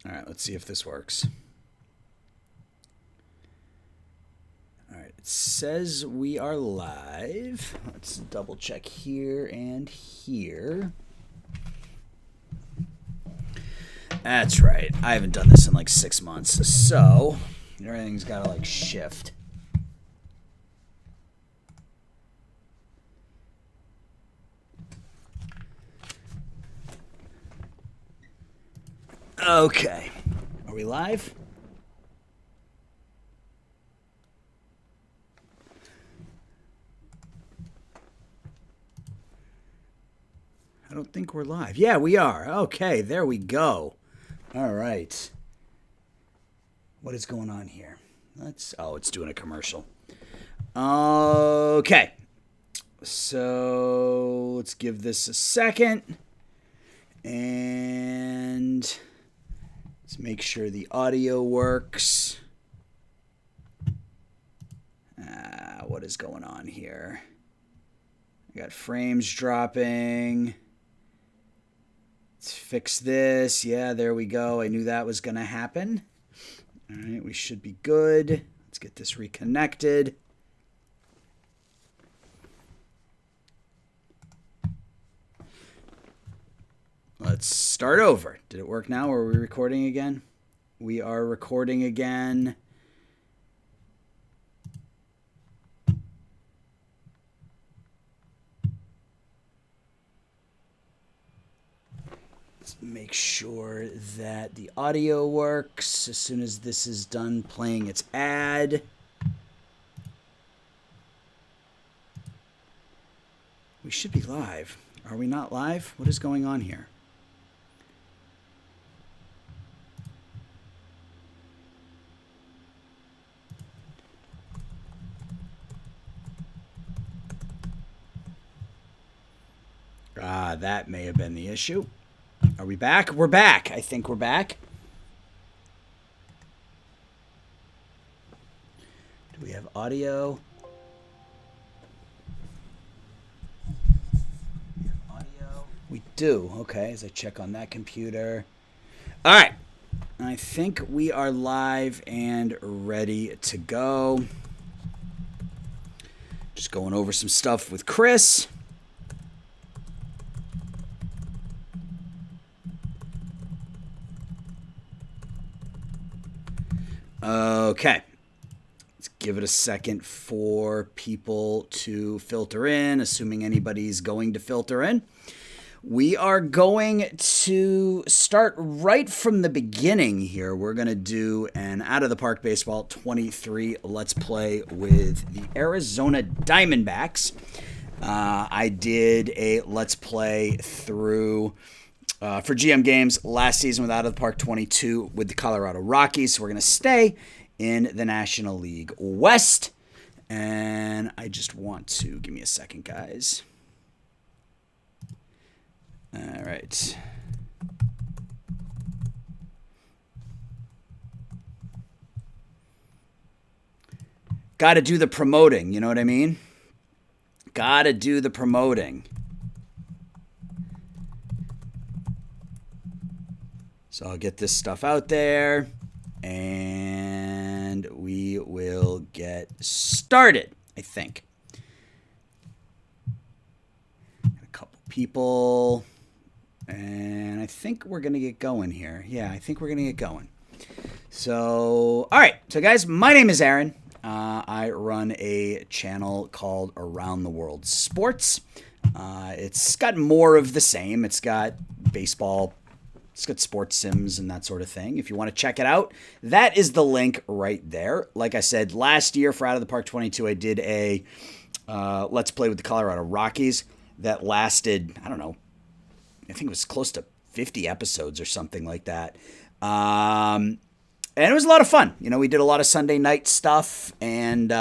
All right, let's see if this works. All right, it says we are live. Let's double check here and here. That's right. I haven't done this in like 6 months, so everything's got to like shift. Okay. Are we live? I don't think we're live. Yeah, we are. Okay, there we go. All right. What is going on here? It's doing a commercial. Okay. So let's give this a second. And let's make sure the audio works. What is going on here? I got frames dropping. Let's fix this. Yeah, there we go. I knew that was going to happen. All right, we should be good. Let's get this reconnected. Let's start over. Did it work now, or are we recording again? We are recording again. Let's make sure that the audio works as soon as this is done playing its ad. We should be live. Are we not live? What is going on here? That may have been the issue. Are we back? We're back. I think we're back. Do we have audio? We do. Okay, as I check on that computer. All right. I think we are live and ready to go. Just going over some stuff with Chris. Okay. Let's give it a second for people to filter in, assuming anybody's going to filter in. We are going to start right from the beginning here. We're going to do an Out of the Park Baseball 23 Let's Play with the Arizona Diamondbacks. I did a Let's Play through for GM Games last season with Out of the Park 22 with the Colorado Rockies. So we're going to stay in the National League West. And I just want to, give me a second, guys. All right. Got to do the promoting, you know what I mean? Got to do the promoting. So I'll get this stuff out there, and we will get started, I think. A couple people, and I think we're going to get going here. Yeah, I think we're going to get going. So, all right. So, guys, my name is Aaron. I run a channel called Around the World Sports. It's got more of the same. It's got baseball. It's got sports sims and that sort of thing. If you want to check it out, that is the link right there. Like I said, last year for Out of the Park 22, I did a Let's Play with the Colorado Rockies that lasted, I don't know, I think it was close to 50 episodes or something like that. And it was a lot of fun. You know, we did a lot of Sunday night stuff and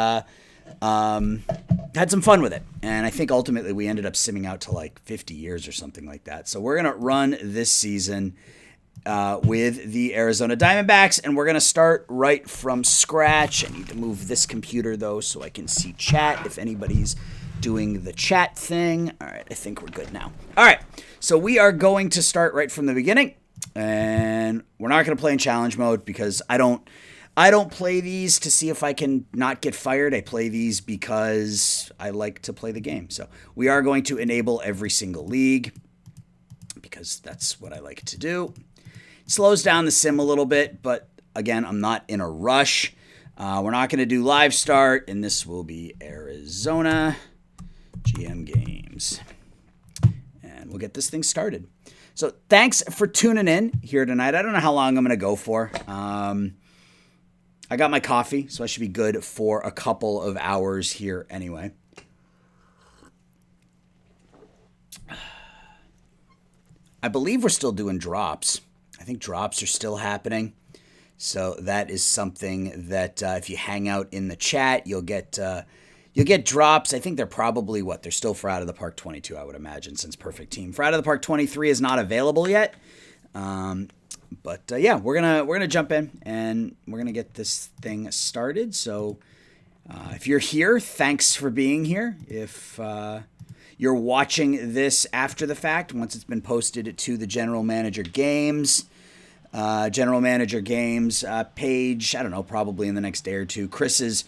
had some fun with it. And I think ultimately we ended up simming out to like 50 years or something like that. So we're going to run this season with the Arizona Diamondbacks, and we're going to start right from scratch. I need to move this computer, though, so I can see chat if anybody's doing the chat thing. All right, I think we're good now. All right, so we are going to start right from the beginning. And we're not going to play in challenge mode because I don't play these to see if I can not get fired. I play these because I like to play the game. So we are going to enable every single league because that's what I like to do. It slows down the sim a little bit, but again, I'm not in a rush. We're not going to do live start, and this will be Arizona GM Games. And we'll get this thing started. So thanks for tuning in here tonight. I don't know how long I'm going to go for. I got my coffee, so I should be good for a couple of hours here anyway. I believe we're still doing drops. I think drops are still happening. So that is something that if you hang out in the chat, you'll get drops. I think they're probably they're still for Out of the Park 22, I would imagine, since Perfect Team. For Out of the Park 23 is not available yet. But yeah, we're gonna jump in and we're gonna get this thing started. So if you're here, thanks for being here. If you're watching this after the fact, once it's been posted to the General Manager Games page, I don't know, probably in the next day or two. Chris is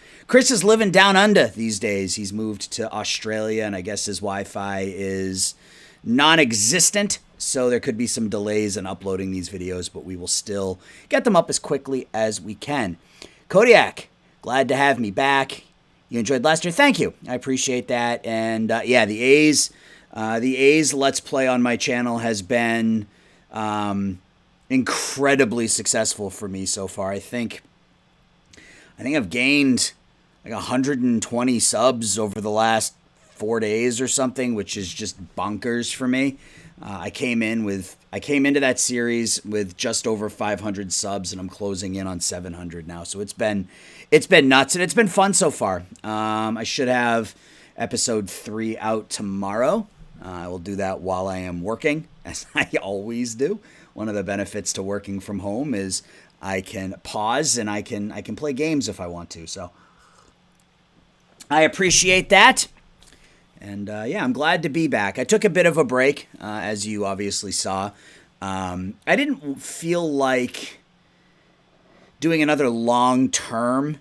living down under these days. He's moved to Australia, and I guess his Wi-Fi is non-existent, so there could be some delays in uploading these videos, but we will still get them up as quickly as we can. Kodiak, glad to have me back. You enjoyed last year? Thank you. I appreciate that. And yeah, the A's Let's Play on my channel has been incredibly successful for me so far. I think I've gained like 120 subs over the last 4 days or something, which is just bonkers for me. I came into that series with just over 500 subs, and I'm closing in on 700 now. So it's been nuts, and it's been fun so far. I should have episode 3 out tomorrow. I will do that while I am working, as I always do. One of the benefits to working from home is I can pause and I can play games if I want to. So I appreciate that. And yeah, I'm glad to be back. I took a bit of a break, as you obviously saw. I didn't feel like doing another long-term,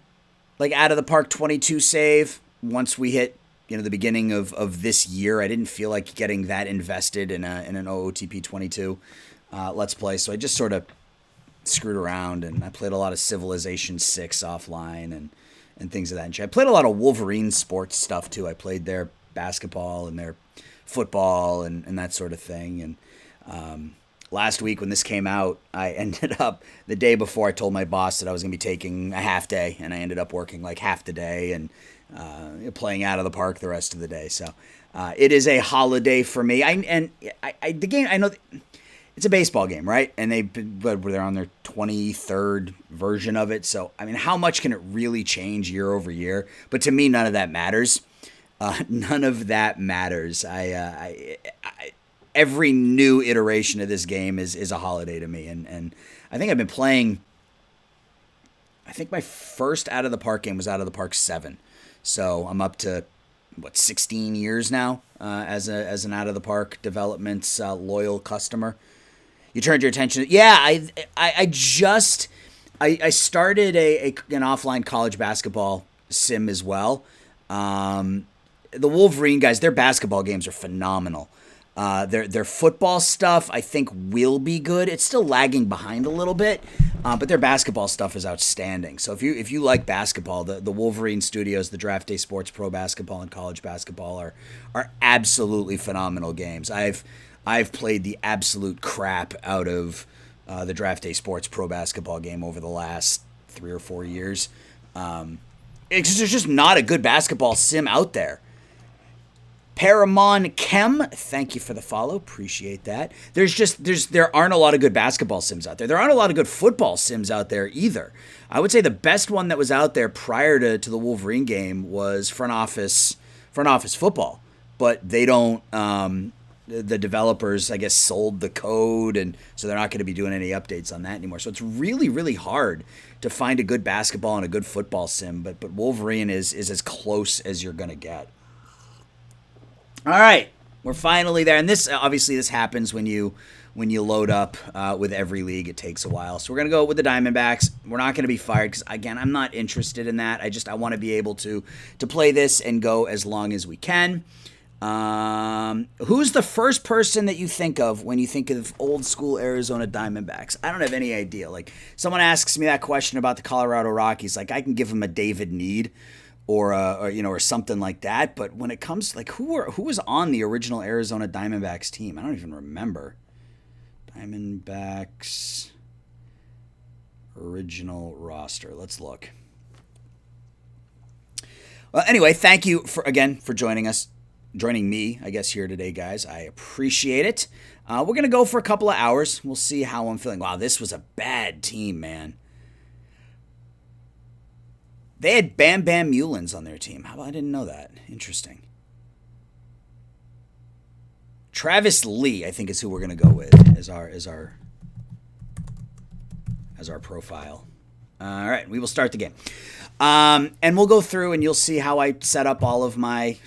like Out of the Park 22 save once we hit, the beginning of this year. I didn't feel like getting that invested in an OOTP 22 Let's Play. So I just sort of screwed around, and I played a lot of Civilization 6 offline and things of that nature. I played a lot of Wolverine sports stuff too. I played their basketball and their football and that sort of thing. And last week when this came out, I ended up, the day before, I told my boss that I was going to be taking a half day, and I ended up working like half the day and playing Out of the Park the rest of the day. So it is a holiday for me. The game, I know it's a baseball game, right? And they're on their 23rd version of it. So, I mean, how much can it really change year over year? But to me, none of that matters. None of that matters. Every new iteration of this game is a holiday to me. And I think I've been playing, I think my first Out of the Park game was Out of the Park 7. So I'm up to, 16 years now as an Out of the Park Developments loyal customer. You turned your attention. Yeah, I started an offline college basketball sim as well. The Wolverine guys, their basketball games are phenomenal. Their football stuff, I think, will be good. It's still lagging behind a little bit, but their basketball stuff is outstanding. So if you like basketball, the Wolverine Studios, the Draft Day Sports Pro Basketball and College Basketball are absolutely phenomenal games. I've played the absolute crap out of the Draft Day Sports Pro Basketball game over the last 3 or 4 years. There's just not a good basketball sim out there. Paramon Chem, thank you for the follow. Appreciate that. There aren't a lot of good basketball sims out there. There aren't a lot of good football sims out there either. I would say the best one that was out there prior to the Wolverine game was front office football, but they don't. The developers, I guess, sold the code, and so they're not going to be doing any updates on that anymore. So it's really, really hard to find a good basketball and a good football sim, but Wolverine is as close as you're going to get. All right, we're finally there, and this happens when you when you load up with every league. It takes a while. So we're going to go with the Diamondbacks. We're not going to be fired because, again, I'm not interested in that. I want to be able to play this and go as long as we can. Who's the first person that you think of when you think of old school Arizona Diamondbacks? I don't have any idea. Like, someone asks me that question about the Colorado Rockies, like I can give them a David Need or something like that. But when it comes to, like, who was on the original Arizona Diamondbacks team? I don't even remember. Diamondbacks original roster. Let's look. Well, anyway, thank you for joining me, I guess, here today, guys. I appreciate it. We're going to go for a couple of hours. We'll see how I'm feeling. Wow, this was a bad team, man. They had Bam Bam Mulins on their team. How about I didn't know that? Interesting. Travis Lee, I think, is who we're going to go with as our profile. All right, we will start the game. And we'll go through and you'll see how I set up my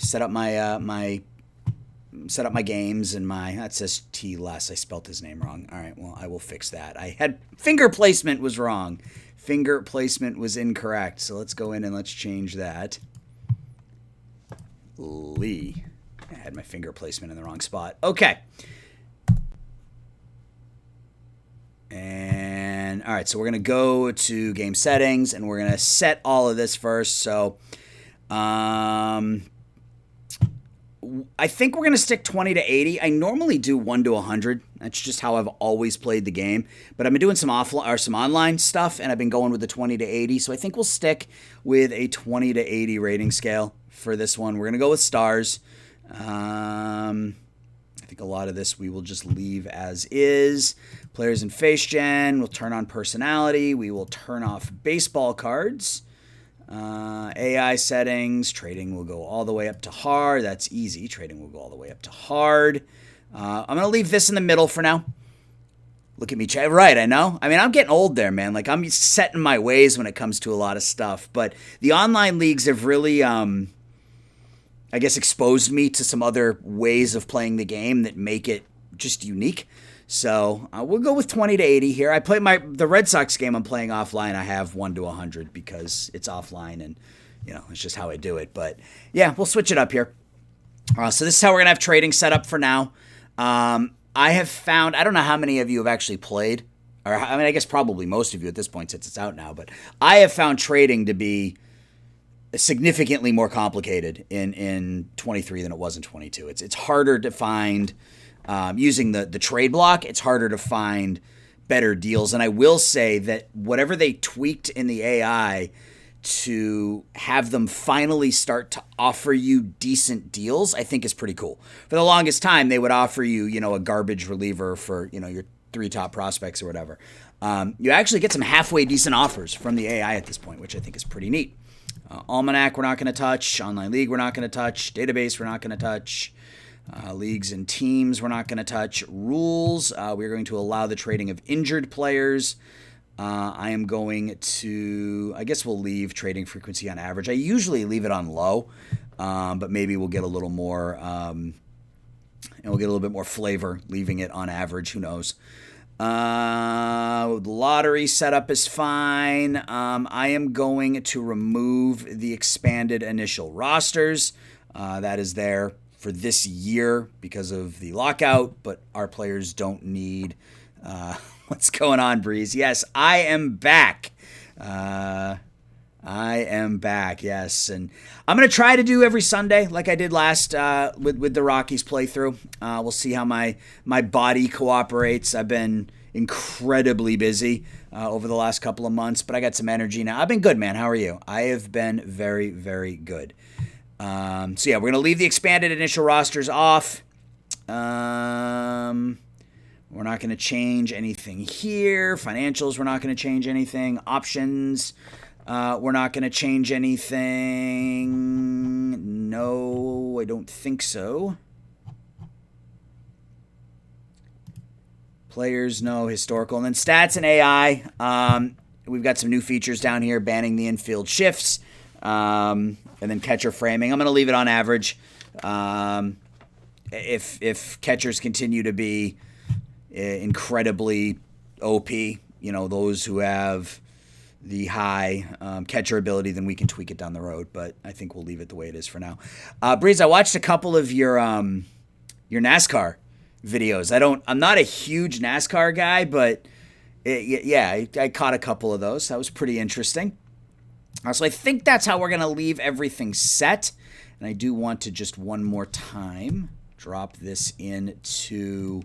games and that says T less. I spelt his name wrong. All right, well, I will fix that. I had finger placement was wrong. Finger placement was incorrect. So let's go in and let's change that. Lee. I had my finger placement in the wrong spot. Okay. And all right, so we're going to go to game settings and we're going to set all of this first. So I think we're going to stick 20 to 80. I normally do 1 to 100. That's just how I've always played the game. But I've been doing some offline or some online stuff, and I've been going with the 20 to 80. So I think we'll stick with a 20 to 80 rating scale for this one. We're going to go with stars. I think a lot of this we will just leave as is. Players and face gen. We'll turn on personality. We will turn off baseball cards. AI settings, trading will go all the way up to hard. That's easy. Trading will go all the way up to hard. I'm going to leave this in the middle for now. Look at me. Right, I know. I mean, I'm getting old there, man. Like, I'm set in my ways when it comes to a lot of stuff. But the online leagues have really, I guess, exposed me to some other ways of playing the game that make it just unique. So we'll go with 20 to 80 here. I play the Red Sox game I'm playing offline. I have 1 to 100 because it's offline and, it's just how I do it. But, yeah, we'll switch it up here. So this is how we're going to have trading set up for now. I have found, I don't know how many of you have actually played, or I mean, I guess probably most of you at this point since it's out now, but I have found trading to be significantly more complicated in 23 than it was in 22. It's harder to find... using the trade block, it's harder to find better deals. And I will say that whatever they tweaked in the AI to have them finally start to offer you decent deals, I think is pretty cool. For the longest time, they would offer you, a garbage reliever for, your 3 top prospects or whatever. You actually get some halfway decent offers from the AI at this point, which I think is pretty neat. Almanac, we're not going to touch. Online League, we're not going to touch. Database, we're not going to touch. Leagues and teams, we're not going to touch. Rules, we're going to allow the trading of injured players. I am going to, I guess we'll leave trading frequency on average. I usually leave it on low, but maybe we'll get a little more, and we'll get a little bit more flavor leaving it on average. Who knows? Lottery setup is fine. I am going to remove the expanded initial rosters. That is there for this year because of the lockout, but our players don't need... what's going on, Breeze? Yes, I am back. I am back, yes. And I'm going to try to do every Sunday like I did last with the Rockies playthrough. We'll see how my body cooperates. I've been incredibly busy over the last couple of months, but I got some energy now. I've been good, man. How are you? I have been very, very good. So yeah, we're going to leave the expanded initial rosters off. We're not going to change anything here. Financials, we're not going to change anything. Options, we're not going to change anything. No, I don't think so. Players, no. Historical. And then stats and AI. We've got some new features down here, banning the infield shifts. And then catcher framing. I'm going to leave it on average. If catchers continue to be, incredibly OP. Those who have the high catcher ability, then we can tweak it down the road. But I think we'll leave it the way it is for now. Breeze, I watched a couple of your NASCAR videos. I'm not a huge NASCAR guy, but I caught a couple of those. That was pretty interesting. So I think that's how we're going to leave everything set. And I do want to just one more time drop this into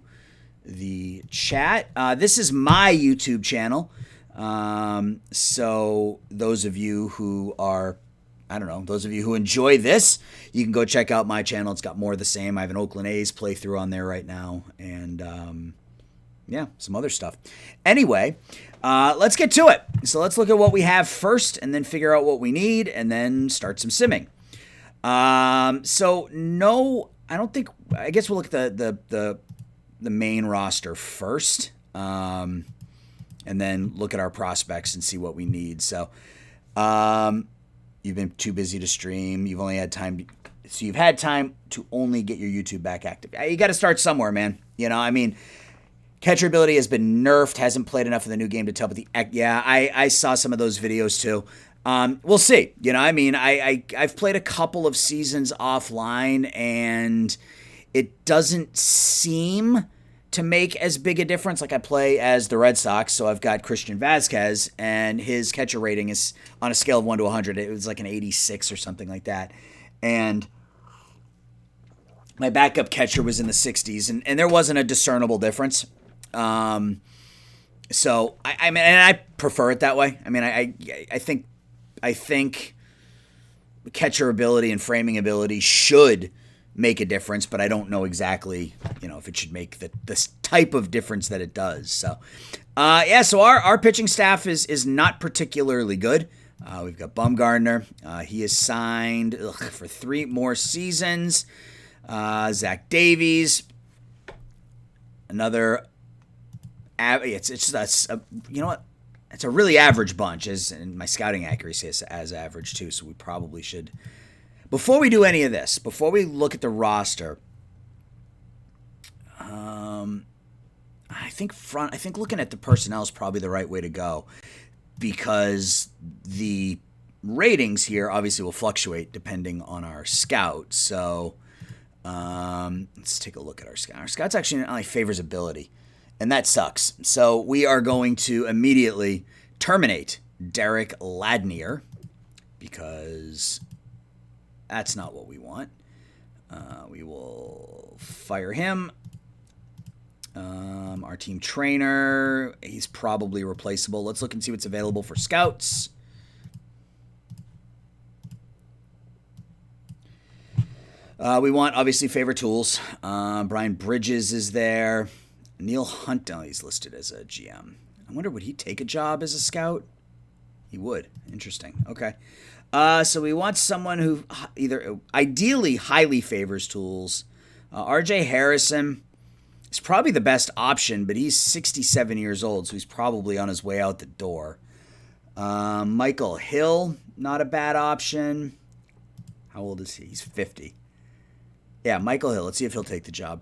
the chat. This is my YouTube channel. So those of you who are, those of you who enjoy this, you can go check out my channel. It's got more of the same. I have an Oakland A's playthrough on there right now. And some other stuff. Anyway, let's get to it. So let's look at what we have first and then figure out what we need and then start some simming. I guess we'll look at the main roster first. And then look at our prospects and see what we need. So, you've been too busy to stream. You've only had time. So you've had time to only get your YouTube back active. You got to start somewhere, man. Catcher ability has been nerfed. Hasn't played enough of the new game to tell. But I saw some of those videos too. We'll see. I've played a couple of seasons offline, and it doesn't seem to make as big a difference. Like, I play as the Red Sox, so I've got Christian Vazquez, and his catcher rating is on a scale of 1 to 100. It was like an 86 or something like that. And my backup catcher was in the 60s, and there wasn't a discernible difference. So I mean, and I prefer it that way. I mean, I think catcher ability and framing ability should make a difference, but I don't know exactly, if it should make this type of difference that it does. So, so our pitching staff is not particularly good. We've got Bumgarner. He is signed for 3 more seasons. Zach Davies, another. It's a really average bunch, and my scouting accuracy is as average too. So we probably should. Before we do any of this, before we look at the roster, I think looking at the personnel is probably the right way to go, because the ratings here obviously will fluctuate depending on our scout. So let's take a look at our scout. Our scout's actually only favors ability, and that sucks. So we are going to immediately terminate Derek Ladnier, because that's not what we want. We will fire him. Our team trainer, he's probably replaceable. Let's look and see what's available for scouts. We want, obviously, favorite tools. Brian Bridges is there. Neil Hunt, he's listed as a GM. I wonder, would he take a job as a scout? He would. Interesting. Okay. So we want someone who ideally highly favors tools. RJ Harrison is probably the best option, but he's 67 years old, so he's probably on his way out the door. Michael Hill, not a bad option. How old is he? He's 50. Yeah, Michael Hill. Let's see if he'll take the job.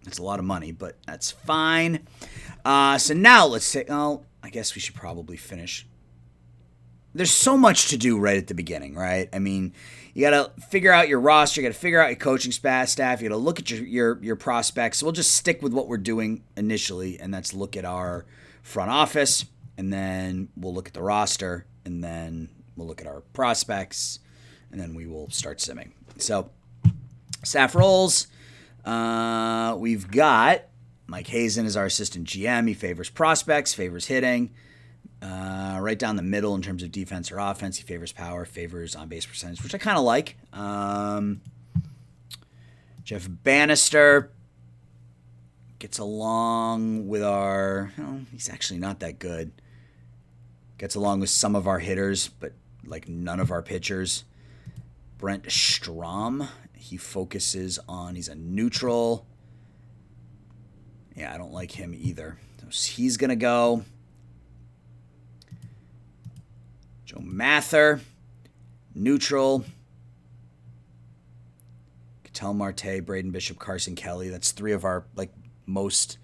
That's a lot of money, but that's fine. So now let's say, I guess we should probably finish. There's so much to do right at the beginning, right? I mean, you got to figure out your roster. You got to figure out your coaching staff. You got to look at your prospects. So we'll just stick with what we're doing initially, and that's look at our front office, and then we'll look at the roster, and then we'll look at our prospects, and then we will start simming. So staff roles. We've got Mike Hazen as our assistant GM. He favors prospects, favors hitting. Right down the middle in terms of defense or offense. He favors power, favors on-base percentage, which I kind of like. Jeff Bannister gets along with he's actually not that good. Gets along with some of our hitters, but like none of our pitchers. Brent Strom, he's a neutral. Yeah, I don't like him either. So he's going to go. Joe Mather, neutral. Ketel Marte, Braden Bishop, Carson Kelly. That's 3 of our most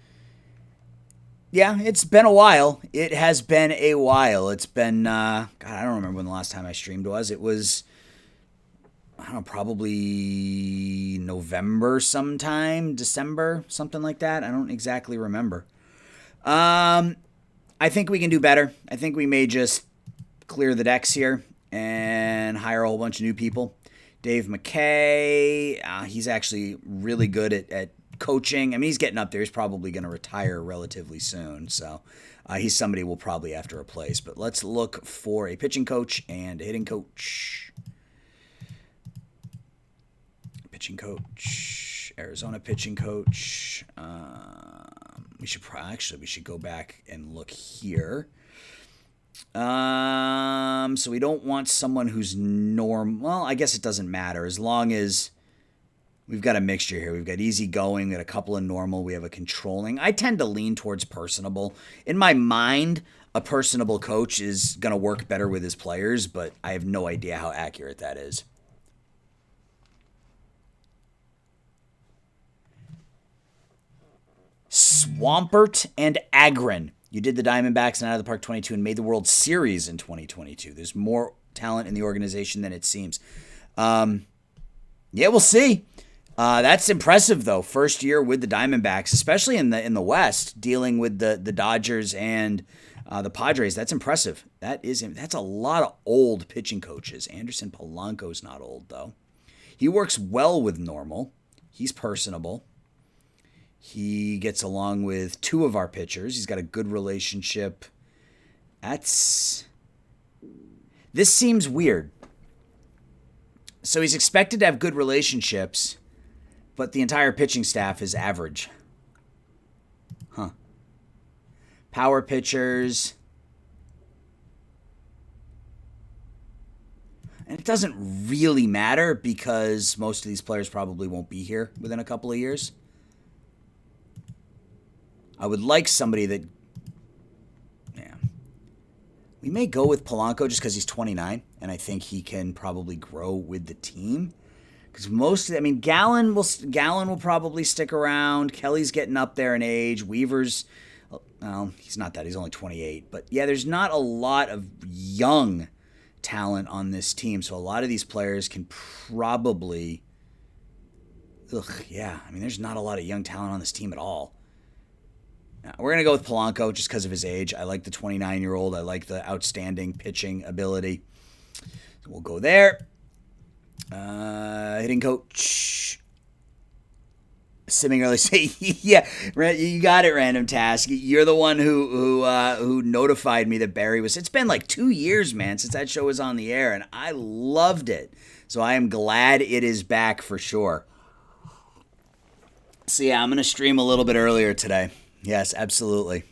Yeah, it's been a while. It has been a while. It's been, God, I don't remember when the last time I streamed was. It was, I don't know, probably November sometime, December, something like that. I don't exactly remember. I think we can do better. I think we may just clear the decks here and hire a whole bunch of new people. Dave McKay, he's actually really good at coaching. I mean, he's getting up there. He's probably going to retire relatively soon. So he's somebody we'll probably have to replace. But let's look for a pitching coach and a hitting coach. Pitching coach, Arizona pitching coach. We should go back and look here. So we don't want someone who's well, I guess it doesn't matter as long as we've got a mixture here. We've got easygoing, we got a couple of normal, we have a controlling. I tend to lean towards personable. In my mind, a personable coach is going to work better with his players, but I have no idea how accurate that is. Swampert and Agron. You did the Diamondbacks and Out of the Park 22 and made the World Series in 2022. There's more talent in the organization than it seems. Yeah, we'll see. That's impressive, though. First year with the Diamondbacks, especially in the West, dealing with the Dodgers and the Padres. That's impressive. That's a lot of old pitching coaches. Anderson Polanco's not old, though. He works well with normal. He's personable. He gets along with two of our pitchers. He's got a good relationship. This seems weird. So he's expected to have good relationships, but the entire pitching staff is average. Huh. Power pitchers. And it doesn't really matter because most of these players probably won't be here within a couple of years. I would like somebody that, yeah. We may go with Polanco just because he's 29, and I think he can probably grow with the team. Because Gallen will probably stick around. Kelly's getting up there in age. Weaver's, well, he's not that. He's only 28. But yeah, there's not a lot of young talent on this team, so a lot of these players can probably, there's not a lot of young talent on this team at all. We're going to go with Polanco just because of his age. I like the 29-year-old. I like the outstanding pitching ability. So we'll go there. Hitting coach. Simming early. Yeah, you got it, Random Task. You're the one who notified me that Barry was. It's been like 2 years, man, since that show was on the air, and I loved it. So I am glad it is back for sure. So yeah, I'm going to stream a little bit earlier today. Yes, absolutely.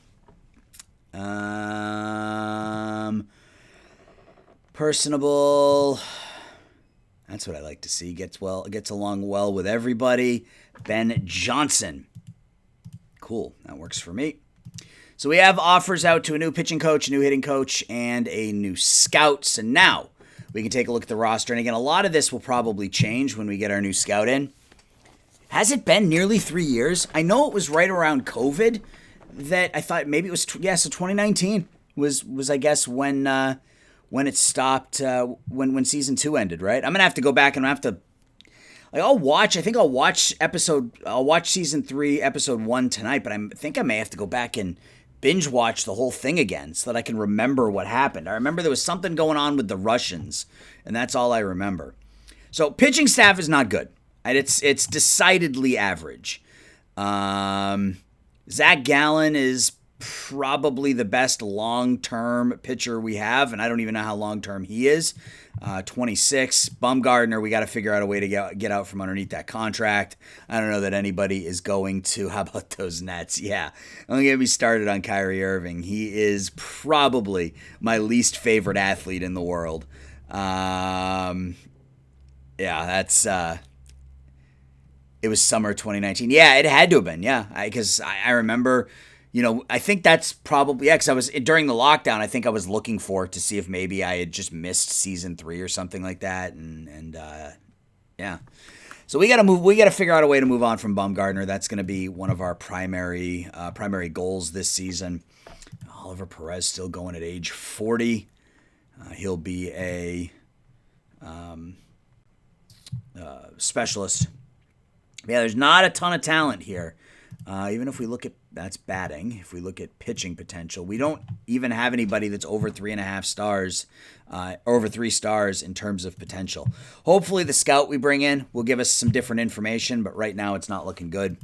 Personable. That's what I like to see. Gets along well with everybody. Ben Johnson. Cool. That works for me. So we have offers out to a new pitching coach, a new hitting coach, and a new scout. So now we can take a look at the roster. And again, a lot of this will probably change when we get our new scout in. Has it been nearly 3 years? I know it was right around COVID that I thought maybe it was, so 2019 was I guess when it stopped, when season 2 ended, right? I'm going to have to go back and I'll watch season 3, episode 1 tonight, but I think I may have to go back and binge watch the whole thing again so that I can remember what happened. I remember there was something going on with the Russians, and that's all I remember. So pitching staff is not good. It's decidedly average. Zach Gallen is probably the best long-term pitcher we have, and I don't even know how long-term he is. 26. Bumgardner, we got to figure out a way to get out from underneath that contract. I don't know that anybody is going to. How about those Nets? Yeah. Don't get me started on Kyrie Irving. He is probably my least favorite athlete in the world. Yeah, that's... It was summer 2019. Yeah, it had to have been. Yeah, because I remember, I think that's probably, because I was, during the lockdown, I think I was looking for it to see if maybe I had just missed season 3 or something like that. And yeah. So we got to move. We got to figure out a way to move on from Bumgarner. That's going to be one of our primary goals this season. Oliver Perez still going at age 40. He'll be a specialist. Yeah, there's not a ton of talent here. Even if we look at, that's batting. If we look at pitching potential, we don't even have anybody that's over 3.5 stars, over 3 stars in terms of potential. Hopefully the scout we bring in will give us some different information, but right now it's not looking good.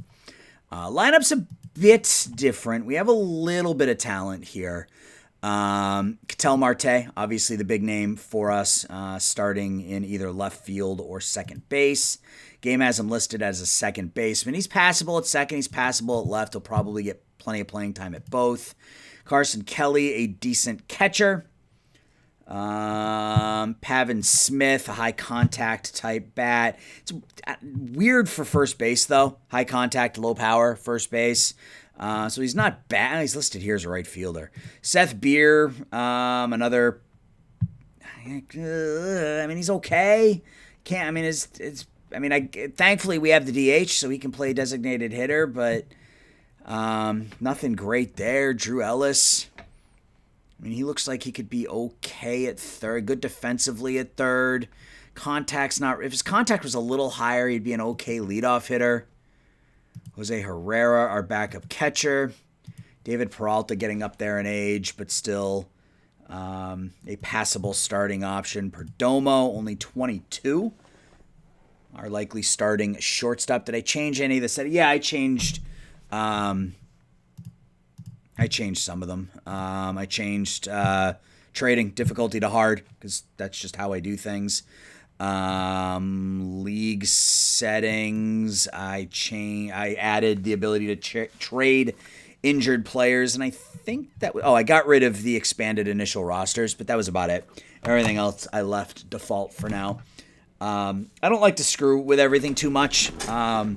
Lineup's a bit different. We have a little bit of talent here. Ketel Marte, obviously the big name for us, starting in either left field or second base. Game has him listed as a second baseman. He's passable at second. He's passable at left. He'll probably get plenty of playing time at both. Carson Kelly, a decent catcher. Pavin Smith, a high contact type bat. It's weird for first base though. High contact, low power, first base. So he's not bad. He's listed here as a right fielder. Seth Beer, another. I mean, he's okay. Can't. I mean, it's. I mean, thankfully we have the DH, so he can play designated hitter, but nothing great there. Drew Ellis. I mean, he looks like he could be okay at third. Good defensively at third. Contact's not. If his contact was a little higher, he'd be an okay leadoff hitter. Jose Herrera, our backup catcher. David Peralta getting up there in age, but still a passable starting option. Perdomo, only 22. Our likely starting shortstop. Did I change any of this? Yeah, I changed some of them. I changed trading difficulty to hard because that's just how I do things. League settings. I added the ability to trade injured players, and I think that. I got rid of the expanded initial rosters, but that was about it. Everything else I left default for now. I don't like to screw with everything too much. Because,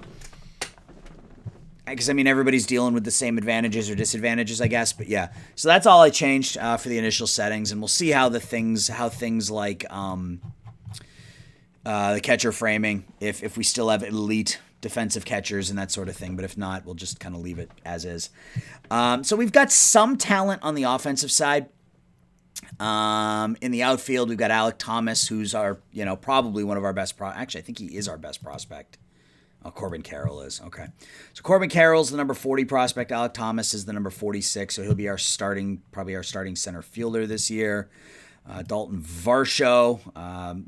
I mean, everybody's dealing with the same advantages or disadvantages, I guess. But, yeah. So that's all I changed for the initial settings. And we'll see how things like the catcher framing, if we still have elite defensive catchers and that sort of thing. But if not, we'll just kind of leave it as is. So we've got some talent on the offensive side. In the outfield, we've got Alek Thomas, who's our, probably one of our best actually, I think he is our best prospect. Oh, Corbin Carroll is. Okay. So Corbin Carroll's the number 40 prospect. Alek Thomas is the number 46. So he'll be probably our starting center fielder this year. Dalton Varsho,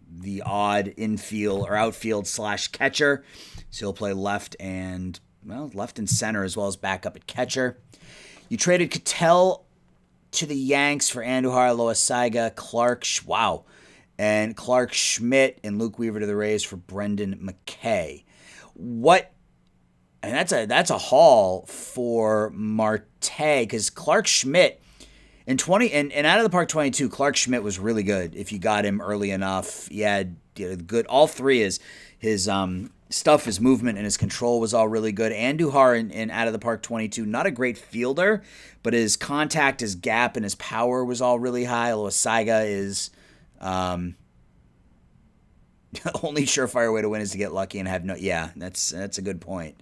the odd infield or outfield / catcher. So he'll play left and center as well as backup at catcher. You traded Ketel to the Yanks for Andujar, Loaizaga, and Clark Schmidt and Luke Weaver to the Rays for Brendan McKay. And that's a haul for Marte, because Clark Schmidt in 20 and out of the park 22, Clark Schmidt was really good if you got him early enough. He had good. All three his stuff, his movement, and his control was all really good. Andujar in out of the park 22, not a great fielder, but his contact, his gap, and his power was all really high. Loaizaga is only surefire way to win is to get lucky and have no. Yeah, that's a good point.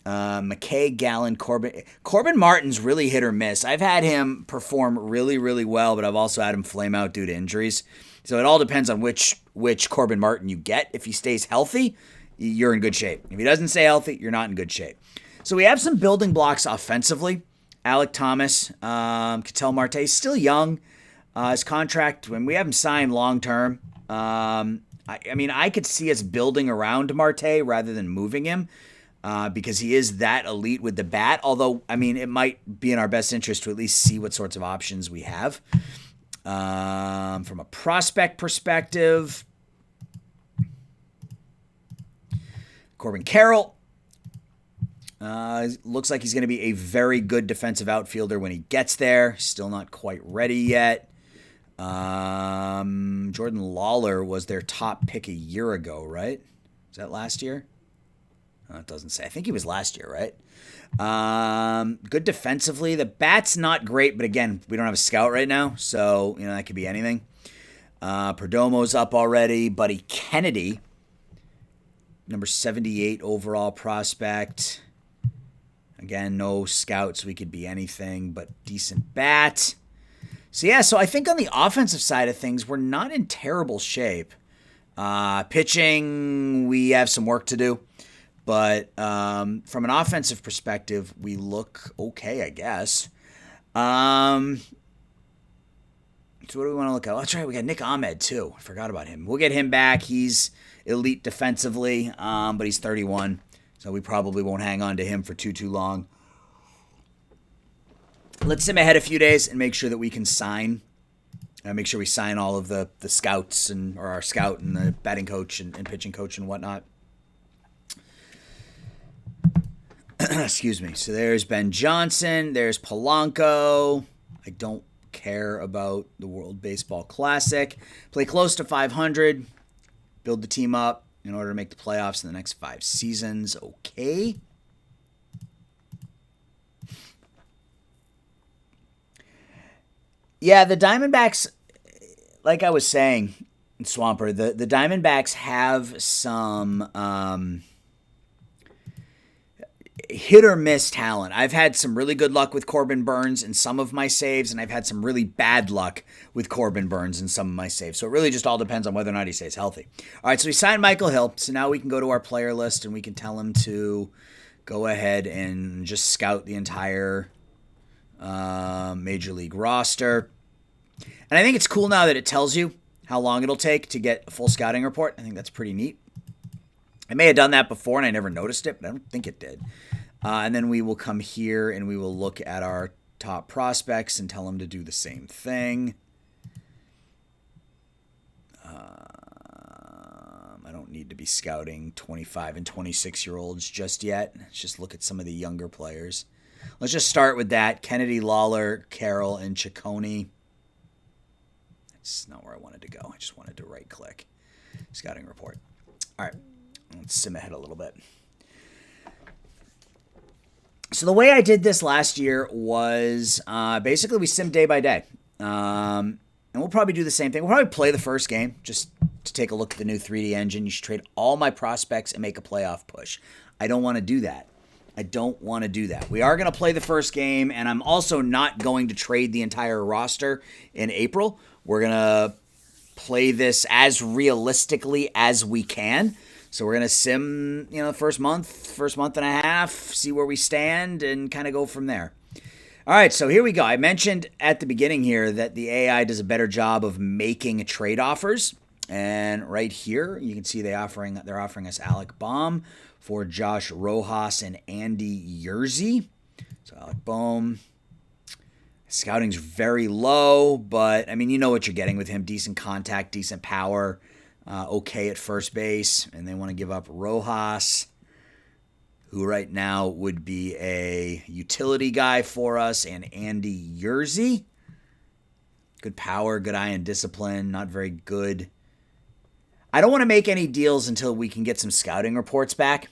McKay, Gallen, Corbin Martin's really hit or miss. I've had him perform really, really well, but I've also had him flame out due to injuries. So it all depends on which Corbin Martin you get. If he stays healthy, you're in good shape. If he doesn't stay healthy, you're not in good shape. So we have some building blocks offensively. Alek Thomas, Ketel Marte is still young. His contract, when we have him signed long term, I mean, I could see us building around Marte rather than moving him because he is that elite with the bat. Although, I mean, it might be in our best interest to at least see what sorts of options we have. From a prospect perspective, Corbin Carroll looks like he's going to be a very good defensive outfielder when he gets there. Still not quite ready yet. Jordan Lawler was their top pick a year ago, right? Was that last year? It doesn't say. I think he was last year, right? Good defensively. The bat's not great, but again, we don't have a scout right now, so that could be anything. Perdomo's up already. Buddy Kennedy number 78 overall prospect. Again, no scouts. We could be anything but decent bat. So, yeah, so I think on the offensive side of things, we're not in terrible shape. Pitching, we have some work to do. But from an offensive perspective, we look okay, I guess. So what do we want to look at? Oh, that's right. We got Nick Ahmed, too. I forgot about him. We'll get him back. He's elite defensively, but he's 31. So we probably won't hang on to him for too long. Let's sim ahead a few days and make sure that we can sign. Make sure we sign all of the scouts or our scout and the batting coach and pitching coach and whatnot. Excuse me. So there's Ben Johnson. There's Polanco. I don't care about the World Baseball Classic. Play close to 500. Build the team up in order to make the playoffs in the next 5 seasons. Okay. Yeah, the Diamondbacks, like I was saying, Swamper, the Diamondbacks have some hit or miss talent. I've had some really good luck with Corbin Burns in some of my saves, and I've had some really bad luck with Corbin Burns in some of my saves. So it really just all depends on whether or not he stays healthy. All right, so we signed Michael Hill. So now we can go to our player list and we can tell him to go ahead and just scout the entire Major League roster. And I think it's cool now that it tells you how long it'll take to get a full scouting report. I think that's pretty neat. I may have done that before and I never noticed it, but I don't think it did. And then we will come here and we will look at our top prospects and tell them to do the same thing. I don't need to be scouting 25 and 26-year-olds just yet. Let's just look at some of the younger players. Let's just start with that. Kennedy, Lawler, Carroll, and Ciccone. That's not where I wanted to go. I just wanted to right-click. Scouting report. All right. Let's sim ahead a little bit. So the way I did this last year was basically we sim day by day. And we'll probably do the same thing. We'll probably play the first game just to take a look at the new 3D engine. You should trade all my prospects and make a playoff push. I don't want to do that. We are going to play the first game, and I'm also not going to trade the entire roster in April. We're going to play this as realistically as we can. So we're going to sim, first month and a half, see where we stand, and kind of go from there. All right, so here we go. I mentioned at the beginning here that the AI does a better job of making trade offers. And right here, you can see they're offering us Alec Baum for Josh Rojas and Andy Yerzy. So Alec Baum. Scouting's very low, but, you know what you're getting with him. Decent contact, decent power. Okay at first base, and they want to give up Rojas, who right now would be a utility guy for us, and Andy Yerzy. Good power, good eye and discipline, not very good. I don't want to make any deals until we can get some scouting reports back.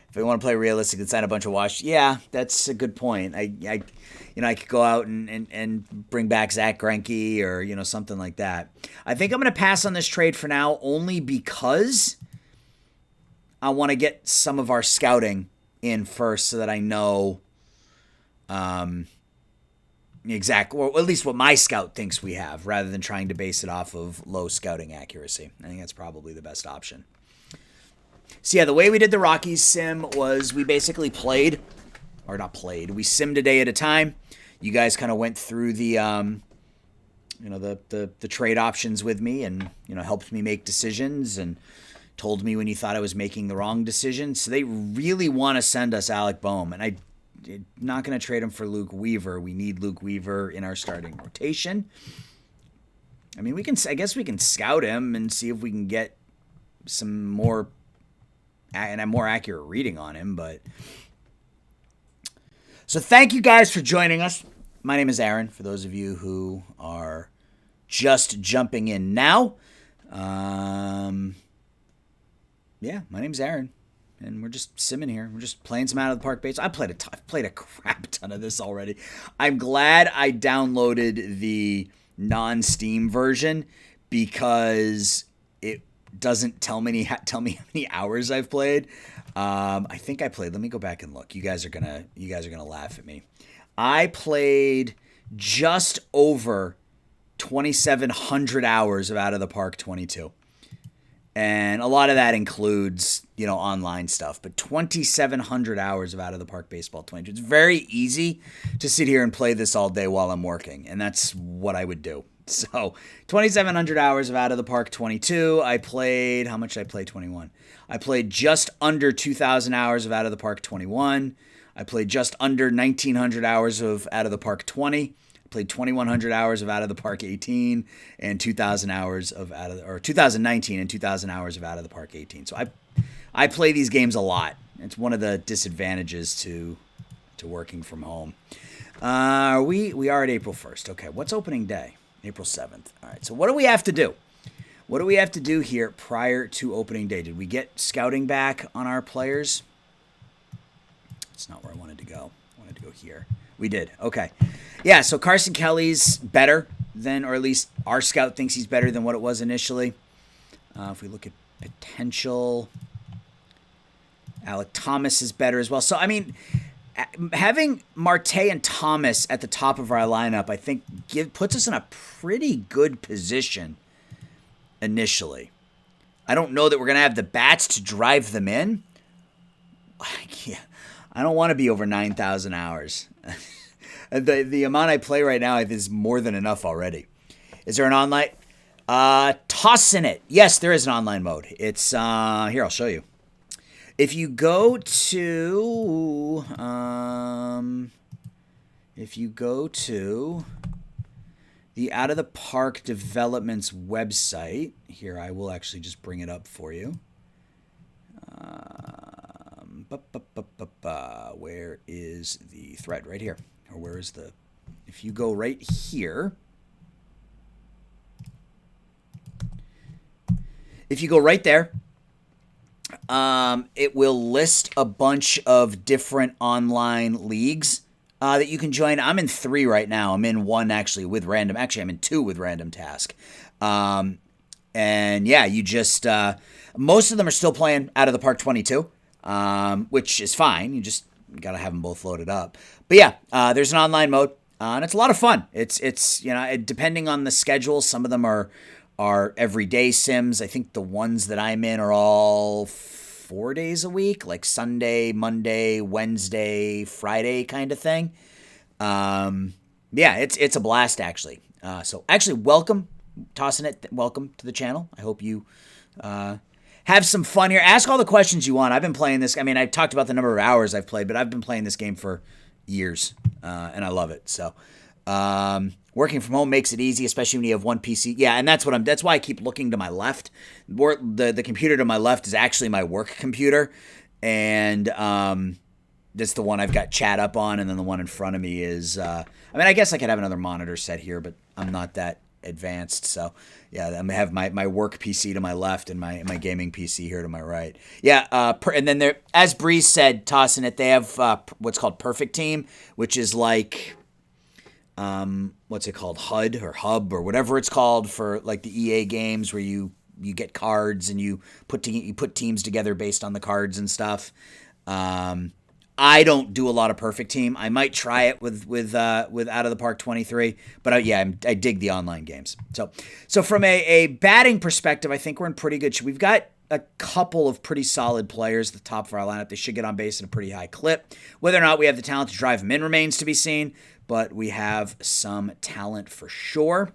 If we want to play realistic and sign a bunch of wash, yeah, that's a good point. I could go out and bring back Zach Greinke or, something like that. I think I'm going to pass on this trade for now only because I want to get some of our scouting in first so that I know exactly, or at least what my scout thinks we have, rather than trying to base it off of low scouting accuracy. I think that's probably the best option. So yeah, the way we did the Rockies sim was we basically we simmed a day at a time. You guys kind of went through the trade options with me and, helped me make decisions and told me when you thought I was making the wrong decision. So they really want to send us Alec Boehm, and I'm not going to trade him for Luke Weaver. We need Luke Weaver in our starting rotation. I guess we can scout him and see if we can get some more and a more accurate reading on him, but so thank you guys for joining us. My name is Aaron, for those of you who are just jumping in now. My name's Aaron, and we're just simming here. We're just playing some out of the park base. I've played a crap ton of this already. I'm glad I downloaded the non-Steam version because it doesn't tell me how many hours I've played. I think I played. Let me go back and look. You guys are gonna laugh at me. I played just over 2,700 hours of Out of the Park 22. And a lot of that includes, online stuff. But 2,700 hours of Out of the Park Baseball 22. It's very easy to sit here and play this all day while I'm working. And that's what I would do. So 2,700 hours of Out of the Park 22. I played, how much did I play 21? I played just under 2,000 hours of Out of the Park 21. I played just under 1,900 hours of Out of the Park 20. Played 2,100 hours of Out of the Park 18 and 2,000 hours of 2019 and 2,000 hours of Out of the Park 18. So I play these games a lot. It's one of the disadvantages to working from home. We are at April 1st. Okay, what's opening day? April 7th. All right, so what do we have to do? What do we have to do here prior to opening day? Did we get scouting back on our players? That's not where I wanted to go. I wanted to go here. We did. Okay. Yeah, so Carson Kelly's better than, or at least our scout thinks he's better than what it was initially. If we look at potential, Alec Thomas is better as well. So, I mean, having Marte and Thomas at the top of our lineup, I think puts us in a pretty good position initially. I don't know that we're going to have the bats to drive them in. I don't want to be over 9,000 hours. The amount I play right now is more than enough already. Is there an online? Tossing it. Yes, there is an online mode. It's here. I'll show you. If you go to the Out of the Park Developments website, here I will actually just bring it up for you. Where is the thread? Right here. Or where is the... If you go right here... If you go right there, it will list a bunch of different online leagues that you can join. I'm in 3 right now. I'm in 1 actually with random. Actually, I'm in 2 with random task. And yeah, you just... most of them are still playing Out of the Park 22. Which is fine. You just got to have them both loaded up. But yeah, there's an online mode, and it's a lot of fun. It's depending on the schedule, some of them are everyday sims. I think the ones that I'm in are all 4 days a week, like Sunday, Monday, Wednesday, Friday kind of thing. Yeah, it's a blast actually. So actually, welcome, Tossing It. Welcome to the channel. I hope you have some fun here. Ask all the questions you want. I've been playing this. I mean, I talked about the number of hours I've played, but I've been playing this game for years, and I love it. So, working from home makes it easy, especially when you have one PC. Yeah, and that's why I keep looking to my left. The computer to my left is actually my work computer, and that's the one I've got chat up on, and then the one in front of me is. I mean, I guess I could have another monitor set here, but I'm not that advanced. So yeah, I'm gonna have my work PC to my left and my gaming PC here to my right. Yeah, and then there, as Breeze said, Tossing It, they have what's called Perfect Team, which is like what's it called, HUD or Hub or whatever it's called for like the EA games where you get cards and you put teams together based on the cards and stuff. I don't do a lot of Perfect Team. I might try it with Out of the Park 23, but I dig the online games. So from a batting perspective, I think we're in pretty good shape. We've got a couple of pretty solid players at the top of our lineup. They should get on base at a pretty high clip. Whether or not we have the talent to drive them in remains to be seen, but we have some talent for sure.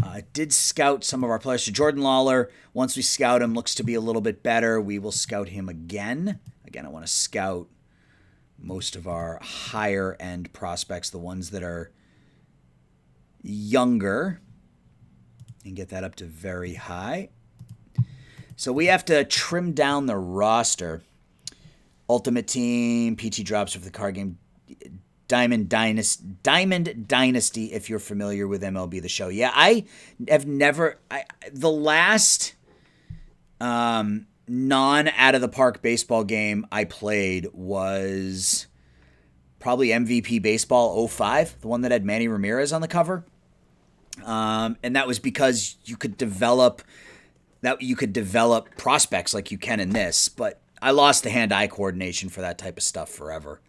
I did scout some of our players. So Jordan Lawler, once we scout him, looks to be a little bit better. We will scout him again. Again, I want to scout most of our higher-end prospects, the ones that are younger, and get that up to very high. So we have to trim down the roster. Ultimate Team, PT drops for the card game. Diamond Dynasty, if you're familiar with MLB The Show. Yeah, I have never... the last... non-Out of the Park baseball game I played was probably MVP Baseball 05, the one that had Manny Ramirez on the cover. And that was because you could develop that you could develop prospects like you can in this, but I lost the hand-eye coordination for that type of stuff forever.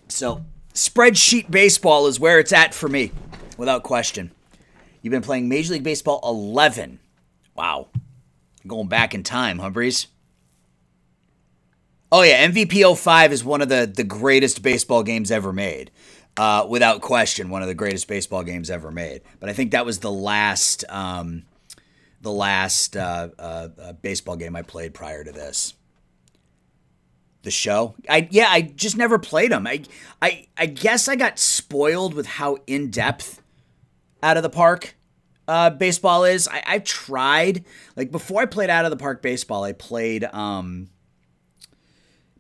So spreadsheet baseball is where it's at for me, without question. You've been playing Major League Baseball 11. Wow. Going back in time, huh, Breeze? Oh, yeah, MVP 05 is one of the greatest baseball games ever made. Without question, one of the greatest baseball games ever made. But I think that was the last baseball game I played prior to this. The show? I just never played them. I guess I got spoiled with how in-depth Out of the Park baseball is. I tried. Like, before I played Out of the Park baseball, I played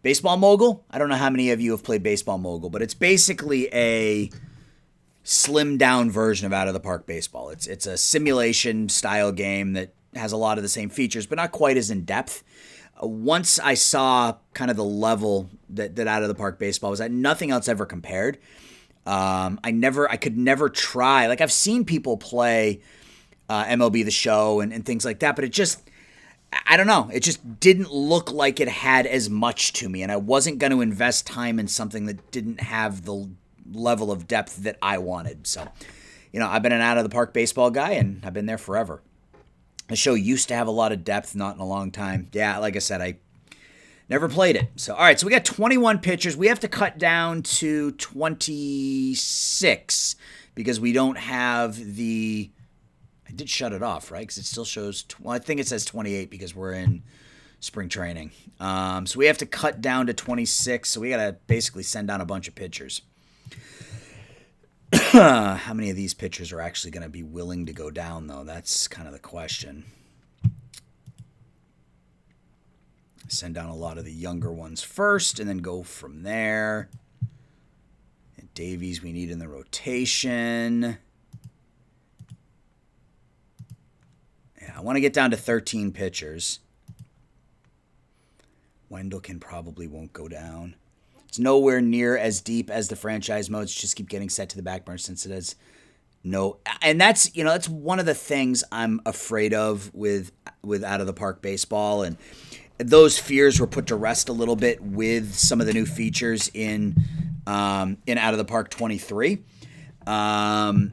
Baseball Mogul. I don't know how many of you have played Baseball Mogul, but it's basically a slimmed down version of Out of the Park baseball. It's a simulation style game that has a lot of the same features, but not quite as in depth. Once I saw kind of the level that Out of the Park baseball was at, nothing else ever compared. I could never try. Like, I've seen people play MLB The Show and things like that, but it just, I don't know. It just didn't look like it had as much to me, and I wasn't going to invest time in something that didn't have the level of depth that I wanted. So, I've been an Out of the Park baseball guy, and I've been there forever. The show used to have a lot of depth, not in a long time. Yeah, like I said, I never played it. So, all right, so we got 21 pitchers. We have to cut down to 26 because we don't have the... I did shut it off, right? Because it still shows... I think it says 28 because we're in spring training. So we have to cut down to 26. So we got to basically send down a bunch of pitchers. How many of these pitchers are actually going to be willing to go down, though? That's kind of the question. Send down a lot of the younger ones first and then go from there. And Davies we need in the rotation. Yeah, I want to get down to 13 pitchers. Wendelken probably won't go down. It's nowhere near as deep as the franchise modes. Just keep getting set to the back burner since it is no. And that's that's one of the things I'm afraid of with Out of the Park baseball, and those fears were put to rest a little bit with some of the new features in Out of the Park 23. I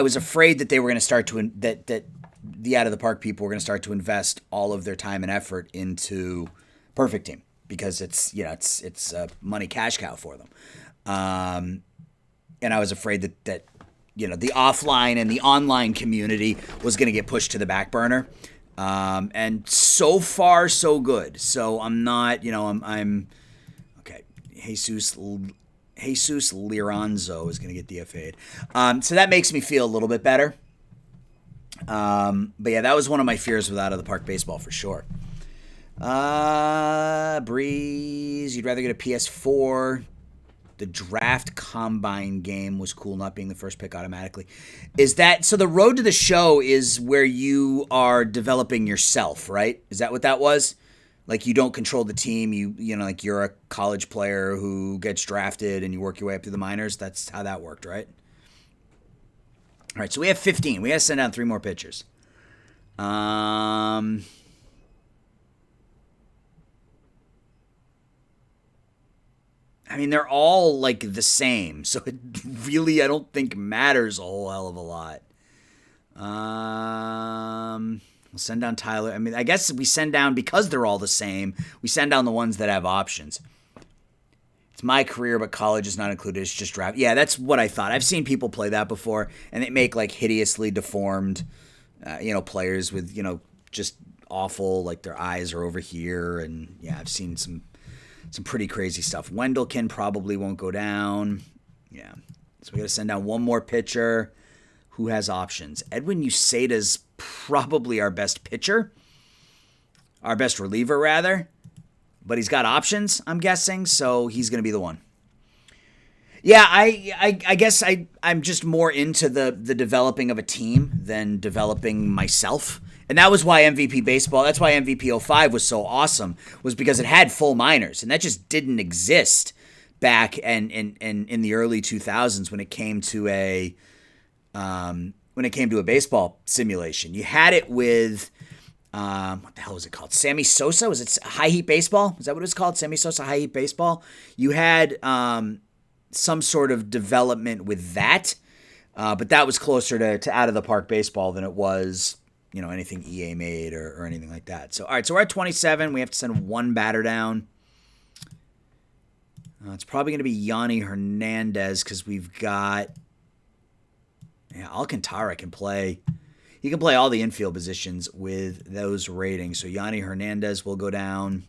was afraid that they were going to start to that the Out of the Park people were going to start to invest all of their time and effort into Perfect Team. Because it's a money cash cow for them, and I was afraid that the offline and the online community was going to get pushed to the back burner, and so far so good. So I'm not I'm okay. Jesus Liranzo is going to get DFA'd, so that makes me feel a little bit better. But yeah, that was one of my fears with Out of the Park baseball for sure. Breeze, you'd rather get a PS4. The draft combine game was cool, not being the first pick automatically. Is that so? The road to the show is where you are developing yourself, right? Is that what that was? Like, you don't control the team. Like, you're a college player who gets drafted and you work your way up through the minors. That's how that worked, right? All right, so we have 15. We got to send down 3 more pitchers. I mean, they're all, like, the same, so it really, I don't think, matters a whole hell of a lot. We'll send down Tyler. I mean, I guess we send down, because they're all the same, we send down the ones that have options. It's my career, but college is not included. It's just draft. Yeah, that's what I thought. I've seen people play that before, and they make, like, hideously deformed, players with, just awful, like, their eyes are over here, and, yeah, I've seen some pretty crazy stuff. Wendelken probably won't go down. Yeah. So we got to send down one more pitcher who has options. Edwin Uceda's probably our best pitcher. Our best reliever, rather. But he's got options, I'm guessing, so he's going to be the one. Yeah, I guess I'm just more into the developing of a team than developing myself. And that was why MVP baseball, that's why MVP 05 was so awesome, was because it had full minors. And that just didn't exist back in the early 2000s when it came to when it came to a baseball simulation. You had it with, what the hell was it called? Sammy Sosa? Was it High Heat Baseball? Is that what it was called? Sammy Sosa High Heat Baseball? You had some sort of development with that, but that was closer to out-of-the-park baseball than it was, anything EA made or anything like that. So, all right, so we're at 27. We have to send one batter down. It's probably going to be Yanni Hernandez because we've got... Yeah, Alcantara can play. He can play all the infield positions with those ratings. So Yanni Hernandez will go down.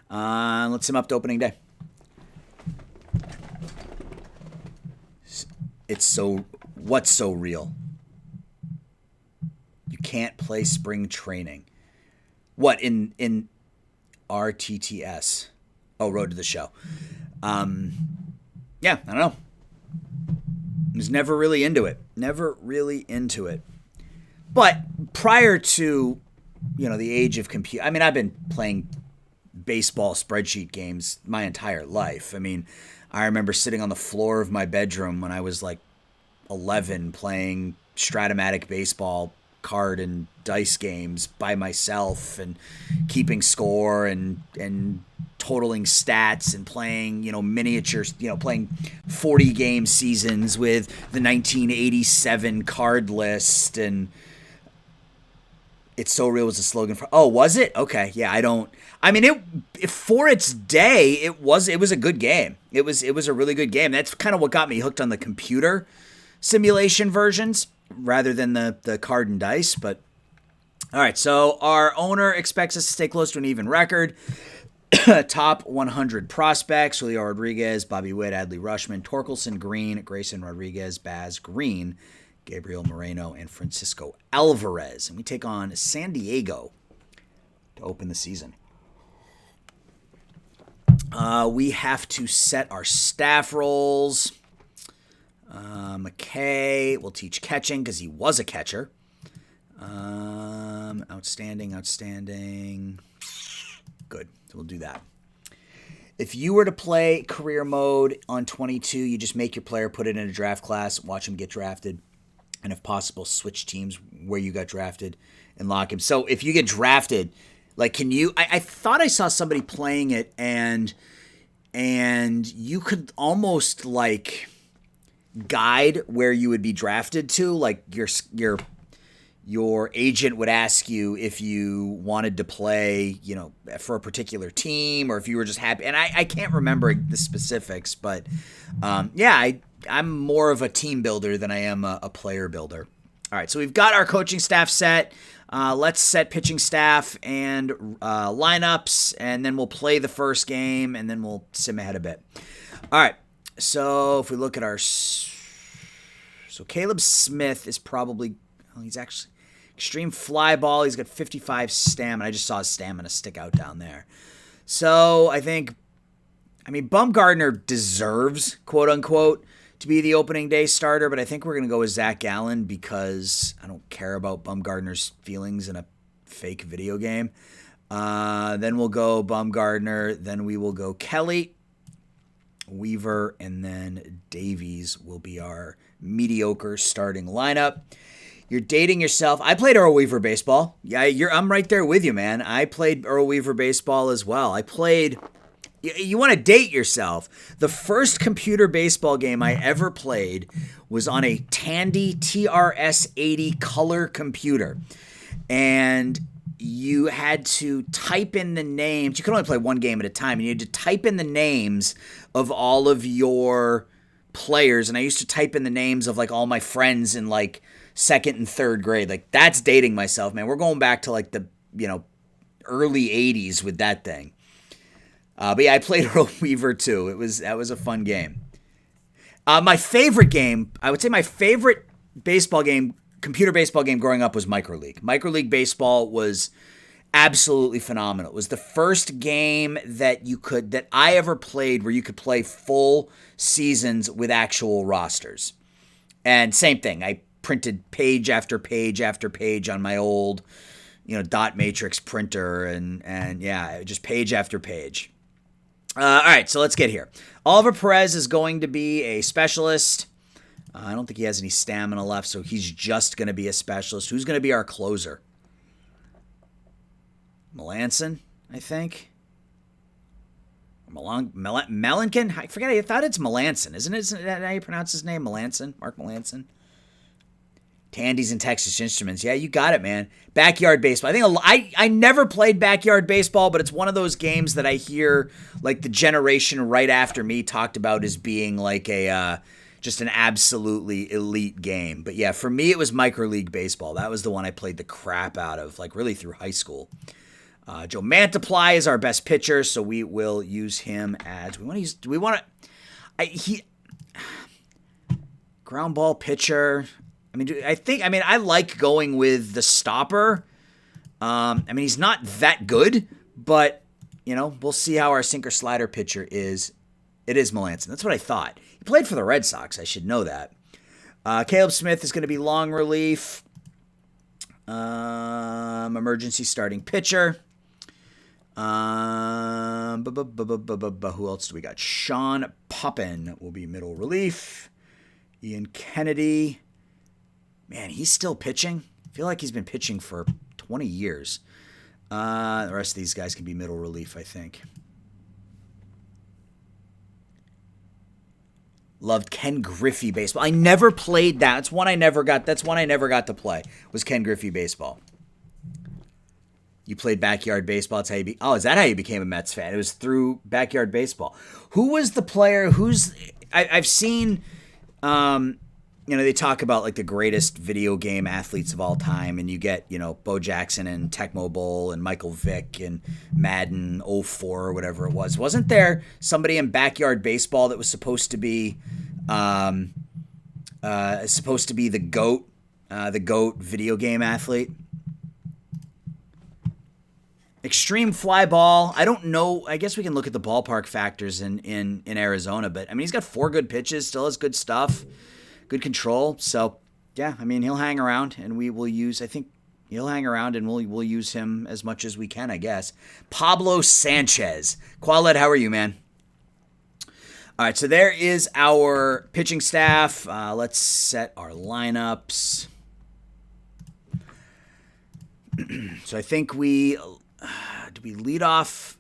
Let's send him up to opening day. What's so real? You can't play spring training. What, in RTTS? Oh, Road to the Show. Yeah, I don't know. Was never really into it. But prior to, the age of computer, I've been playing baseball spreadsheet games my entire life. I remember sitting on the floor of my bedroom when I was like 11 playing Stratomatic baseball card and dice games by myself and keeping score and totaling stats and playing, miniatures, playing 40 game seasons with the 1987 card list. And It's So Real was a slogan for, oh, was it? Okay. Yeah. For its day, it was a good game. It was a really good game. That's kind of what got me hooked on the computer simulation versions rather than the card and dice. But all right, so our owner expects us to stay close to an even record. Top 100 prospects: Julio Rodriguez, Bobby Witt, Adley Rutschman, Torkelson Green, Grayson Rodriguez, Baz Green, Gabriel Moreno, and Francisco Alvarez. And we take on San Diego to open the season. We have to set our staff roles. McKay will teach catching because he was a catcher. Outstanding. Good. So we'll do that. If you were to play career mode on 22, you just make your player, put it in a draft class, watch him get drafted, and if possible, switch teams where you got drafted and lock him. So if you get drafted, can you... I thought I saw somebody playing it, and you could almost, guide where you would be drafted to. Your agent would ask you if you wanted to play, for a particular team or if you were just happy. And I can't remember the specifics, but I'm more of a team builder than I am a player builder. All right, so we've got our coaching staff set. Let's set pitching staff and lineups, and then we'll play the first game, and then we'll sim ahead a bit. All right, so if we look at Caleb Smith is probably, he's actually extreme fly ball. He's got 55 stamina. I just saw his stamina stick out down there. So I think, Bumgarner deserves, quote unquote, to be the opening day starter, but I think we're going to go with Zach Gallen because I don't care about Bumgarner's feelings in a fake video game. Then we'll go Bumgarner. Then we will go Kelly, Weaver, and then Davies will be our mediocre starting lineup. You're dating yourself. I played Earl Weaver baseball. Yeah, I'm right there with you, man. I played Earl Weaver baseball as well. You want to date yourself. The first computer baseball game I ever played was on a Tandy TRS-80 color computer. And you had to type in the names. You could only play one game at a time. And you had to type in the names of all of your players. And I used to type in the names of all my friends in second and third grade. That's dating myself, man. We're going back to the early 80s with that thing. But yeah, I played Earl Weaver too. That was a fun game. My favorite game, I would say my favorite baseball game, computer baseball game growing up was Micro League. Micro League baseball was absolutely phenomenal. It was the first game that I ever played where you could play full seasons with actual rosters. And same thing, I printed page after page after page on my old, dot matrix printer, and yeah, just page after page. All right, so let's get here. Oliver Perez is going to be a specialist. I don't think he has any stamina left, so he's just going to be a specialist. Who's going to be our closer? Melanson, I think. Melankin? I forget. I thought it's Melanson. Isn't that how you pronounce his name? Melanson? Mark Melanson? Tandy's and Texas Instruments. Yeah, you got it, man. Backyard baseball. I never played backyard baseball, but it's one of those games that I hear like the generation right after me talked about as being like a just an absolutely elite game. But yeah, for me it was micro league baseball. That was the one I played the crap out of, like really through high school. Joe Mantiply is our best pitcher, so we will use him as ground ball pitcher. I like going with the stopper. He's not that good, but we'll see how our sinker slider pitcher is. It is Melanson. That's what I thought. He played for the Red Sox. I should know that. Caleb Smith is going to be long relief. Emergency starting pitcher. Who else do we got? Sean Puppin will be middle relief. Ian Kennedy. Man, he's still pitching. I feel like he's been pitching for 20 years. The rest of these guys can be middle relief, I think. Loved Ken Griffey baseball. I never played that. That's one I never got to play. Was Ken Griffey baseball. You played backyard baseball. That's how you is that how you became a Mets fan? It was through backyard baseball. Who was the player I've seen they talk about like the greatest video game athletes of all time, and you get, Bo Jackson and Tecmo Bowl and Michael Vick and Madden 04 or whatever it was. Wasn't there somebody in backyard baseball that was supposed to be the GOAT video game athlete? Extreme fly ball. I don't know. I guess we can look at the ballpark factors in Arizona, but he's got 4 good pitches, still has good stuff. Good control. So, yeah, he'll hang around, and we'll use him as much as we can, I guess. Pablo Sanchez. Qualed, how are you, man? All right, so there is our pitching staff. Let's set our lineups. So I think we lead off?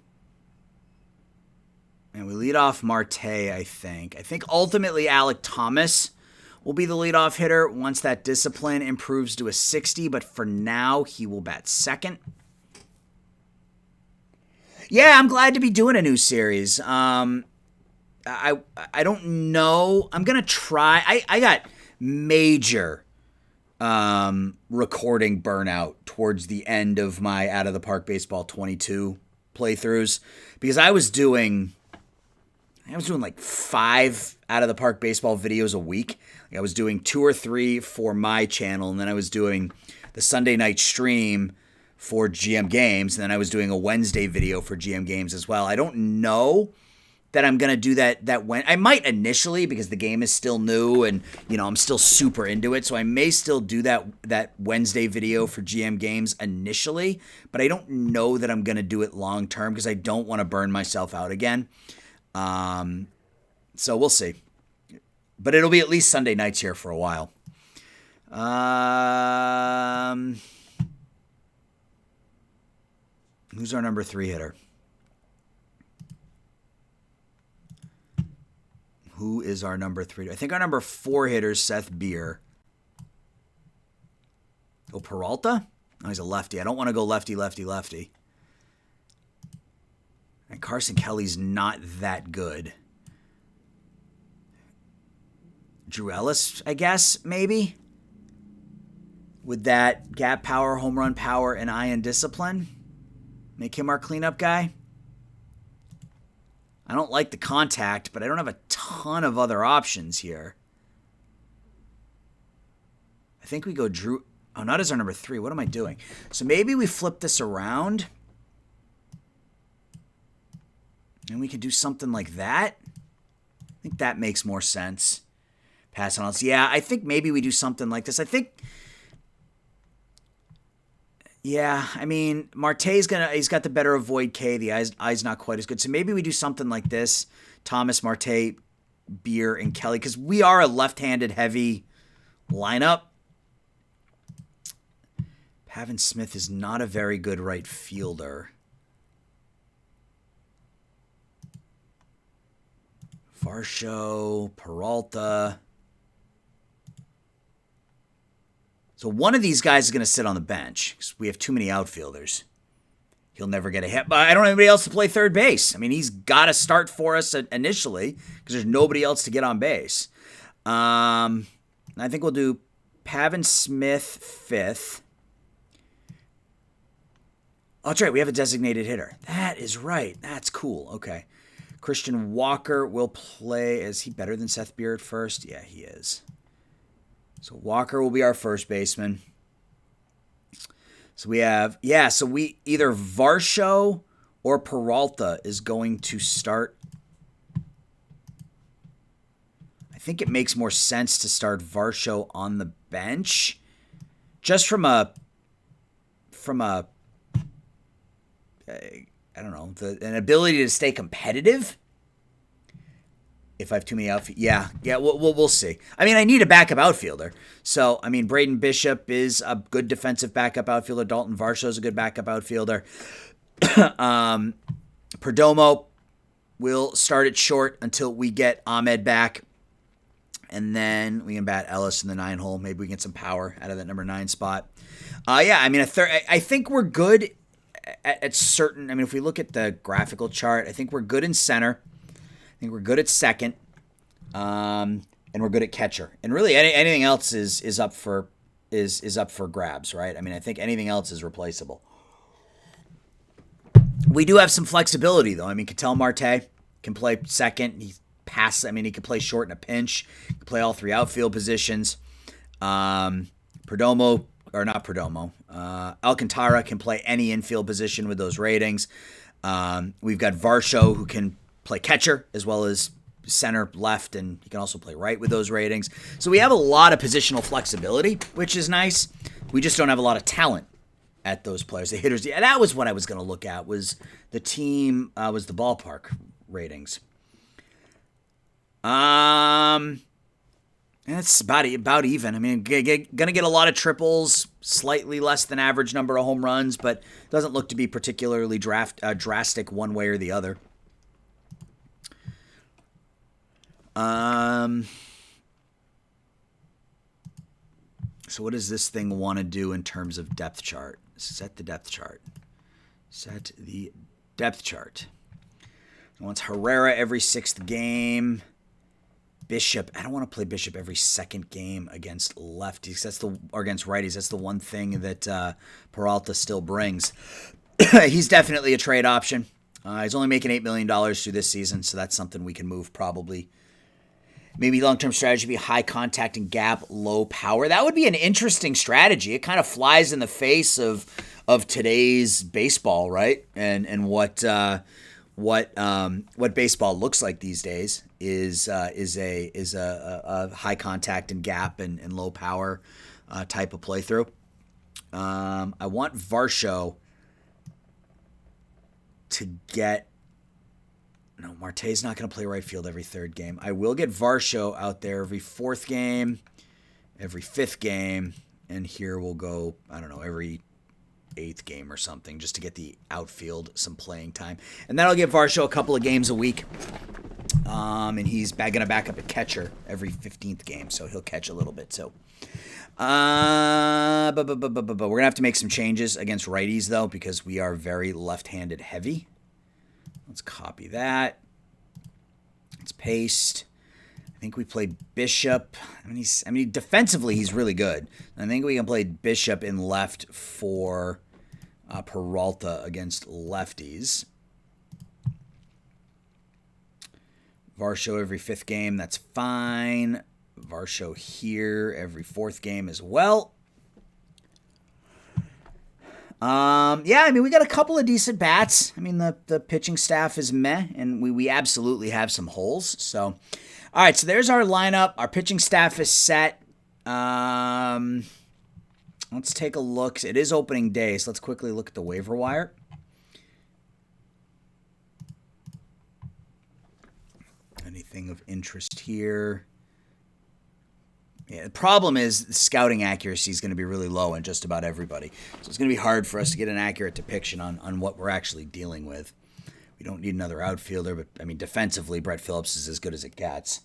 And we lead off Marte, I think. I think ultimately Alec Thomas will be the leadoff hitter once that discipline improves to a 60, but for now, he will bat second. Yeah, I'm glad to be doing a new series. I don't know. I'm going to try. I got major recording burnout towards the end of my Out of the Park Baseball 22 playthroughs because I was doing like 5 Out of the Park Baseball videos a week. I was doing 2 or 3 for my channel, and then I was doing the Sunday night stream for GM Games, and then I was doing a Wednesday video for GM Games as well. I don't know that I'm going to do that when I might initially because the game is still new and I'm still super into it, so I may still do that Wednesday video for GM Games initially, but I don't know that I'm going to do it long term because I don't want to burn myself out again. So we'll see. But it'll be at least Sunday nights here for a while. Who's our number 3 hitter? Who is our number 3? I think our number 4 hitter is Seth Beer. Oh, Peralta? Oh, he's a lefty. I don't want to go lefty. And Carson Kelly's not that good. Drew Ellis, I guess, maybe? With that gap power, home run power, and iron discipline? Make him our cleanup guy? I don't like the contact, but I don't have a ton of other options here. I think we go Drew... Oh, not as our number 3. What am I doing? So maybe we flip this around. And we could do something like that. I think that makes more sense. Pass on else. Yeah, I think maybe we do something like this. I think... Yeah, Marte's he's got the better avoid K. The eye's not quite as good. So maybe we do something like this. Thomas, Marte, Beer, and Kelly, because we are a left-handed heavy lineup. Pavin Smith is not a very good right fielder. Varsho, Peralta. So one of these guys is going to sit on the bench because we have too many outfielders. He'll never get a hit. But I don't have anybody else to play third base. I mean, he's got to start for us initially because there's nobody else to get on base. I think we'll do Pavin Smith fifth. Oh, that's right. We have a designated hitter. That is right. That's cool. Okay. Christian Walker will play. Is he better than Seth Beer at first? Yeah, he is. So Walker will be our first baseman. So we have, so we either Varsho or Peralta is going to start. I think it makes more sense to start Varsho on the bench. Just from a I don't know, an ability to stay competitive. If I have too many outfielders, we'll see. I mean, I need a backup outfielder. So, I mean, Braden Bishop is a good defensive backup outfielder. Dalton Varsho is a good backup outfielder. Perdomo will start at short until we get Ahmed back. And then we can bat Ellis in the 9 hole. Maybe we can get some power out of that number 9 spot. I mean, I think we're good at certain. I mean, if we look at the graphical chart, I think we're good in center. I think we're good at second, and we're good at catcher. And really, anything else is up for grabs, right? I mean, I think anything else is replaceable. We do have some flexibility, though. I mean, Ketel Marte can play second. He can play short in a pinch. He can play all 3 outfield positions. Perdomo, or not Perdomo, Alcantara can play any infield position with those ratings. We've got Varsho, who can play catcher as well as center, left, and he can also play right with those ratings. So we have a lot of positional flexibility, which is nice. We just don't have a lot of talent at those players. The hitters, that was what I was going to look at, was the team, was the ballpark ratings. It's about even. I mean, going to get a lot of triples, slightly less than average number of home runs, but doesn't look to be particularly drastic one way or the other. So what does this thing want to do in terms of depth chart? Set the depth chart. Set the depth chart. It wants Herrera every 6th game. Bishop. I don't want to play Bishop every 2nd game against lefties. Or against righties. That's the one thing that Peralta still brings. He's definitely a trade option. He's only making $8 million through this season, so that's something we can move probably. Maybe long-term strategy would be high contact and gap, low power. That would be an interesting strategy. It kind of flies in the face of today's baseball, right? And what baseball looks like these days is a high contact and gap and low power type of playthrough. I want Varsho to get. No, Marte's not going to play right field every 3rd game. I will get Varsho out there every 4th game, every 5th game, and here we'll go, I don't know, every 8th game or something, just to get the outfield some playing time. And then I'll give Varsho a couple of games a week, and he's going to back up a catcher every 15th game, so he'll catch a little bit. So, but we're going to have to make some changes against righties, though, because we are very left-handed heavy. Let's copy that. Let's paste. I think we played Bishop. I mean, defensively he's really good. I think we can play Bishop in left for Peralta against lefties. Varsho every 5th game. That's fine. Varsho here every 4th game as well. I mean, we got a couple of decent bats. I mean, the pitching staff is meh, and we absolutely have some holes. So, all right, so there's our lineup. Our pitching staff is set. Let's take a look. It is opening day, so let's quickly look at the waiver wire. Anything of interest here? Yeah, the problem is the scouting accuracy is going to be really low in just about everybody. So it's going to be hard for us to get an accurate depiction on what we're actually dealing with. We don't need another outfielder, but, I mean, defensively, Brett Phillips is as good as it gets.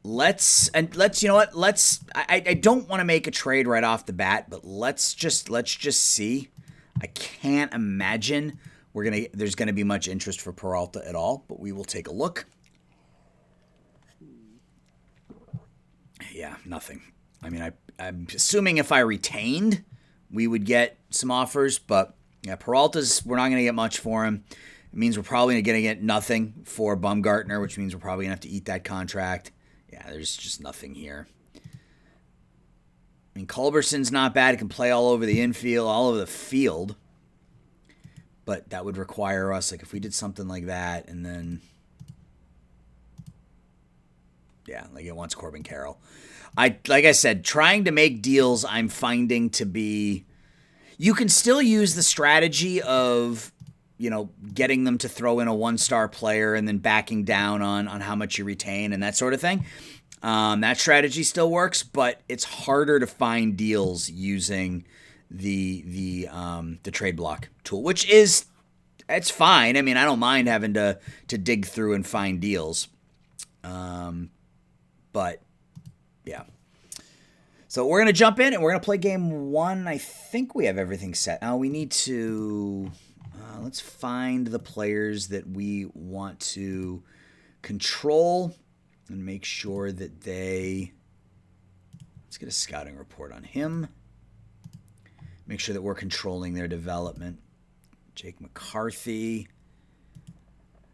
Let's you know what? I don't want to make a trade right off the bat, but let's just see. I can't imagine there's gonna be much interest for Peralta at all, but we will take a look. Yeah, nothing. I mean, I'm assuming if I retained, we would get some offers, but yeah, Peralta's, we're not gonna get much for him. It means we're probably gonna get nothing for Bumgartner, which means we're probably gonna have to eat that contract. Yeah, there's just nothing here. I mean, Culberson's not bad. He can play all over the infield, all over the field. But that would require us, like, if we did something like that, and then... Yeah, like it wants Corbin Carroll. Like I said, trying to make deals I'm finding to be... You can still use the strategy of, you know, getting them to throw in a one-star player and then backing down on how much you retain and that sort of thing. That strategy still works, but it's harder to find deals using the trade block tool, which is, it's fine. I mean, I don't mind having to dig through and find deals. But yeah. So we're going to jump in and we're going to play game one. I think we have everything set. Now we need to, let's find the players that we want to control and make sure that let's get a scouting report on him. Make sure that we're controlling their development. Jake McCarthy.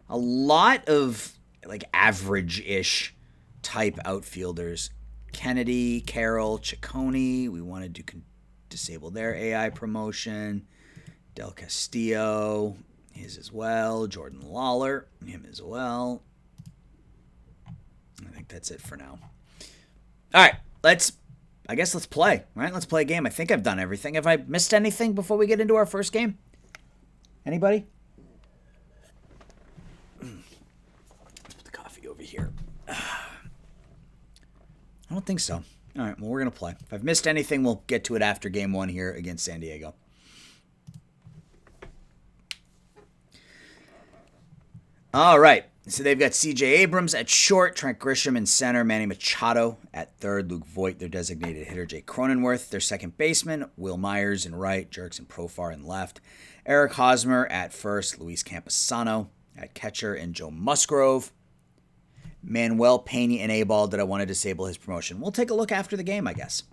A lot of like average-ish type outfielders. Kennedy, Carroll, Ciccone. We wanted to disable their AI promotion. Del Castillo, his as well. Jordan Lawler, him as well. I think that's it for now. All right, let's play, right? Let's play a game. I think I've done everything. Have I missed anything before we get into our first game? Anybody? Let's put the coffee over here. I don't think so. All right, well, we're going to play. If I've missed anything, we'll get to it after game one here against San Diego. All right. So they've got C.J. Abrams at short, Trent Grisham in center, Manny Machado at third, Luke Voigt, their designated hitter, Jake Cronenworth, their second baseman, Will Myers in right, Jurickson Profar in left, Eric Hosmer at first, Luis Camposano at catcher, and Joe Musgrove. Manuel Peña in A-ball. Did I want to disable his promotion? We'll take a look after the game, I guess.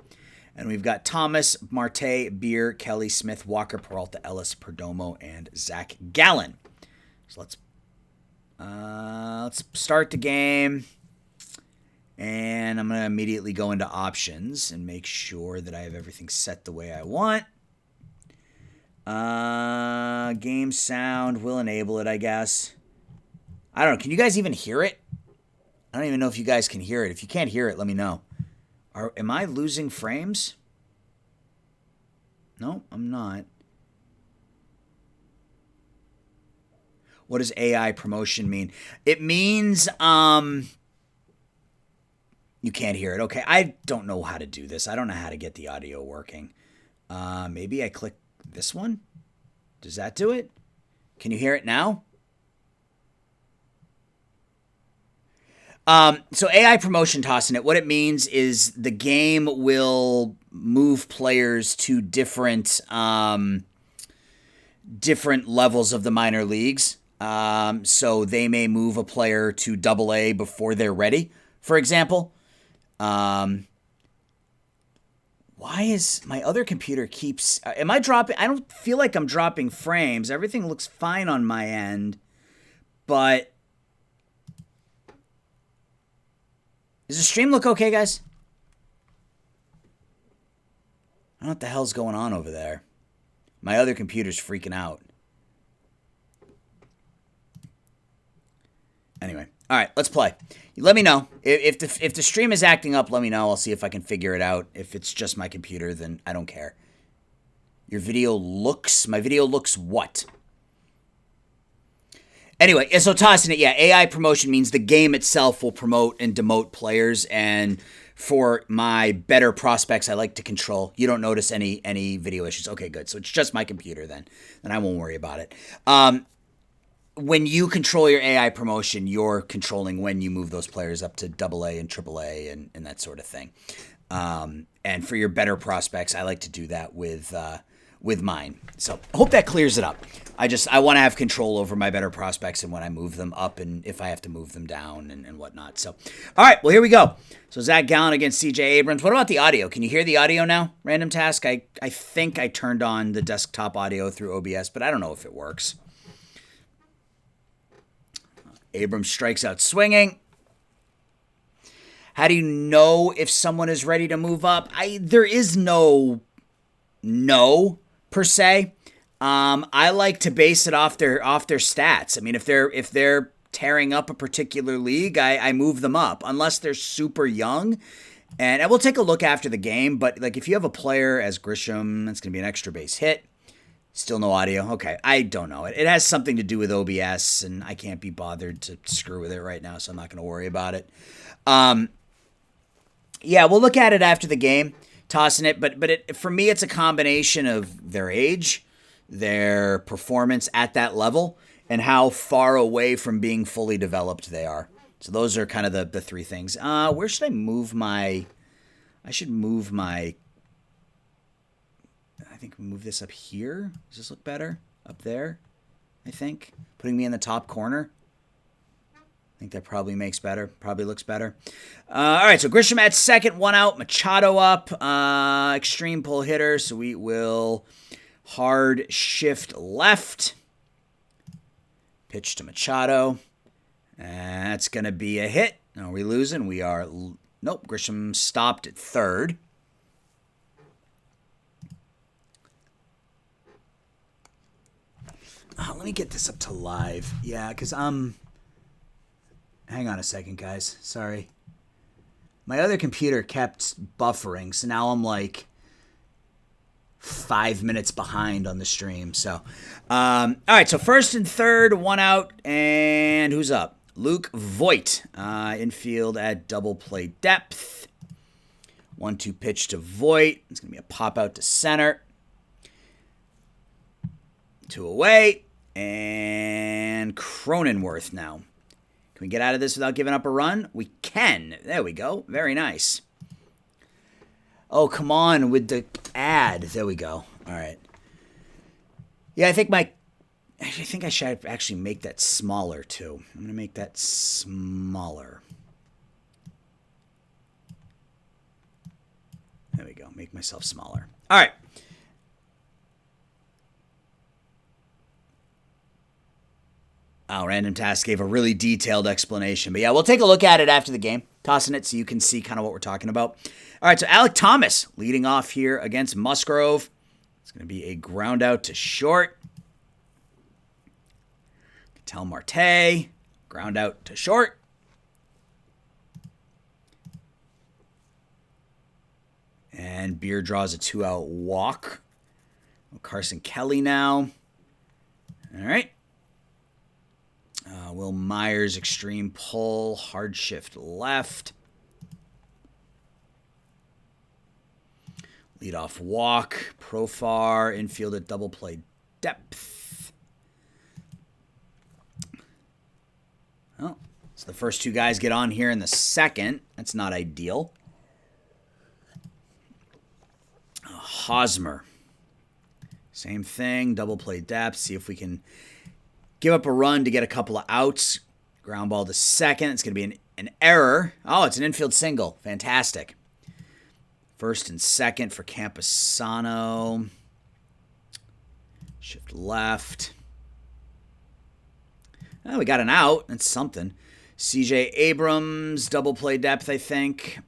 And we've got Thomas, Marte, Beer, Kelly, Smith, Walker, Peralta, Ellis, Perdomo, and Zach Gallen. So let's start the game, and I'm going to immediately go into options and make sure that I have everything set the way I want. Game sound will enable it, I guess. I don't know. Can you guys even hear it? I don't even know if you guys can hear it. If you can't hear it, let me know. Am I losing frames? No, I'm not. What does AI promotion mean? It means you can't hear it. Okay, I don't know how to do this. I don't know how to get the audio working. Maybe I click this one. Does that do it? Can you hear it now? So AI promotion tossing it, what it means is the game will move players to different levels of the minor leagues. So they may move a player to AA before they're ready, for example. Why is my other computer am I dropping? I don't feel like I'm dropping frames. Everything looks fine on my end, but does the stream look okay, guys? I don't know what the hell's going on over there. My other computer's freaking out. Anyway, all right, let's play. Let me know. If the stream is acting up, let me know. I'll see if I can figure it out. If it's just my computer, then I don't care. Your video looks... My video looks what? Anyway, so tossing it, yeah, AI promotion means the game itself will promote and demote players, and for my better prospects, I like to control. You don't notice any video issues. Okay, good. So it's just my computer then. Then I won't worry about it. When you control your AI promotion, you're controlling when you move those players up to AA and AAA and that sort of thing. And for your better prospects, I like to do that with mine. So I hope that clears it up. I want to have control over my better prospects and when I move them up and if I have to move them down and whatnot. So, all right, well, here we go. So Zach Gallen against CJ Abrams. What about the audio? Can you hear the audio now? Random task. I think I turned on the desktop audio through OBS, but I don't know if it works. Abrams strikes out swinging. How do you know if someone is ready to move up? There is no per se. I like to base it off their stats. I mean, if they're tearing up a particular league, I move them up unless they're super young. And we'll take a look after the game. But like if you have a player as Grisham, that's going to be an extra base hit. Still no audio. Okay, I don't know. It has something to do with OBS, and I can't be bothered to screw with it right now, so I'm not going to worry about it. Yeah, we'll look at it after the game, tossing it. But for me, it's a combination of their age, their performance at that level, and how far away from being fully developed they are. So those are kind of the three things. Where should I move my... I should move my... I think we move this up here. Does this look better? Up there, I think. Putting me in the top corner. I think that probably makes better. Probably looks better. All right, so Grisham at second, one out. Machado up. Extreme pull hitter, so we will hard shift left. Pitch to Machado. And that's going to be a hit. Are we losing? We are... Nope, Grisham stopped at third. Let me get this up to live. Yeah, because hang on a second, guys. Sorry. My other computer kept buffering, so now I'm like 5 minutes behind on the stream. So, all right, so first and third, one out, and who's up? Luke Voigt, infield at double play depth. 1-2 pitch to Voigt. It's going to be a pop out to center. 2 away. And Cronenworth now. Can we get out of this without giving up a run? We can. There we go. Very nice. Oh, come on with the ad. There we go. All right. Yeah, I think I should actually make that smaller too. I'm going to make that smaller. There we go. Make myself smaller. All right. Oh, Random Task gave a really detailed explanation. But yeah, we'll take a look at it after the game. Tossing it so you can see kind of what we're talking about. All right, so Alek Thomas leading off here against Musgrove. It's going to be a ground out to short. Ketel Marte, ground out to short. And Beer draws a 2-out walk. Carson Kelly now. All right. Will Myers, extreme pull, hard shift left. Leadoff walk, Profar, infield at double play depth. Oh, so the first two guys get on here in the second. That's not ideal. Hosmer. Same thing, double play depth. See if we can give up a run to get a couple of outs. Ground ball to second. It's going to be an error. Oh, it's an infield single. Fantastic. First and second for Campusano. Shift left. Oh, we got an out. That's something. CJ Abrams, double play depth, I think.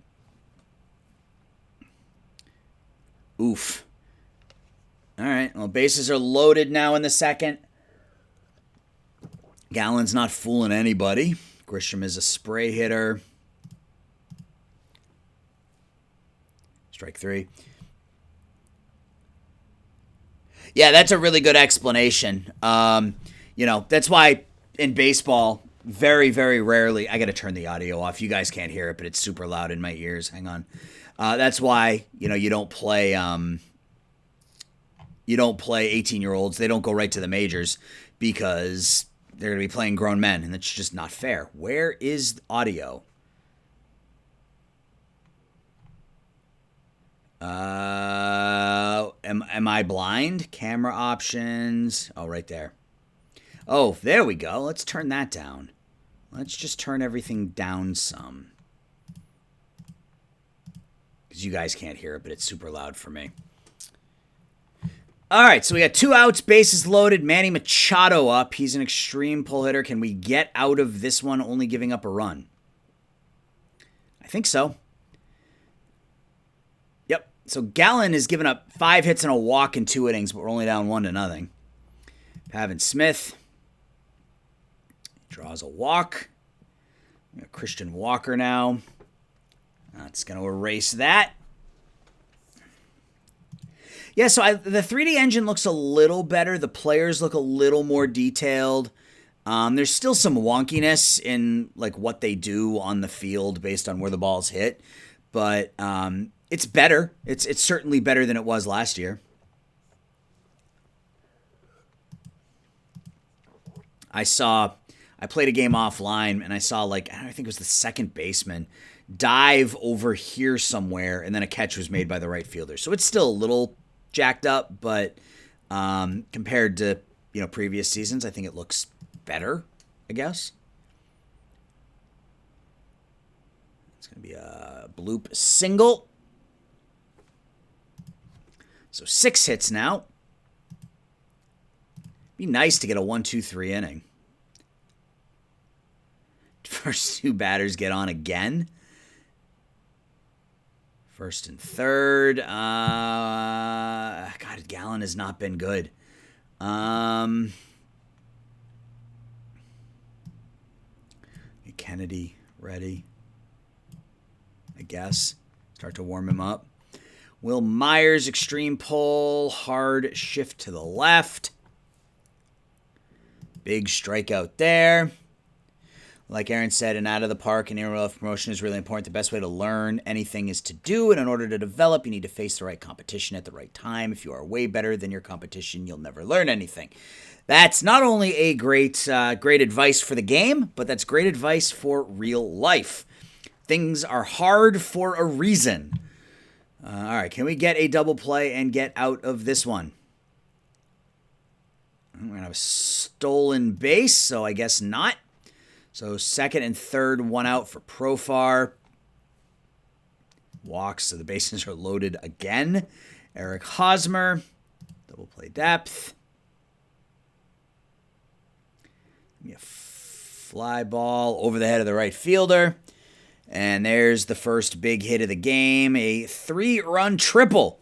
Oof. All right. Well, bases are loaded now in the second. Gallen's not fooling anybody. Grisham is a spray hitter. Strike 3. Yeah, that's a really good explanation. That's why in baseball, very, very rarely, I got to turn the audio off. You guys can't hear it, but it's super loud in my ears. Hang on. That's why, you don't play 18-year-olds. They don't go right to the majors because they're going to be playing grown men, and that's just not fair. Where is audio? Am I blind? Camera options. Oh, right there. Oh, there we go. Let's turn that down. Let's just turn everything down some. Because you guys can't hear it, but it's super loud for me. All right, so we got 2 outs, bases loaded. Manny Machado up. He's an extreme pull hitter. Can we get out of this one only giving up a run? I think so. Yep. So Gallen has given up 5 hits and a walk in 2 innings, but we're only down 1-0. Pavin Smith draws a walk. We got Christian Walker now. That's going to erase that. Yeah, so the 3D engine looks a little better. The players look a little more detailed. There's still some wonkiness in like what they do on the field based on where the ball's hit, but it's better. It's certainly better than it was last year. I played a game offline, and I saw I think it was the second baseman dive over here somewhere, and then a catch was made by the right fielder. So it's still a little jacked up, but compared to previous seasons, I think it looks better, I guess. It's going to be a bloop single. So 6 hits now. Be nice to get a 1-2-3 inning. First 2 batters get on again. First and third. God, Gallen has not been good. Kennedy ready, I guess. Start to warm him up. Will Myers, extreme pull, hard shift to the left. Big strikeout there. Like Aaron said, and out of the park and in promotion is really important. The best way to learn anything is to do, and in order to develop, you need to face the right competition at the right time. If you are way better than your competition, you'll never learn anything. That's not only a great advice for the game, but that's great advice for real life. Things are hard for a reason. All right, can we get a double play and get out of this one? We're going to have a stolen base, so I guess not. So second and third, 1 out for Profar. Walks, so the bases are loaded again. Eric Hosmer, double play depth. A fly ball over the head of the right fielder. And there's the first big hit of the game. A 3-run triple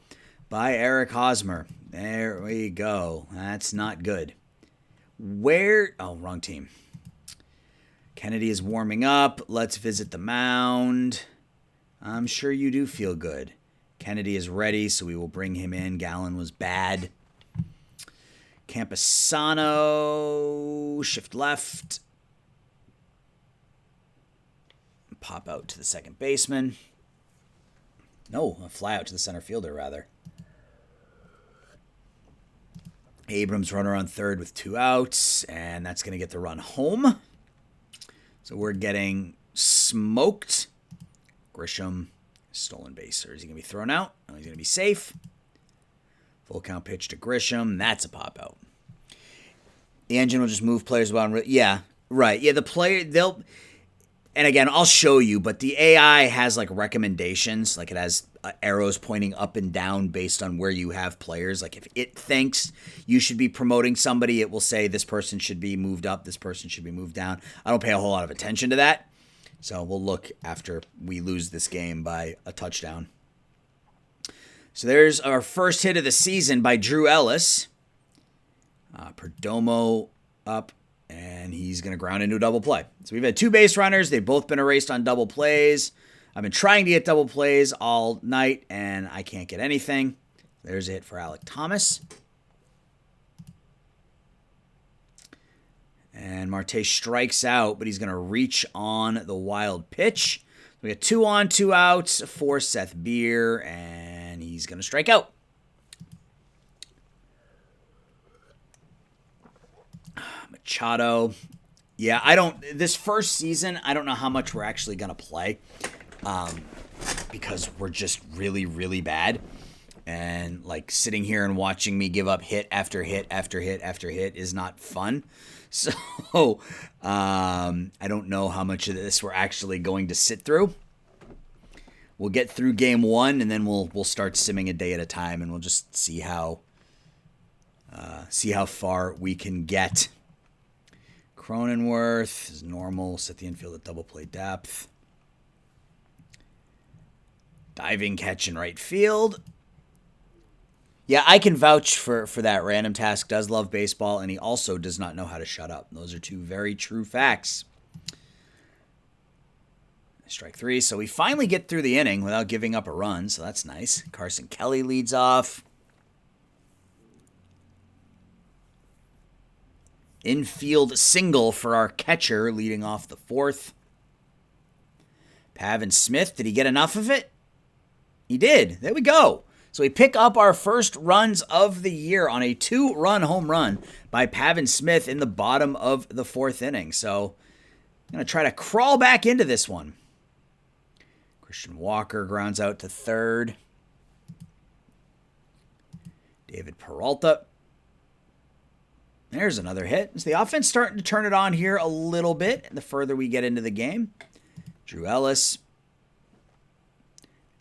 by Eric Hosmer. There we go. That's not good. Oh, wrong team. Kennedy is warming up. Let's visit the mound. I'm sure you do feel good. Kennedy is ready, so we will bring him in. Gallen was bad. Camposano, shift left. Pop out to the second baseman. No, a fly out to the center fielder, rather. Abrams runner on third with 2 outs, and that's going to get the run home. So we're getting smoked. Grisham, stolen base. Or is he going to be thrown out? No, he's going to be safe. Full count pitch to Grisham. That's a pop out. The engine will just move players around. Yeah, right. Yeah, the player, and again, I'll show you, but the AI has recommendations. It has arrows pointing up and down based on where you have players. If it thinks you should be promoting somebody, it will say this person should be moved up, this person should be moved down. I don't pay a whole lot of attention to that. So we'll look after we lose this game by a touchdown. So there's our first hit of the season by Drew Ellis. Perdomo up, and he's going to ground into a double play. So we've had 2 base runners. They've both been erased on double plays. I've been trying to get double plays all night, and I can't get anything. There's a hit for Alec Thomas. Marte strikes out, but he's going to reach on the wild pitch. We got 2 on, 2 outs for Seth Beer, and he's going to strike out. Machado. Yeah, this first season, I don't know how much we're actually going to play because we're just really, really bad. And like sitting here and watching me give up hit after hit after hit after hit is not fun. So I don't know how much of this we're actually going to sit through. We'll get through game 1 and then we'll start simming a day at a time, and we'll just see how far we can get. Cronenworth is normal. Set the infield at double play depth. Diving catch in right field. Yeah, I can vouch for that. Random Task does love baseball, and he also does not know how to shut up. Those are 2 very true facts. Strike 3. So we finally get through the inning without giving up a run, so that's nice. Carson Kelly leads off. Infield single for our catcher leading off the 4th. Pavin Smith, did he get enough of it? He did. There we go. So we pick up our first runs of the year on a 2-run home run by Pavin Smith in the bottom of the 4th inning. So I'm going to try to crawl back into this one. Christian Walker grounds out to 3rd. David Peralta. There's another hit. Is the offense starting to turn it on here a little bit the further we get into the game? Drew Ellis.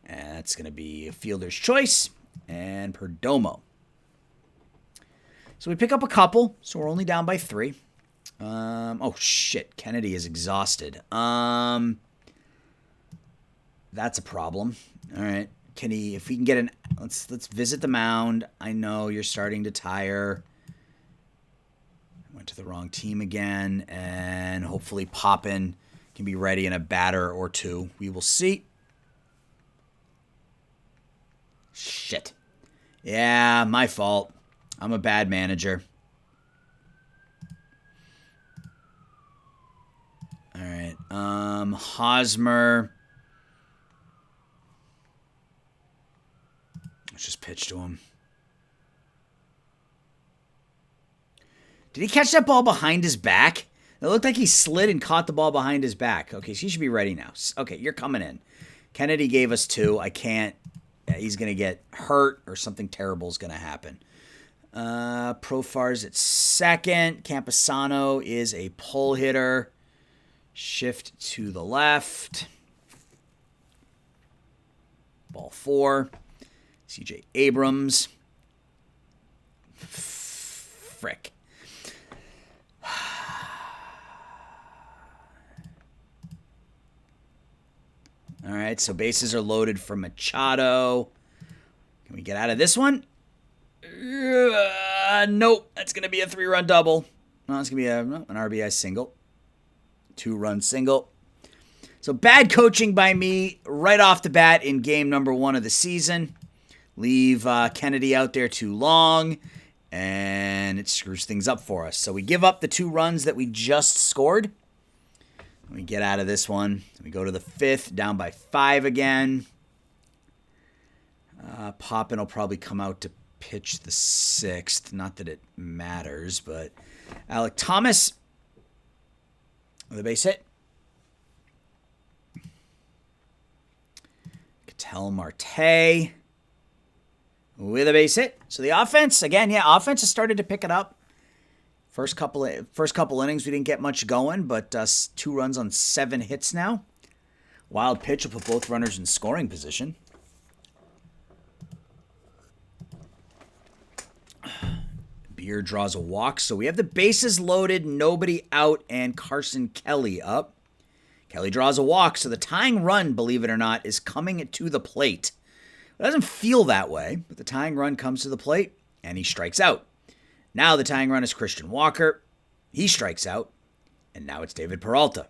And that's going to be a fielder's choice. And Perdomo. So we pick up a couple. So we're only down by 3. Oh, shit. Kennedy is exhausted. That's a problem. All right. If we can get let's visit the mound. I know you're starting to tire. Went to the wrong team again, and hopefully Poppin can be ready in a batter or 2. We will see. Shit. Yeah, my fault. I'm a bad manager. All right. Hosmer. Let's just pitch to him. Did he catch that ball behind his back? It looked like he slid and caught the ball behind his back. Okay, so he should be ready now. Okay, you're coming in. Kennedy gave us 2. I can't. He's going to get hurt or something terrible is going to happen. Profar's at 2nd. Camposano is a pull hitter. Shift to the left. Ball 4. CJ Abrams. Frick. All right, so bases are loaded for Machado. Can we get out of this one? Nope. That's going to be a 3-run double. No, it's going to be an RBI single. 2-run single. So bad coaching by me right off the bat in game number 1 of the season. Leave Kennedy out there too long, and it screws things up for us. So we give up the 2 runs that we just scored. We get out of this one. We go to the 5th, down by 5 again. Poppin will probably come out to pitch the 6th. Not that it matters, but Alec Thomas with a base hit. Ketel Marte with a base hit. So the offense, again, offense has started to pick it up. First couple innings, we didn't get much going, but 2 runs on 7 hits now. Wild pitch will put both runners in scoring position. Beer draws a walk, so we have the bases loaded, nobody out, and Carson Kelly up. Kelly draws a walk, so the tying run, believe it or not, is coming to the plate. It doesn't feel that way, but the tying run comes to the plate, and he strikes out. Now the tying run is Christian Walker. He strikes out. And now it's David Peralta.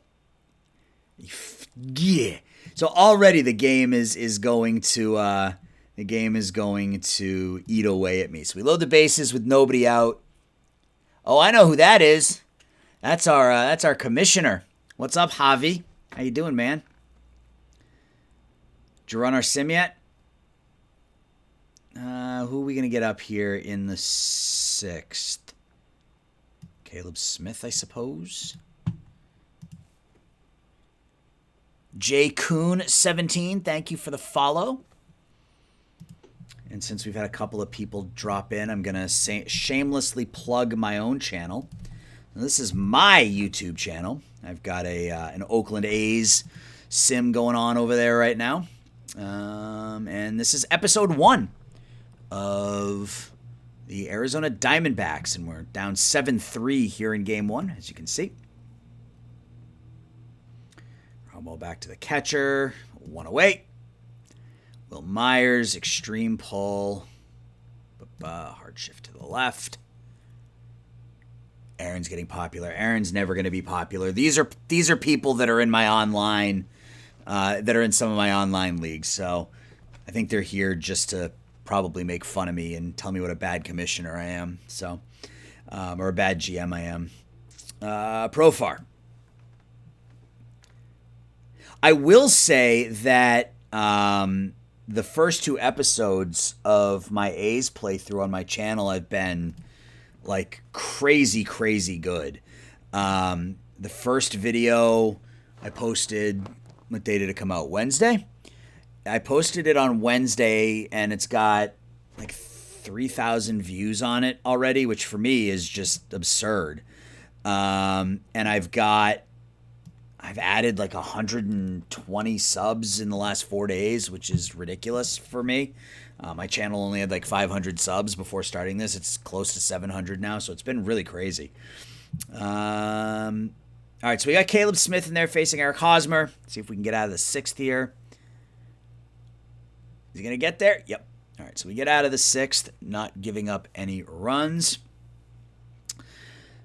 Yeah. So already the game is going to eat away at me. So we load the bases with nobody out. Oh, I know who that is. That's our commissioner. What's up, Javi? How you doing, man? Did you run our sim yet? Who are we gonna get up here in the 6th? Caleb Smith, I suppose. J Coon 17, thank you for the follow. And since we've had a couple of people drop in, I'm gonna shamelessly plug my own channel. Now, this is my YouTube channel. I've got an Oakland A's sim going on over there right now. And this is episode 1 of the Arizona Diamondbacks, and we're down 7-3 here in game 1, as you can see. Ground ball back to the catcher, 1 away. Will Myers, extreme pull, hard shift to the left. Aaron's getting popular. Aaron's never going to be popular. These are people that are in my online, that are in some of my online leagues. So I think they're here just to probably make fun of me and tell me what a bad commissioner I am. So, or a bad GM I am. Profar. I will say that the first 2 episodes of my A's playthrough on my channel have been like crazy good. The first video I posted, what day did it come out? Wednesday? I posted it on Wednesday, and it's got like 3,000 views on it already, which for me is just absurd. And I've added like 120 subs in the last 4 days, which is ridiculous for me. My channel only had like 500 subs before starting this. It's close to 700 now, so it's been really crazy. All right, so we got Caleb Smith in there facing Eric Hosmer. See if we can get out of the 6th here. Is he going to get there? Yep. All right, so we get out of the 6th, not giving up any runs.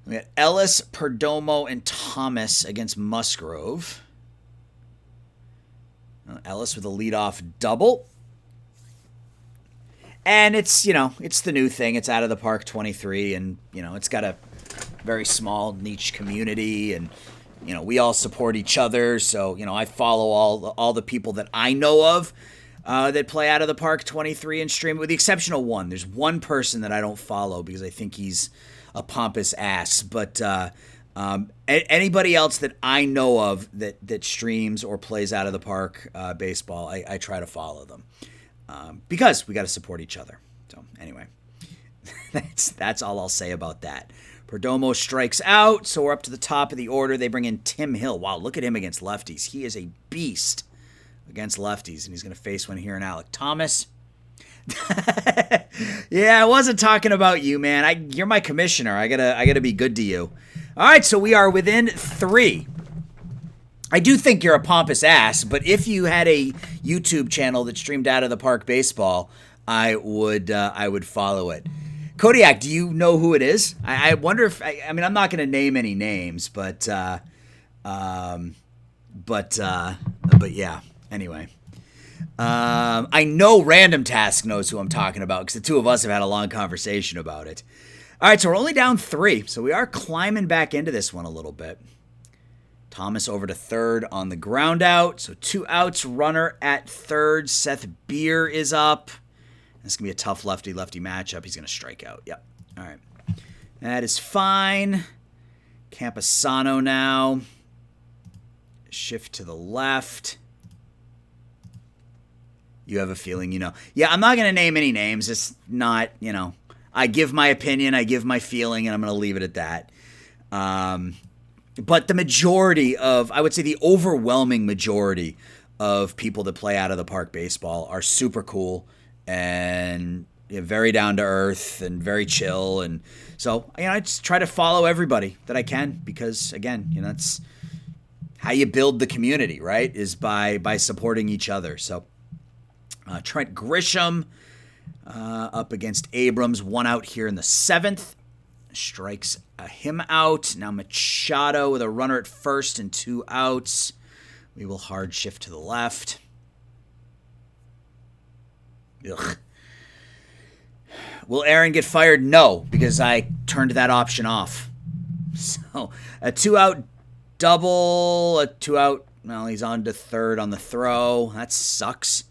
We got Ellis, Perdomo, and Thomas against Musgrove. Ellis with a leadoff double. And it's the new thing. It's out of the park 23, and, it's got a very small niche community, and, we all support each other. So, I follow all the people that I know of that play out of the park 23 and stream, with the exception of one. There's one person that I don't follow because I think he's a pompous ass. But anybody else that I know of that streams or plays out of the park baseball, I try to follow them because we got to support each other. So anyway, that's all I'll say about that. Perdomo strikes out, so we're up to the top of the order. They bring in Tim Hill. Wow, look at him against lefties. He is a beast against lefties, and he's going to face one here in Alec Thomas. Yeah, I wasn't talking about you, man. You're my commissioner. I gotta be good to you. All right, so we are within 3. I do think you're a pompous ass, but if you had a YouTube channel that streamed out of the park baseball, I would follow it. Kodiak, do you know who it is? I wonder if I'm not going to name any names, but yeah. Anyway, I know Random Task knows who I'm talking about because the two of us have had a long conversation about it. All right, so we're only down 3, so we are climbing back into this one a little bit. Thomas over to third on the ground out, so 2 outs, runner at third. Seth Beer is up. This is going to be a tough lefty-lefty matchup. He's going to strike out. Yep. All right. That is fine. Camposano now. Shift to the left. You have a feeling you know. Yeah, I'm not going to name any names. It's not, I give my opinion, I give my feeling, and I'm going to leave it at that. But the majority of, I would say the overwhelming majority of people that play out of the park baseball are super cool and very down to earth and very chill. And so, I just try to follow everybody that I can because, again, that's how you build the community, right? Is by supporting each other. So Trent Grisham up against Abrams, 1 out here in the 7th. Strikes him out. Now Machado with a runner at first and 2 outs. We will hard shift to the left. Ugh. Will Aaron get fired? No, because I turned that option off. So a 2-out double, a 2-out. Well, he's on to third on the throw. That sucks.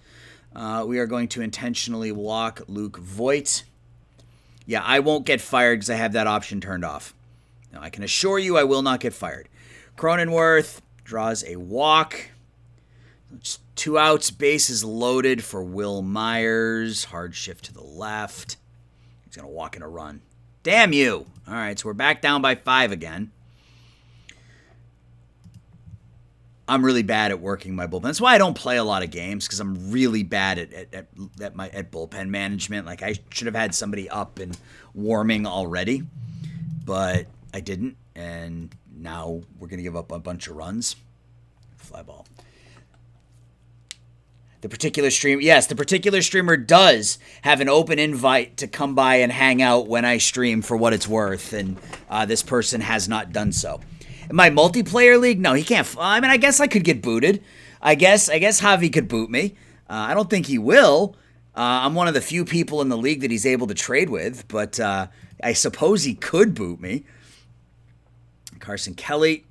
We are going to intentionally walk Luke Voigt. Yeah, I won't get fired because I have that option turned off. Now, I can assure you I will not get fired. Cronenworth draws a walk. Just 2 outs, bases loaded for Will Myers. Hard shift to the left. He's going to walk in a run. Damn you. All right, so we're back down by 5 again. I'm really bad at working my bullpen. That's why I don't play a lot of games, because I'm really bad at bullpen management. Like, I should have had somebody up and warming already, but I didn't, and now we're going to give up a bunch of runs. Fly ball. The particular streamer does have an open invite to come by and hang out when I stream for what it's worth, and this person has not done so. In my multiplayer league, no, he can't. I mean, I guess I could get booted. I guess Javi could boot me. I don't think he will. I'm one of the few people in the league that he's able to trade with, but I suppose he could boot me. Carson Kelly.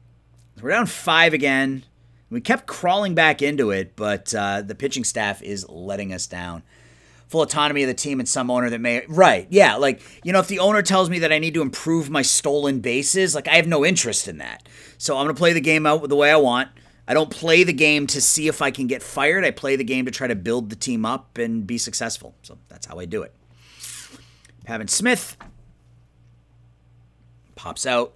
We're down 5 again. We kept crawling back into it, but the pitching staff is letting us down. Full autonomy of the team and some owner that may... Right, yeah, like, you know, if the owner tells me that I need to improve my stolen bases, like, I have no interest in that. So I'm going to play the game out the way I want. I don't play the game to see if I can get fired. I play the game to try to build the team up and be successful. So that's how I do it. Pavin Smith pops out.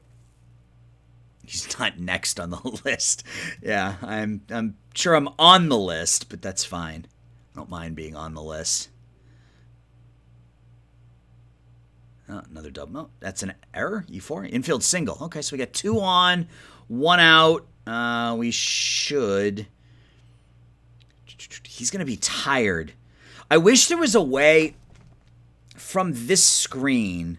He's not next on the list. Yeah, I'm sure I'm on the list, but that's fine. I don't mind being on the list. Oh, another double. Oh, that's an error. E4. Infield single. Okay, so we got 2 on, 1 out. We should... He's going to be tired. I wish there was a way from this screen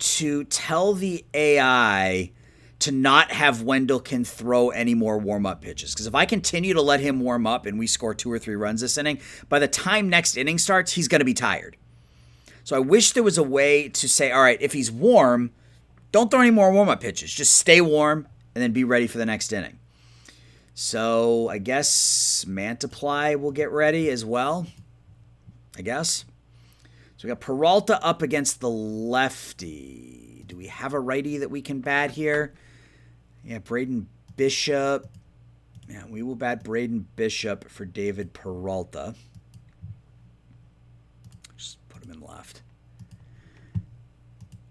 to tell the AI to not have Wendelken throw any more warm-up pitches. Because if I continue to let him warm up and we score 2 or 3 runs this inning, by the time next inning starts, he's going to be tired. So I wish there was a way to say, all right, if he's warm, don't throw any more warm-up pitches. Just stay warm and then be ready for the next inning. So I guess Mantiply will get ready as well, I guess. So we got Peralta up against the lefty. Do we have a righty that we can bat here? Yeah, Braden Bishop. Yeah, we will bat Braden Bishop for David Peralta. Just put him in left.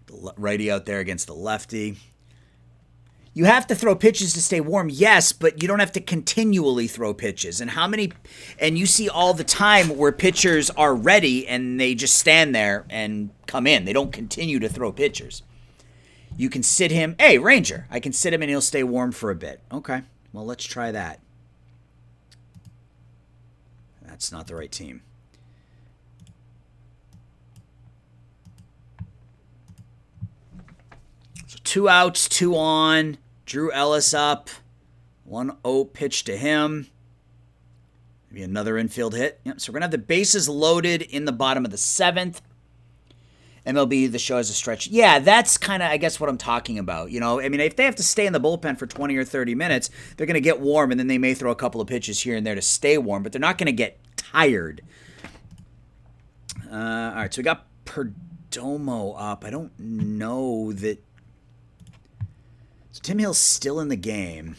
The righty out there against the lefty. You have to throw pitches to stay warm, yes, but you don't have to continually throw pitches. And you see all the time where pitchers are ready and they just stand there and come in. They don't continue to throw pitchers. You can sit him. Hey, Ranger, I can sit him and he'll stay warm for a bit. Okay, well, let's try that. That's not the right team. So 2 outs, 2 on. Drew Ellis up. 1-0 pitch to him. Maybe another infield hit. Yep, so we're going to have the bases loaded in the bottom of the 7th. MLB, the show has a stretch. Yeah, that's kind of, I guess, what I'm talking about. You know, I mean, if they have to stay in the bullpen for 20 or 30 minutes, they're going to get warm, and then they may throw a couple of pitches here and there to stay warm, but they're not going to get tired. All right, so we got Perdomo up. I don't know that... So Tim Hill's still in the game.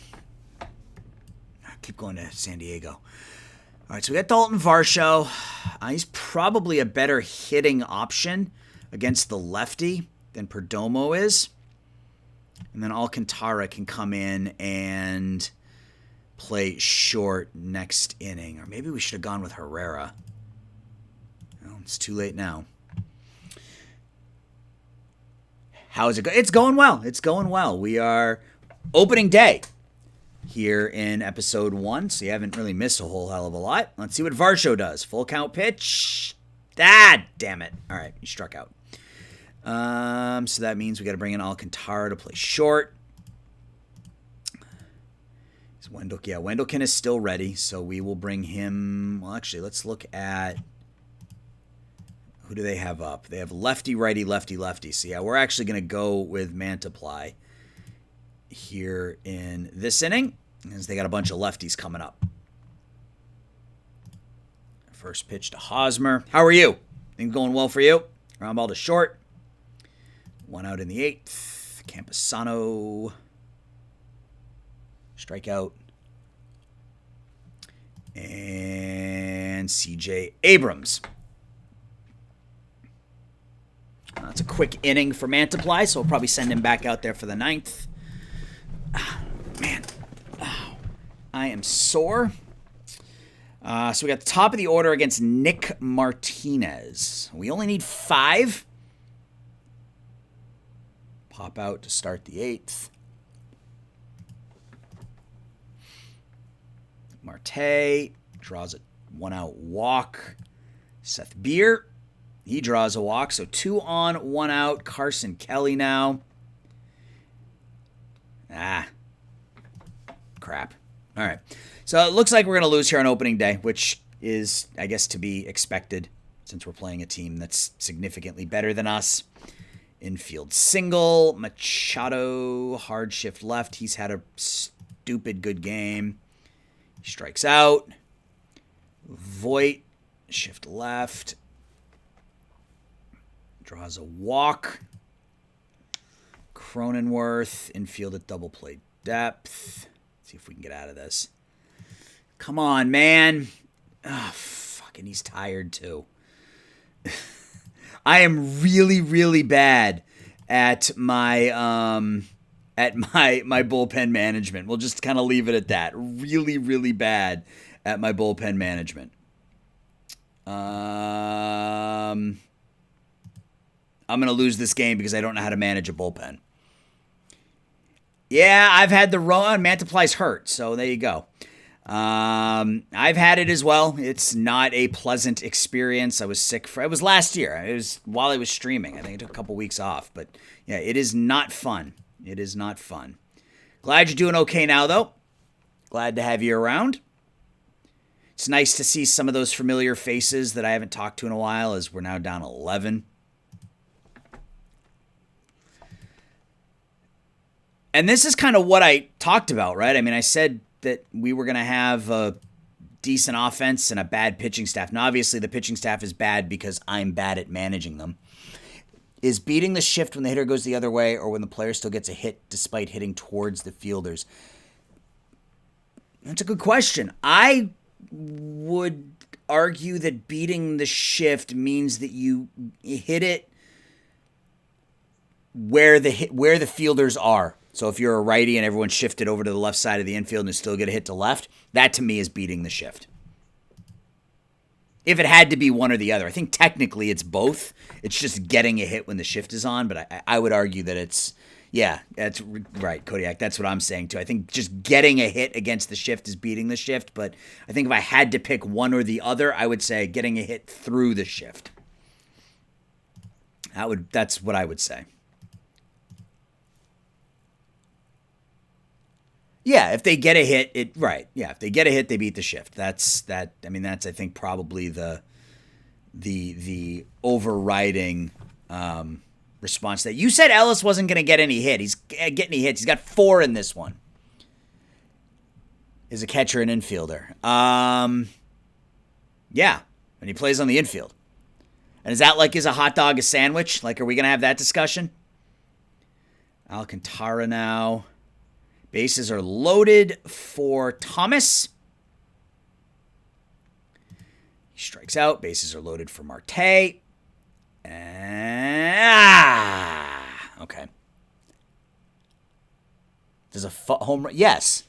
I keep going to San Diego. All right, so we got Dalton Varsho. He's probably a better hitting option against the lefty than Perdomo is. And then Alcantara can come in and play short next inning. Or maybe we should have gone with Herrera. Well, it's too late now. How is it going? It's going well. It's going well. We are opening day here in episode 1, so you haven't really missed a whole hell of a lot. Let's see what Varsho does. Full count pitch. Ah, damn it. All right, he struck out. So that means we got to bring in Alcantara to play short. Wendelken is still ready, so we will bring him. Well, actually, let's look at who do they have up. They have lefty, righty, lefty, lefty. So yeah, we're actually going to go with Mantiply here in this inning, as they got a bunch of lefties coming up. First pitch to Hosmer. How are you? Things going well for you? Ground ball to short. 1 out in the 8th. Campusano. Strikeout. And CJ Abrams. That's a quick inning for Mantiply, so we'll probably send him back out there for the 9th. Man. I am sore. So we got the top of the order against Nick Martinez. We only need 5. Pop out to start the 8th. Marte draws a 1-out walk. Seth Beer, he draws a walk. So 2 on, 1 out. Carson Kelly now. Crap. All right. So it looks like we're going to lose here on opening day, which is, I guess, to be expected since we're playing a team that's significantly better than us. Infield single. Machado, hard shift left. He's had a stupid good game. He strikes out. Voit, shift left. Draws a walk. Cronenworth, infield at double play depth. Let's see if we can get out of this. Come on, man. Oh, fucking, he's tired too. I am really, really bad at my bullpen management. We'll just kind of leave it at that. Really, really bad at my bullpen management. I'm going to lose this game because I don't know how to manage a bullpen. Yeah, I've had the run. Mantiply's hurt, so there you go. I've had it as well. It's not a pleasant experience. I was sick it was last year. It was while I was streaming. I think I took a couple weeks off, but yeah, it is not fun. It is not fun. Glad you're doing okay now, though. Glad to have you around. It's nice to see some of those familiar faces that I haven't talked to in a while, as we're now down 11. And this is kind of what I talked about, right? I mean, I said that we were going to have a decent offense and a bad pitching staff. Now, obviously, the pitching staff is bad because I'm bad at managing them. Is beating the shift when the hitter goes the other way or when the player still gets a hit despite hitting towards the fielders? That's a good question. I would argue that beating the shift means that you hit it where the fielders are. So if you're a righty and everyone shifted over to the left side of the infield and you still get a hit to left, that to me is beating the shift. If it had to be one or the other. I think technically it's both. It's just getting a hit when the shift is on, but I would argue that it's, yeah, that's right, Kodiak. That's what I'm saying too. I think just getting a hit against the shift is beating the shift, but I think if I had to pick one or the other, I would say getting a hit through the shift. That's what I would say. Yeah, if they get a hit, right. Yeah, if they get a hit, they beat the shift. That's I think probably the overriding response. That you said Ellis wasn't going to get any hit. He's getting any hits. He's got 4 in this one. Is a catcher and infielder. Yeah, and he plays on the infield. And is that like, is a hot dog a sandwich? Like, are we going to have that discussion? Alcantara now. Bases are loaded for Thomas. He strikes out. Bases are loaded for Marte. Okay. Does a home run? Yes.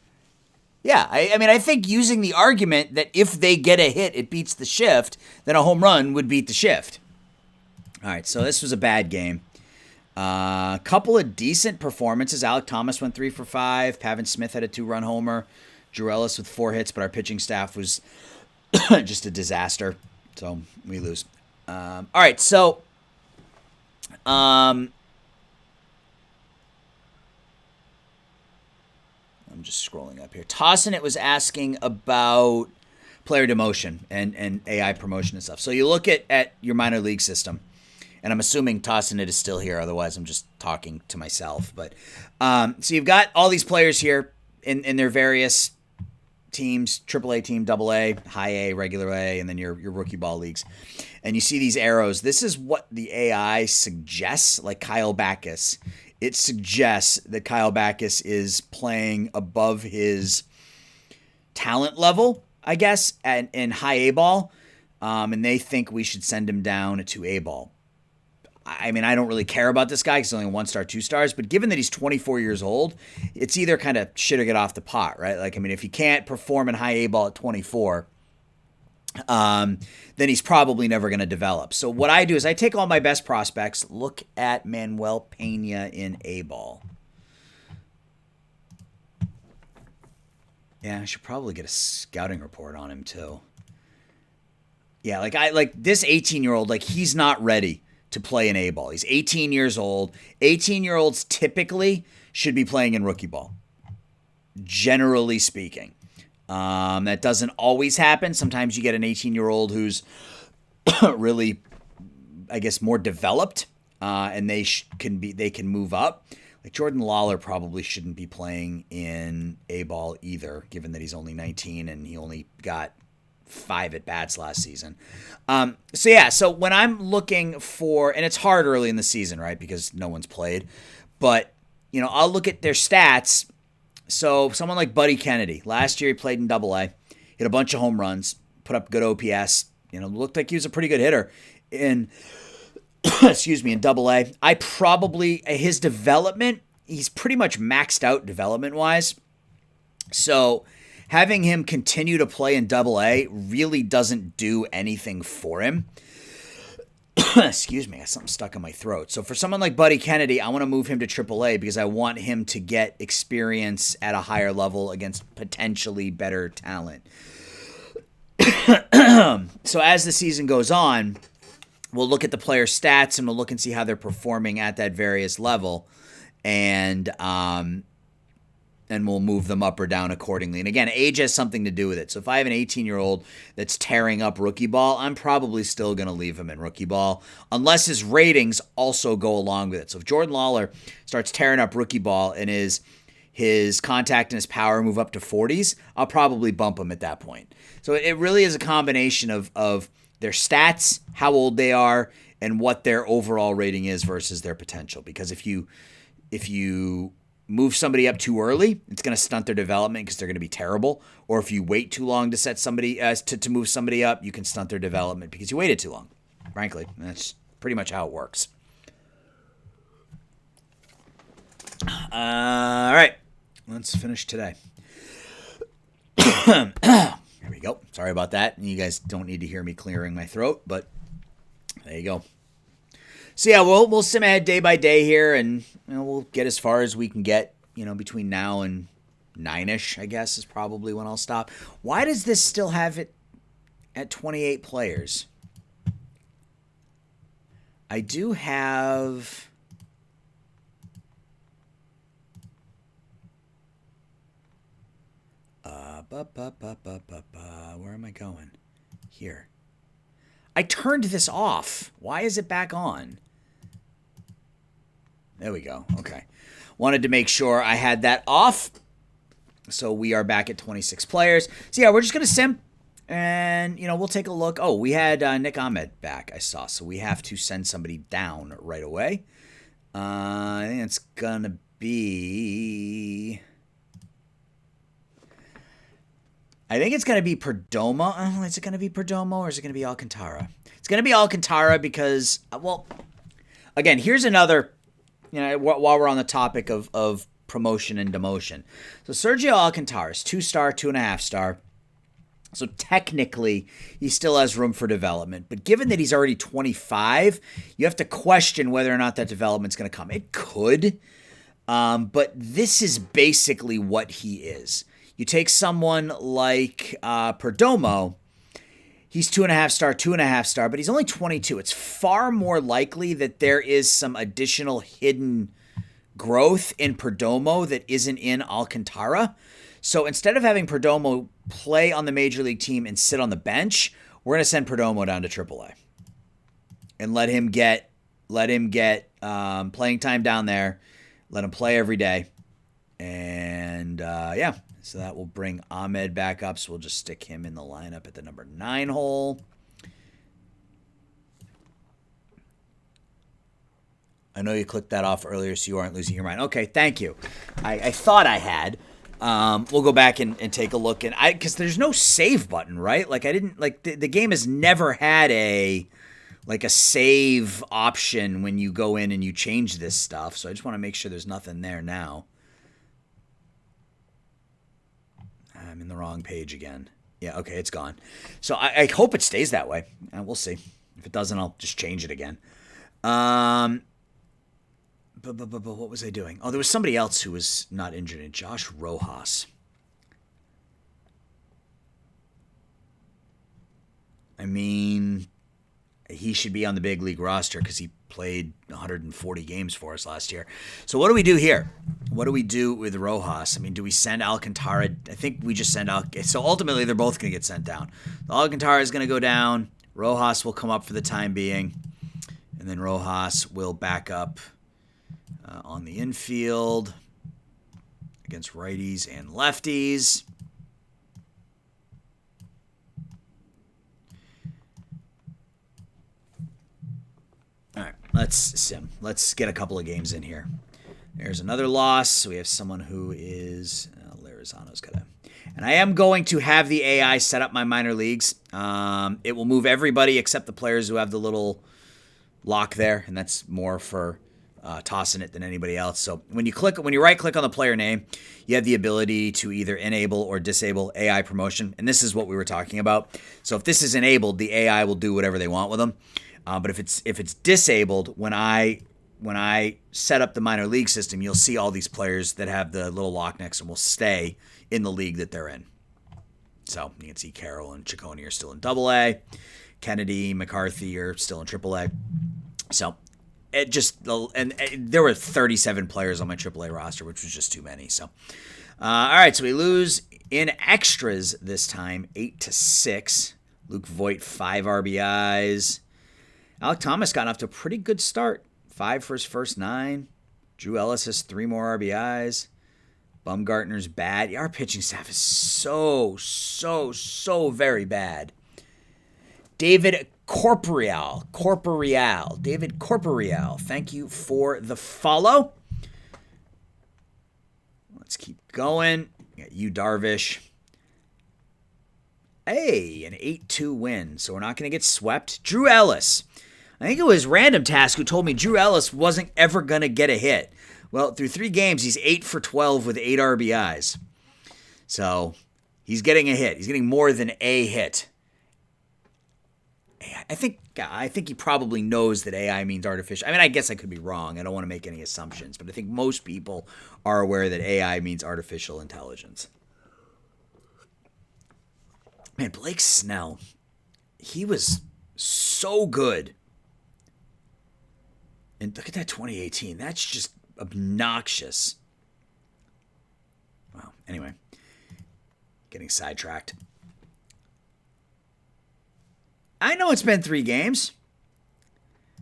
Yeah, I think using the argument that if they get a hit, it beats the shift, then a home run would beat the shift. All right, so this was a bad game. A couple of decent performances. Alec Thomas went 3 for 5. Pavin Smith had a 2-run homer. Drew Ellis with 4 hits, but our pitching staff was just a disaster. So we lose. All right, so I'm just scrolling up here. Tossin, it was asking about player demotion and AI promotion and stuff. So you look at your minor league system. And I'm assuming Tossing It is still here. Otherwise, I'm just talking to myself. But so you've got all these players here in their various teams, AAA team, AA, high A, regular A, and then your rookie ball leagues. And you see these arrows. This is what the AI suggests, like Kyle Backus. It suggests that Kyle Backus is playing above his talent level, I guess, in high A ball. And they think we should send him down to A ball. I mean, I don't really care about this guy because he's only 1-star, 2 stars. But given that he's 24 years old, it's either kind of shit or get off the pot, right? Like, I mean, if he can't perform in high A ball at 24, then he's probably never going to develop. So what I do is I take all my best prospects, look at Manuel Pena in A ball. Yeah, I should probably get a scouting report on him too. Yeah, like this 18-year-old, like he's not ready to play in A ball. He's 18 years old. 18-year-olds typically should be playing in rookie ball, generally speaking. That doesn't always happen. Sometimes you get an 18-year-old who's really, I guess, more developed, and they can move up. Like Jordan Lawler probably shouldn't be playing in A ball either, given that he's only 19 and he only got 5 at bats last season. So when I'm looking for, and it's hard early in the season, right? Because no one's played, but I'll look at their stats. So someone like Buddy Kennedy, last year he played in AA, hit a bunch of home runs, put up good OPS, looked like he was a pretty good hitter in, in AA. His development, he's pretty much maxed out development wise. So having him continue to play in AA really doesn't do anything for him. Excuse me, I got something stuck in my throat. So for someone like Buddy Kennedy, I want to move him to AAA because I want him to get experience at a higher level against potentially better talent. So as the season goes on, we'll look at the player stats and we'll look and see how they're performing at that various level. And we'll move them up or down accordingly. And again, age has something to do with it. So if I have an 18-year-old that's tearing up rookie ball, I'm probably still going to leave him in rookie ball unless his ratings also go along with it. So if Jordan Lawler starts tearing up rookie ball and his contact and his power move up to 40s, I'll probably bump him at that point. So it really is a combination of their stats, how old they are, and what their overall rating is versus their potential. Because if you move somebody up too early, it's going to stunt their development because they're going to be terrible. Or if you wait too long to set somebody to move somebody up, you can stunt their development because you waited too long. Frankly, that's pretty much how it works. All right, let's finish today. There we go. Sorry about that. You guys don't need to hear me clearing my throat, but there you go. So yeah, we'll sim ahead day by day here, and we'll get as far as we can get. Between now and 9-ish, I guess, is probably when I'll stop. Why does this still have it at 28 players? I do have. Where am I going? Here. I turned this off. Why is it back on? There we go. Okay. Wanted to make sure I had that off. So we are back at 26 players. So yeah, we're just going to sim. And, we'll take a look. Oh, we had Nick Ahmed back, I saw. So we have to send somebody down right away. I think it's going to be... Perdomo. Is it going to be Perdomo or is it going to be Alcantara? It's going to be Alcantara because, again, here's another, while we're on the topic of promotion and demotion. So Sergio Alcantara is 2-star, 2.5-star. So technically, he still has room for development. But given that he's already 25, you have to question whether or not that development's going to come. It could, but this is basically what he is. You take someone like Perdomo, he's 2.5-star, but he's only 22. It's far more likely that there is some additional hidden growth in Perdomo that isn't in Alcantara. So instead of having Perdomo play on the major league team and sit on the bench, we're going to send Perdomo down to AAA and let him get Let him get playing time down there. Let him play every day. And, yeah, so that will bring Ahmed back up. So we'll just stick him in the lineup at the number 9 hole. I know you clicked that off earlier, so you aren't losing your mind. Okay, thank you. I thought I had. We'll go back and take a look. And because there's no save button, right? Like, I didn't, like, the game has never had a save option when you go in and you change this stuff. So I just want to make sure there's nothing there now. I'm in the wrong page again. Yeah, okay, it's gone. So I hope it stays that way. We'll see. If it doesn't, I'll just change it again. But what was I doing? Oh, there was somebody else who was not injured. Josh Rojas. I mean, he should be on the big league roster because he played 140 games for us last year. So what do we do here? What do we do with Rojas? I mean, do we send Alcantara? I think we just send Alcantara. So ultimately, they're both going to get sent down. Alcantara is going to go down. Rojas will come up for the time being. And then Rojas will back up on the infield against righties and lefties. All right, let's get a couple of games in here. There's another loss. So we have someone who is Larizano's got to. And I am going to have the AI set up my minor leagues. It will move everybody except the players who have the little lock there, and that's more for tossing it than anybody else. So when you right click on the player name, you have the ability to either enable or disable AI promotion. And this is what we were talking about. So if this is enabled, the AI will do whatever they want with them. But if it's disabled, when I set up the minor league system, you'll see all these players that have the little lock next and will stay in the league that they're in. So you can see Carroll and Ciccone are still in AA. Kennedy, McCarthy are still in AAA. So there were 37 players on my AAA roster, which was just too many. So, all right, so we lose in extras this time, 8-6. Luke Voigt, 5 RBIs. Alek Thomas got off to a pretty good start, 5 for his first 9. Drew Ellis has 3 more RBIs. Bumgartner's bad. Our pitching staff is so very bad. David Corporeal. David Corporeal. Thank you for the follow. Let's keep going. We got you, Darvish. Hey, an 8-2 win. So we're not going to get swept. Drew Ellis. I think it was Random Task who told me Drew Ellis wasn't ever going to get a hit. Well, through 3 games, he's 8 for 12 with 8 RBIs. So he's getting a hit. He's getting more than a hit. I think he probably knows that AI means artificial. I mean, I guess I could be wrong. I don't want to make any assumptions, but I think most people are aware that AI means artificial intelligence. Man, Blake Snell, he was so good. And look at that 2018. That's just obnoxious. Wow. Anyway, getting sidetracked. I know it's been 3 games,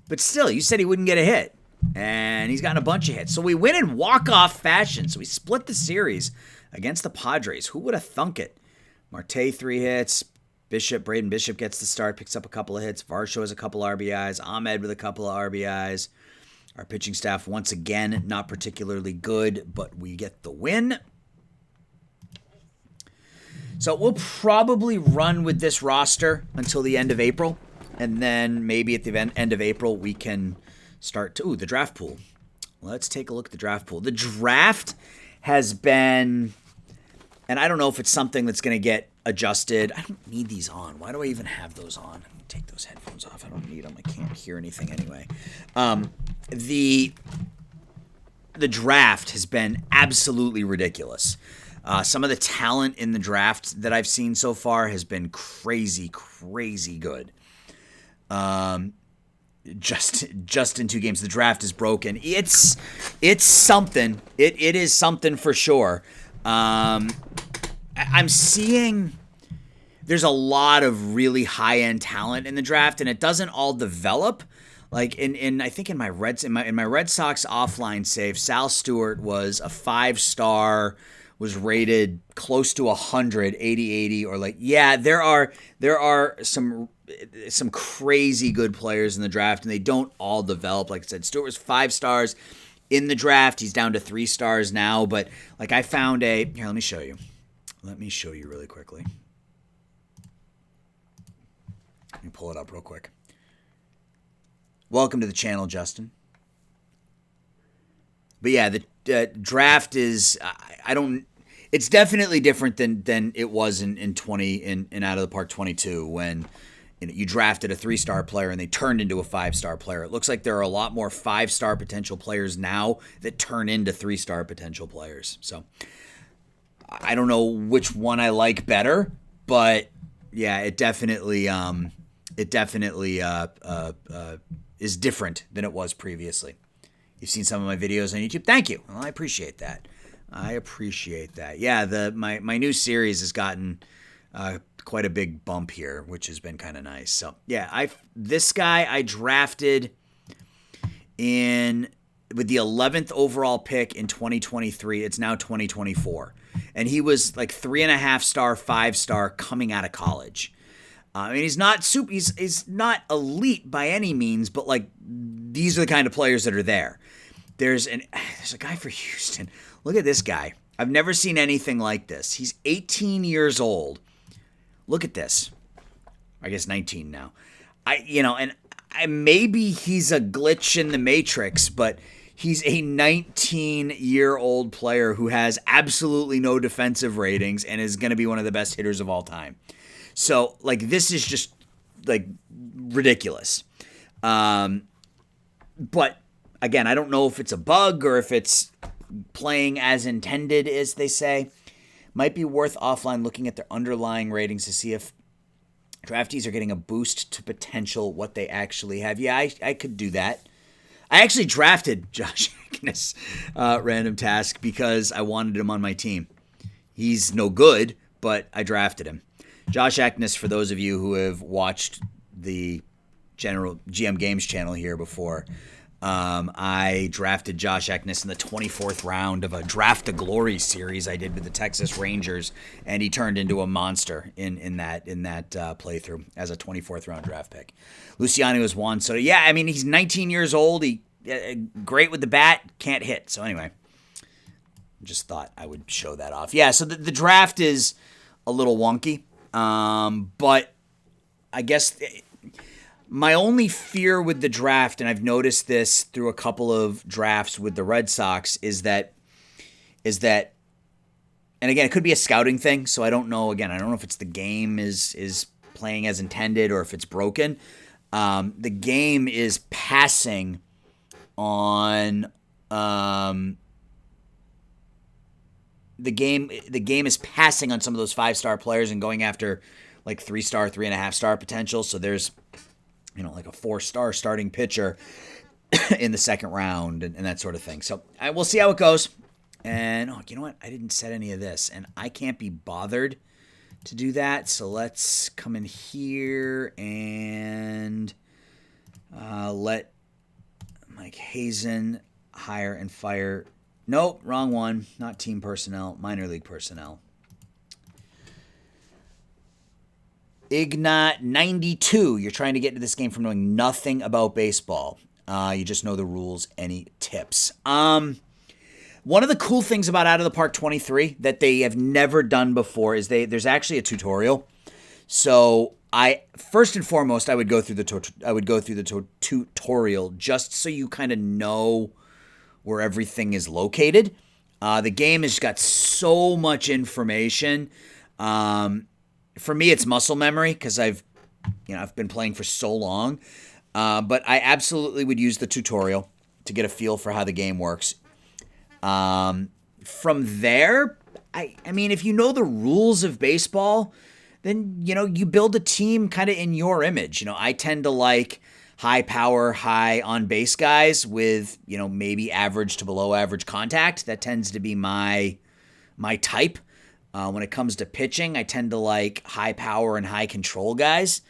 but still, you said he wouldn't get a hit, and he's gotten a bunch of hits. So we win in walk-off fashion. So we split the series against the Padres. Who would have thunk it? Marte 3 hits. Braden Bishop gets the start, picks up a couple of hits. Varsho has a couple RBIs. Ahmed with a couple of RBIs. Our pitching staff, once again, not particularly good, but we get the win. So we'll probably run with this roster until the end of April. And then maybe at the end of April, we can start to... Ooh, the draft pool. Let's take a look at the draft pool. The draft has been... And I don't know if it's something that's going to get adjusted. I don't need these on. Why do I even have those on? Take those headphones off. I don't need them. I can't hear anything anyway. The draft has been absolutely ridiculous. Some of the talent in the draft that I've seen so far has been crazy good. Just in 2 games, the draft is broken. It's something. It is something for sure. I'm seeing there's a lot of really high-end talent in the draft, and it doesn't all develop Like I think in my Red Sox offline save, Sal Stewart was a 5-star, was rated close to 100, 80, or like, yeah, there are some crazy good players in the draft, and they don't all develop. Like I said, Stewart was 5 stars in the draft. He's down to 3 stars now, but like I found here, let me show you. Let me show you really quickly. Let me pull it up real quick. Welcome to the channel, Justin. But yeah, the draft is, I don't, it's definitely different than it was in Out of the Park 22 when you drafted a 3-star player and they turned into a 5-star player. It looks like there are a lot more 5-star potential players now that turn into 3-star potential players. So I don't know which one I like better, but yeah, it definitely is different than it was previously. You've seen some of my videos on YouTube. Thank you. Well, I appreciate that. Yeah, my new series has gotten quite a big bump here, which has been kind of nice. So yeah, this guy I drafted with the 11th overall pick in 2023. It's now 2024, and he was like 3.5-star, 5-star coming out of college. I mean, he's not he's not elite by any means, but like these are the kind of players that are there. There's a guy for Houston. Look at this guy. I've never seen anything like this. He's 18 years old. Look at this. I guess 19 now. Maybe he's a glitch in the matrix, but he's a 19-year-old player who has absolutely no defensive ratings and is going to be one of the best hitters of all time. So, like, this is just, like, ridiculous. But, again, I don't know if it's a bug or if it's playing as intended, as they say. Might be worth offline looking at their underlying ratings to see if draftees are getting a boost to potential what they actually have. Yeah, I could do that. I actually drafted Josh Agnes, random task, because I wanted him on my team. He's no good, but I drafted him. Josh Agnes, for those of you who have watched the general GM Games channel here before, I drafted Josh Agnes in the 24th round of a Draft to Glory series I did with the Texas Rangers, and he turned into a monster in that playthrough as a 24th round draft pick. Luciano was one, so yeah, I mean, he's 19 years old. He great with the bat, can't hit. So anyway, just thought I would show that off. Yeah, so the draft is a little wonky. But I guess my only fear with the draft, and I've noticed this through a couple of drafts with the Red Sox, is that, and again, it could be a scouting thing, so I don't know. Again, I don't know if it's the game is playing as intended or if it's broken. The game is passing on, The game is passing on some of those 5-star players and going after like 3-star, 3.5-star potential. So there's, like a 4-star starting pitcher in the second round and that sort of thing. So we'll see how it goes. And you know what? I didn't set any of this, and I can't be bothered to do that. So let's come in here and let Mike Hazen hire and fire. Nope, wrong one. Not team personnel, minor league personnel. Ignat 92. You're trying to get into this game from knowing nothing about baseball. You just know the rules. Any tips? One of the cool things about Out of the Park 23 that they have never done before is there's actually a tutorial. So first and foremost, I would go through the tutorial just so you kind of know where everything is located. The game has got so much information. For me, it's muscle memory because I've been playing for so long. But I absolutely would use the tutorial to get a feel for how the game works. From there, I mean, if you know the rules of baseball, then, you build a team kind of in your image. I tend to like high power, high on base guys with, maybe average to below average contact. That tends to be my type. When it comes to pitching, I tend to like high power and high control guys.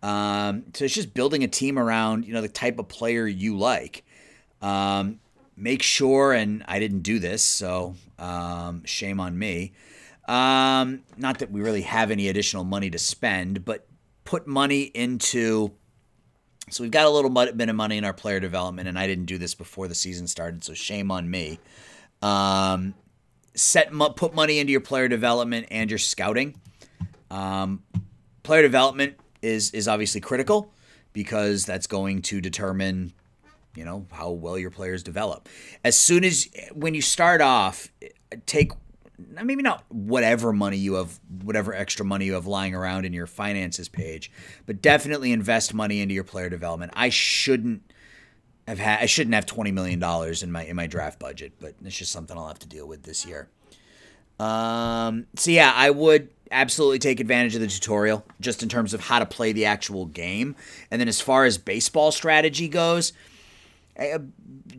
So it's just building a team around, the type of player you like. Make sure, and I didn't do this, so shame on me. Not that we really have any additional money to spend, but put money into. So we've got a little bit of money in our player development, and I didn't do this before the season started, so shame on me. Put money into your player development and your scouting. Player development is obviously critical because that's going to determine, how well your players develop. When you start off, take maybe not whatever extra money you have lying around in your finances page, but definitely invest money into your player development. I shouldn't have $20 million in my draft budget, but it's just something I'll have to deal with this year. So yeah, I would absolutely take advantage of the tutorial just in terms of how to play the actual game. And then as far as baseball strategy goes,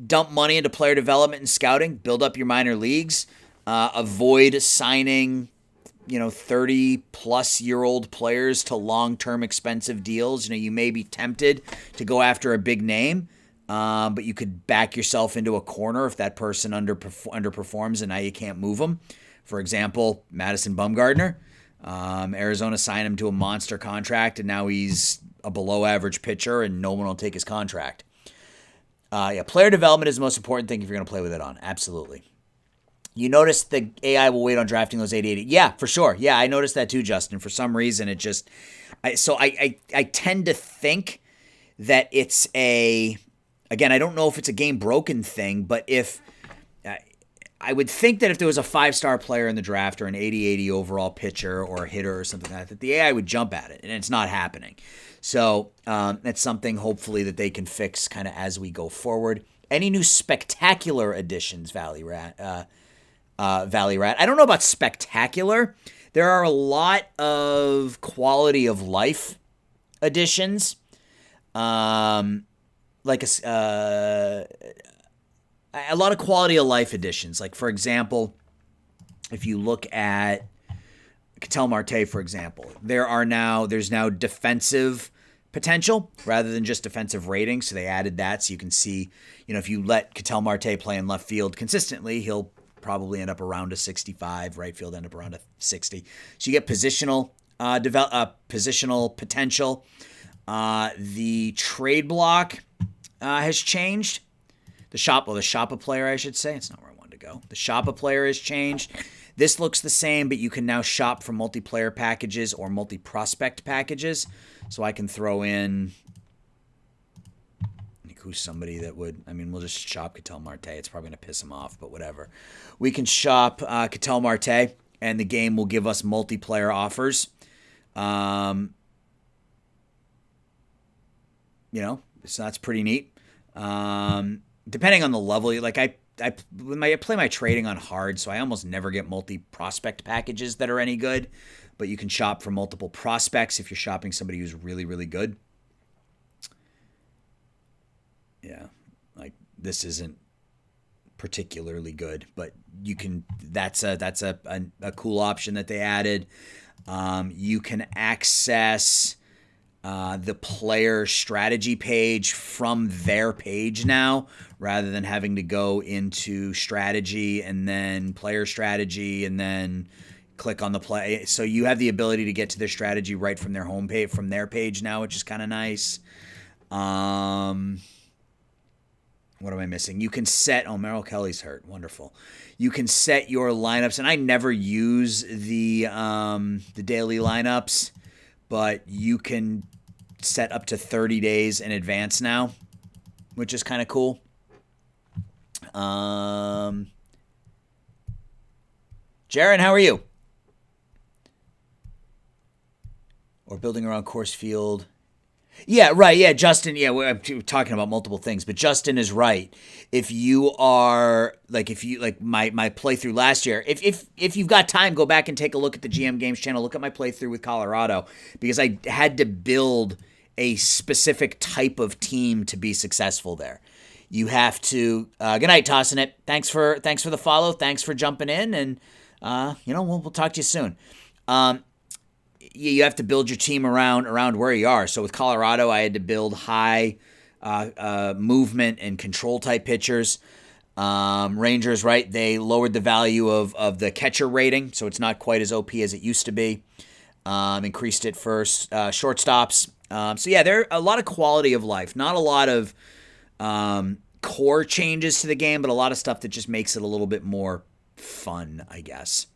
dump money into player development and scouting, build up your minor leagues, avoid signing, 30-plus-year-old players to long-term expensive deals. You may be tempted to go after a big name, but you could back yourself into a corner if that person underperforms and now you can't move them. For example, Madison Bumgarner. Arizona signed him to a monster contract, and now he's a below-average pitcher, and no one will take his contract. Player development is the most important thing if you're going to play with it on. Absolutely. You notice the AI will wait on drafting those 80-80. Yeah, for sure. Yeah, I noticed that too, Justin. For some reason, it just... I tend to think that it's a... Again, I don't know if it's a game-broken thing, but if... I would think that if there was a 5-star player in the draft or an 80-80 overall pitcher or a hitter or something like that, the AI would jump at it, and it's not happening. So that's something hopefully that they can fix kind of as we go forward. Any new spectacular additions, Valley Rat? I don't know about spectacular. There are a lot of quality of life additions, like a lot of quality of life additions. Like, for example, if you look at Ketel Marte, for example, there's now defensive potential rather than just defensive rating. So they added that so you can see, if you let Ketel Marte play in left field consistently, he'll probably end up around a 65, right field end up around a 60. So you get positional potential. The trade block has changed. The Shoppa player, I should say. It's not where I wanted to go. The Shoppa player has changed. This looks the same, but you can now shop for multiplayer packages or multi-prospect packages. So I can throw in, who's somebody that would, we'll just shop Ketel Marte. It's probably going to piss him off, but whatever. We can shop Ketel Marte, and the game will give us multiplayer offers. So that's pretty neat. Depending on the level, like I play my trading on hard, so I almost never get multi-prospect packages that are any good. But you can shop for multiple prospects if you're shopping somebody who's really, really good. Yeah, like this isn't particularly good, but you can. That's a cool option that they added. You can access the player strategy page from their page now, rather than having to go into strategy and then player strategy and then click on the play. So you have the ability to get to their strategy right from their homepage, from their page now, which is kind of nice. What am I missing? You can set... Oh, Merrill Kelly's hurt. Wonderful. You can set your lineups, and I never use the daily lineups, but you can set up to 30 days in advance now, which is kind of cool. Jaron, how are you? Or building around course field. Yeah, right. Yeah, Justin. Yeah, we're talking about multiple things, but Justin is right. If you are like my playthrough last year, if you've got time, go back and take a look at the GM Games channel. Look at my playthrough with Colorado, because I had to build a specific type of team to be successful there. You have to. Good night, tossing it. Thanks for the follow. Thanks for jumping in, and we'll talk to you soon. you have to build your team around where you are. So with Colorado, I had to build high movement and control type pitchers. Rangers, right? They lowered the value of the catcher rating, so it's not quite as OP as it used to be. Increased it for shortstops. So yeah, there are a lot of quality of life. Not a lot of core changes to the game, but a lot of stuff that just makes it a little bit more fun, I guess.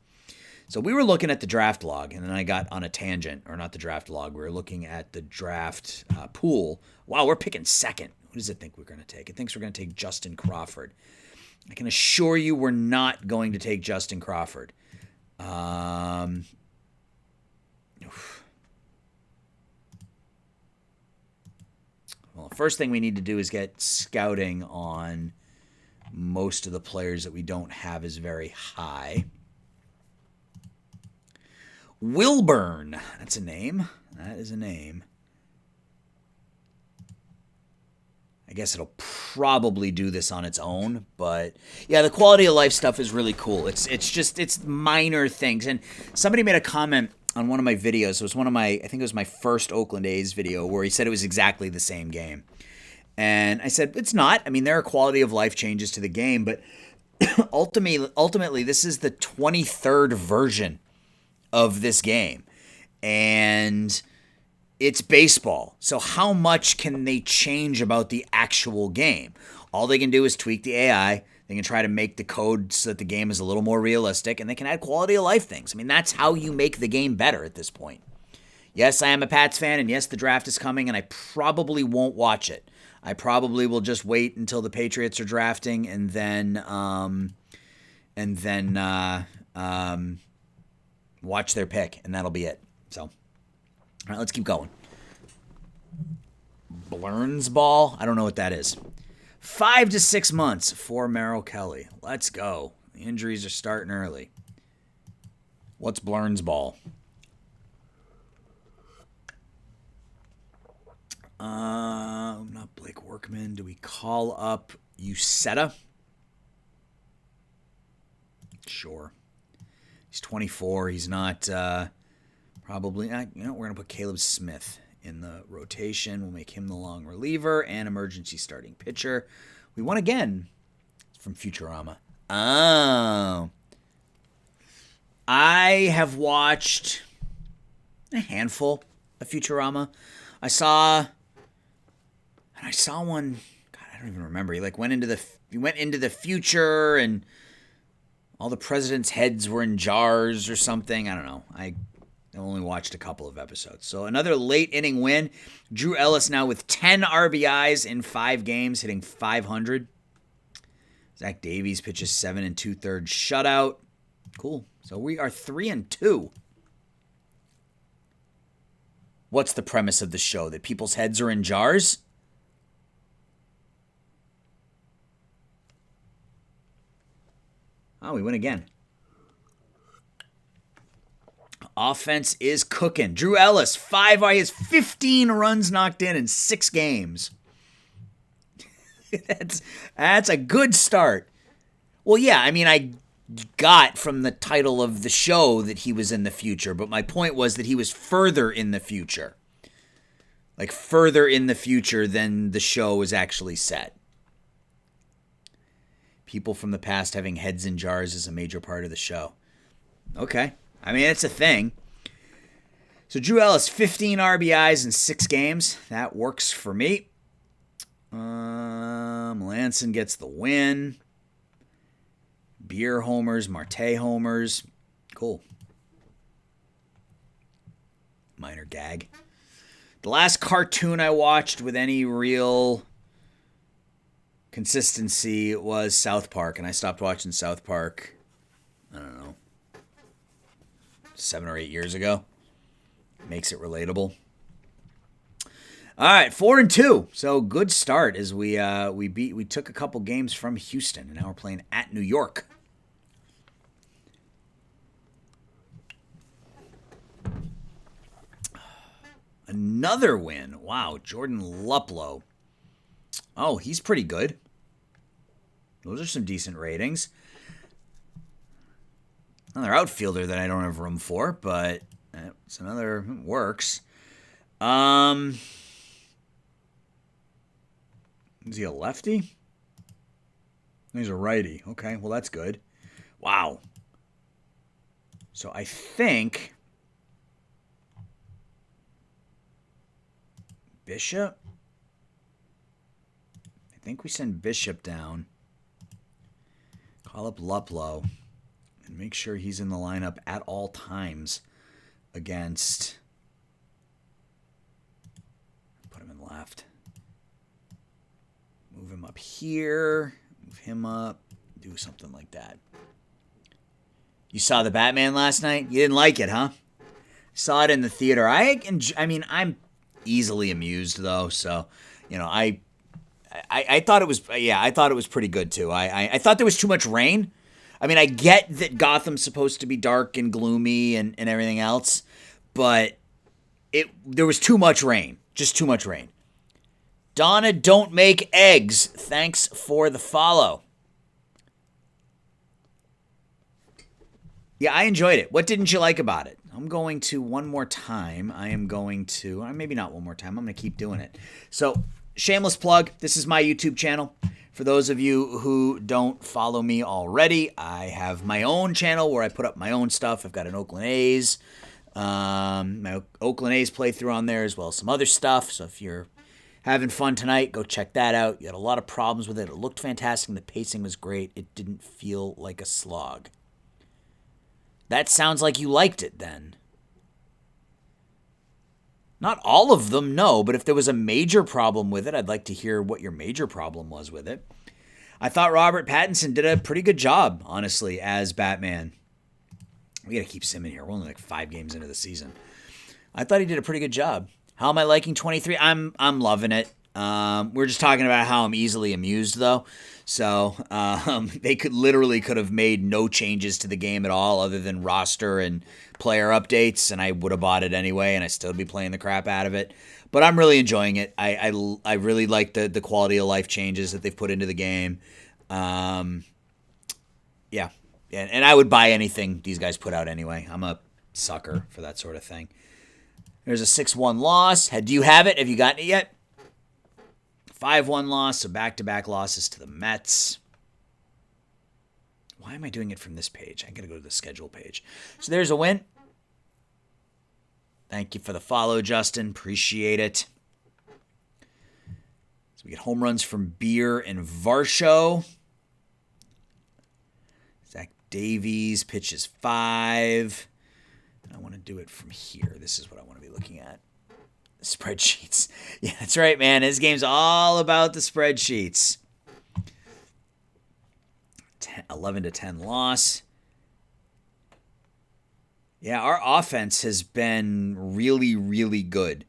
So we were looking at the draft log, and then I got on a tangent, or not the draft log. We were looking at the draft pool. Wow, we're picking second. Who does it think we're going to take? It thinks we're going to take Justin Crawford. I can assure you we're not going to take Justin Crawford. Well, the first thing we need to do is get scouting on most of the players that we don't have as very high. Wilburn. That's a name. That is a name. I guess it'll probably do this on its own, but yeah, the quality of life stuff is really cool. It's minor things. And somebody made a comment on one of my videos. It was I think it was my first Oakland A's video, where he said it was exactly the same game. And I said, it's not. I mean, there are quality of life changes to the game, but ultimately this is the 23rd version of this game. And it's baseball. So how much can they change about the actual game? All they can do is tweak the AI. They can try to make the code so that the game is a little more realistic, and they can add quality of life things. I mean, that's how you make the game better at this point. Yes, I am a Pats fan, and yes, the draft is coming, and I probably won't watch it. I probably will just wait until the Patriots are drafting, and then watch their pick, and that'll be it. So, all right, let's keep going. Blurns ball? I don't know what that is. 5 to 6 months for Merrill Kelly. Let's go. The injuries are starting early. What's Blurns ball? Not Blake Workman. Do we call up Uceta? Sure. He's 24. He's not probably. We're going to put Caleb Smith in the rotation. We'll make him the long reliever and emergency starting pitcher. We won again from Futurama. Oh. I have watched a handful of Futurama. I saw one. God, I don't even remember. He went into the future, and all the presidents' heads were in jars or something. I don't know. I only watched a couple of episodes. So another late inning win. Drew Ellis now with 10 RBIs in 5 games, hitting 500. Zach Davies pitches 7 2/3 shutout. Cool. So we are 3-2. What's the premise of the show? That people's heads are in jars? Oh, we win again. Offense is cooking. Drew Ellis, he has 15 runs knocked in 6 games. That's a good start. Well, yeah, I mean, I got from the title of the show that he was in the future, but my point was that he was further in the future. Like further in the future than the show was actually set. People from the past having heads in jars is a major part of the show. Okay. I mean, it's a thing. So Drew Ellis, 15 RBIs in 6 games. That works for me. Melanson gets the win. Beer homers, Marte homers. Cool. Minor gag. The last cartoon I watched with any real consistency was South Park, and I stopped watching South Park, I don't know, 7 or 8 years ago. Makes it relatable. All right, 4-2. So good start as we took a couple games from Houston, and now we're playing at New York. Another win. Wow, Jordan Luplow. Oh, he's pretty good. Those are some decent ratings. Another outfielder that I don't have room for, but It's another works. Is he a lefty? He's a righty. Okay, well that's good. Wow. So I think Bishop. I think we send Bishop down. Call up Luplow and make sure he's in the lineup at all times against. Put him in left. Move him up here. Move him up. Do something like that. You saw the Batman last night? You didn't like it, huh? Saw it in the theater. I mean, I'm easily amused though, so I thought it was I thought it was pretty good too. I thought there was too much rain. I mean, I get that Gotham's supposed to be dark and gloomy and everything else, but there was too much rain. Just too much rain. Donna, don't make eggs. Thanks for the follow. Yeah, I enjoyed it. What didn't you like about it? I'm going to one more time. I am going to, maybe not one more time. I'm going to keep doing it. So, shameless plug. This is my YouTube channel. For those of you who don't follow me already, I have my own channel where I put up my own stuff. I've got an Oakland A's, my Oakland A's playthrough on there, as well as some other stuff. So if you're having fun tonight, go check that out. You had a lot of problems with it. It looked fantastic and the pacing was great. It didn't feel like a slog. That sounds like you liked it then. Not all of them, no, but if there was a major problem with it, I'd like to hear what your major problem was with it. I thought Robert Pattinson did a pretty good job, honestly, as Batman. We got to keep Sim in here. We're only like 5 games into the season. I thought he did a pretty good job. How am I liking 23? I'm loving it. We're just talking about how I'm easily amused, though. So they could have made no changes to the game at all other than roster and player updates, and I would have bought it anyway, and I still be playing the crap out of it. But I'm really enjoying it. I really like the quality of life changes that they've put into the game. Yeah. And I would buy anything these guys put out anyway. I'm a sucker for that sort of thing. There's a 6-1 loss. Do you have it? Have you gotten it yet? 5-1 loss, so back-to-back losses to the Mets. Why am I doing it from this page? I got to go to the schedule page. So there's a win. Thank you for the follow, Justin. Appreciate it. So we get home runs from Beer and Varsho. Zach Davies pitches 5. And I want to do it from here. This is what I want to be looking at. Spreadsheets. Yeah, that's right, man. This game's all about the spreadsheets. 11-10 loss. Yeah, our offense has been really, really good.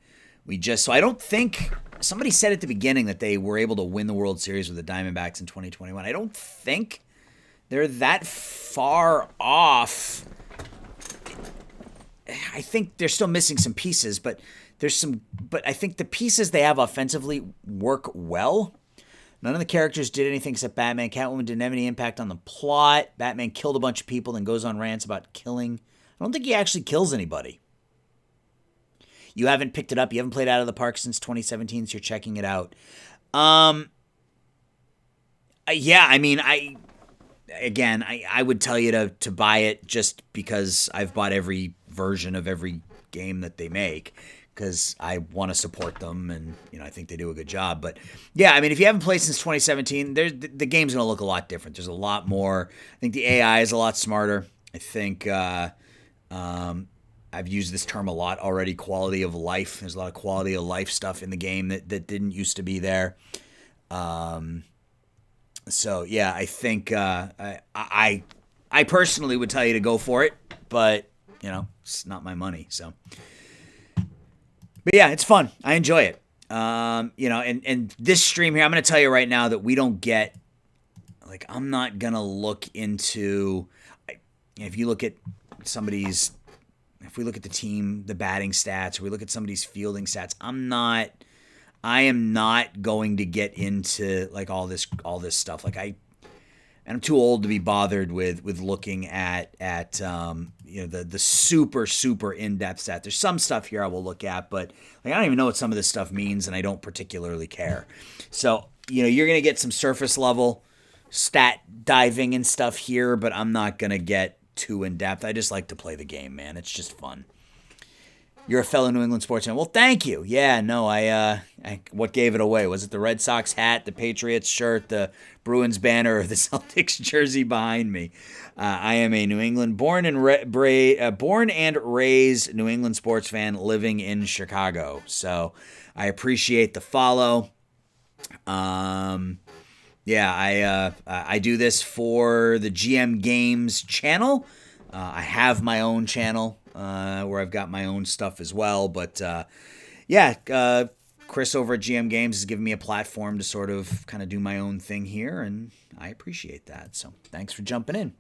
So I don't think, somebody said at the beginning that they were able to win the World Series with the Diamondbacks in 2021. I don't think they're that far off. I think they're still missing some pieces, but I think the pieces they have offensively work well. None of the characters did anything except Batman. Catwoman didn't have any impact on the plot. Batman killed a bunch of people, then goes on rants about killing. I don't think he actually kills anybody. You haven't picked it up. You haven't played Out of the Park since 2017, so you're checking it out. Yeah, I mean, I would tell you to buy it just because I've bought every version of every game that they make, because I want to support them, and I think they do a good job. But yeah, I mean, if you haven't played since 2017, the game's going to look a lot different. There's a lot more. I think the AI is a lot smarter. I think I've used this term a lot already. Quality of life. There's a lot of quality of life stuff in the game that didn't used to be there. So yeah, I think I personally would tell you to go for it, but it's not my money. So. But yeah, it's fun. I enjoy it. And this stream here, I'm going to tell you right now that we don't get, I'm not going to look into, if you look at if we look at the team, the batting stats, or we look at somebody's fielding stats, I am not going to get into all this stuff. I'm too old to be bothered with looking at the super super in-depth stat. There's some stuff here I will look at, but like I don't even know what some of this stuff means, and I don't particularly care. So you're gonna get some surface level stat diving and stuff here, but I'm not gonna get too in depth. I just like to play the game, man. It's just fun. You're a fellow New England sportsman. Well, thank you. Yeah, no, I what gave it away? Was it the Red Sox hat, the Patriots shirt, the Bruins banner, or the Celtics jersey behind me? I am a New England born and raised New England sports fan living in Chicago. So I appreciate the follow. Yeah, I do this for the GM Games channel. I have my own channel where I've got my own stuff as well. But Chris over at GM Games has given me a platform to sort of kind of do my own thing here, and I appreciate that. So thanks for jumping in.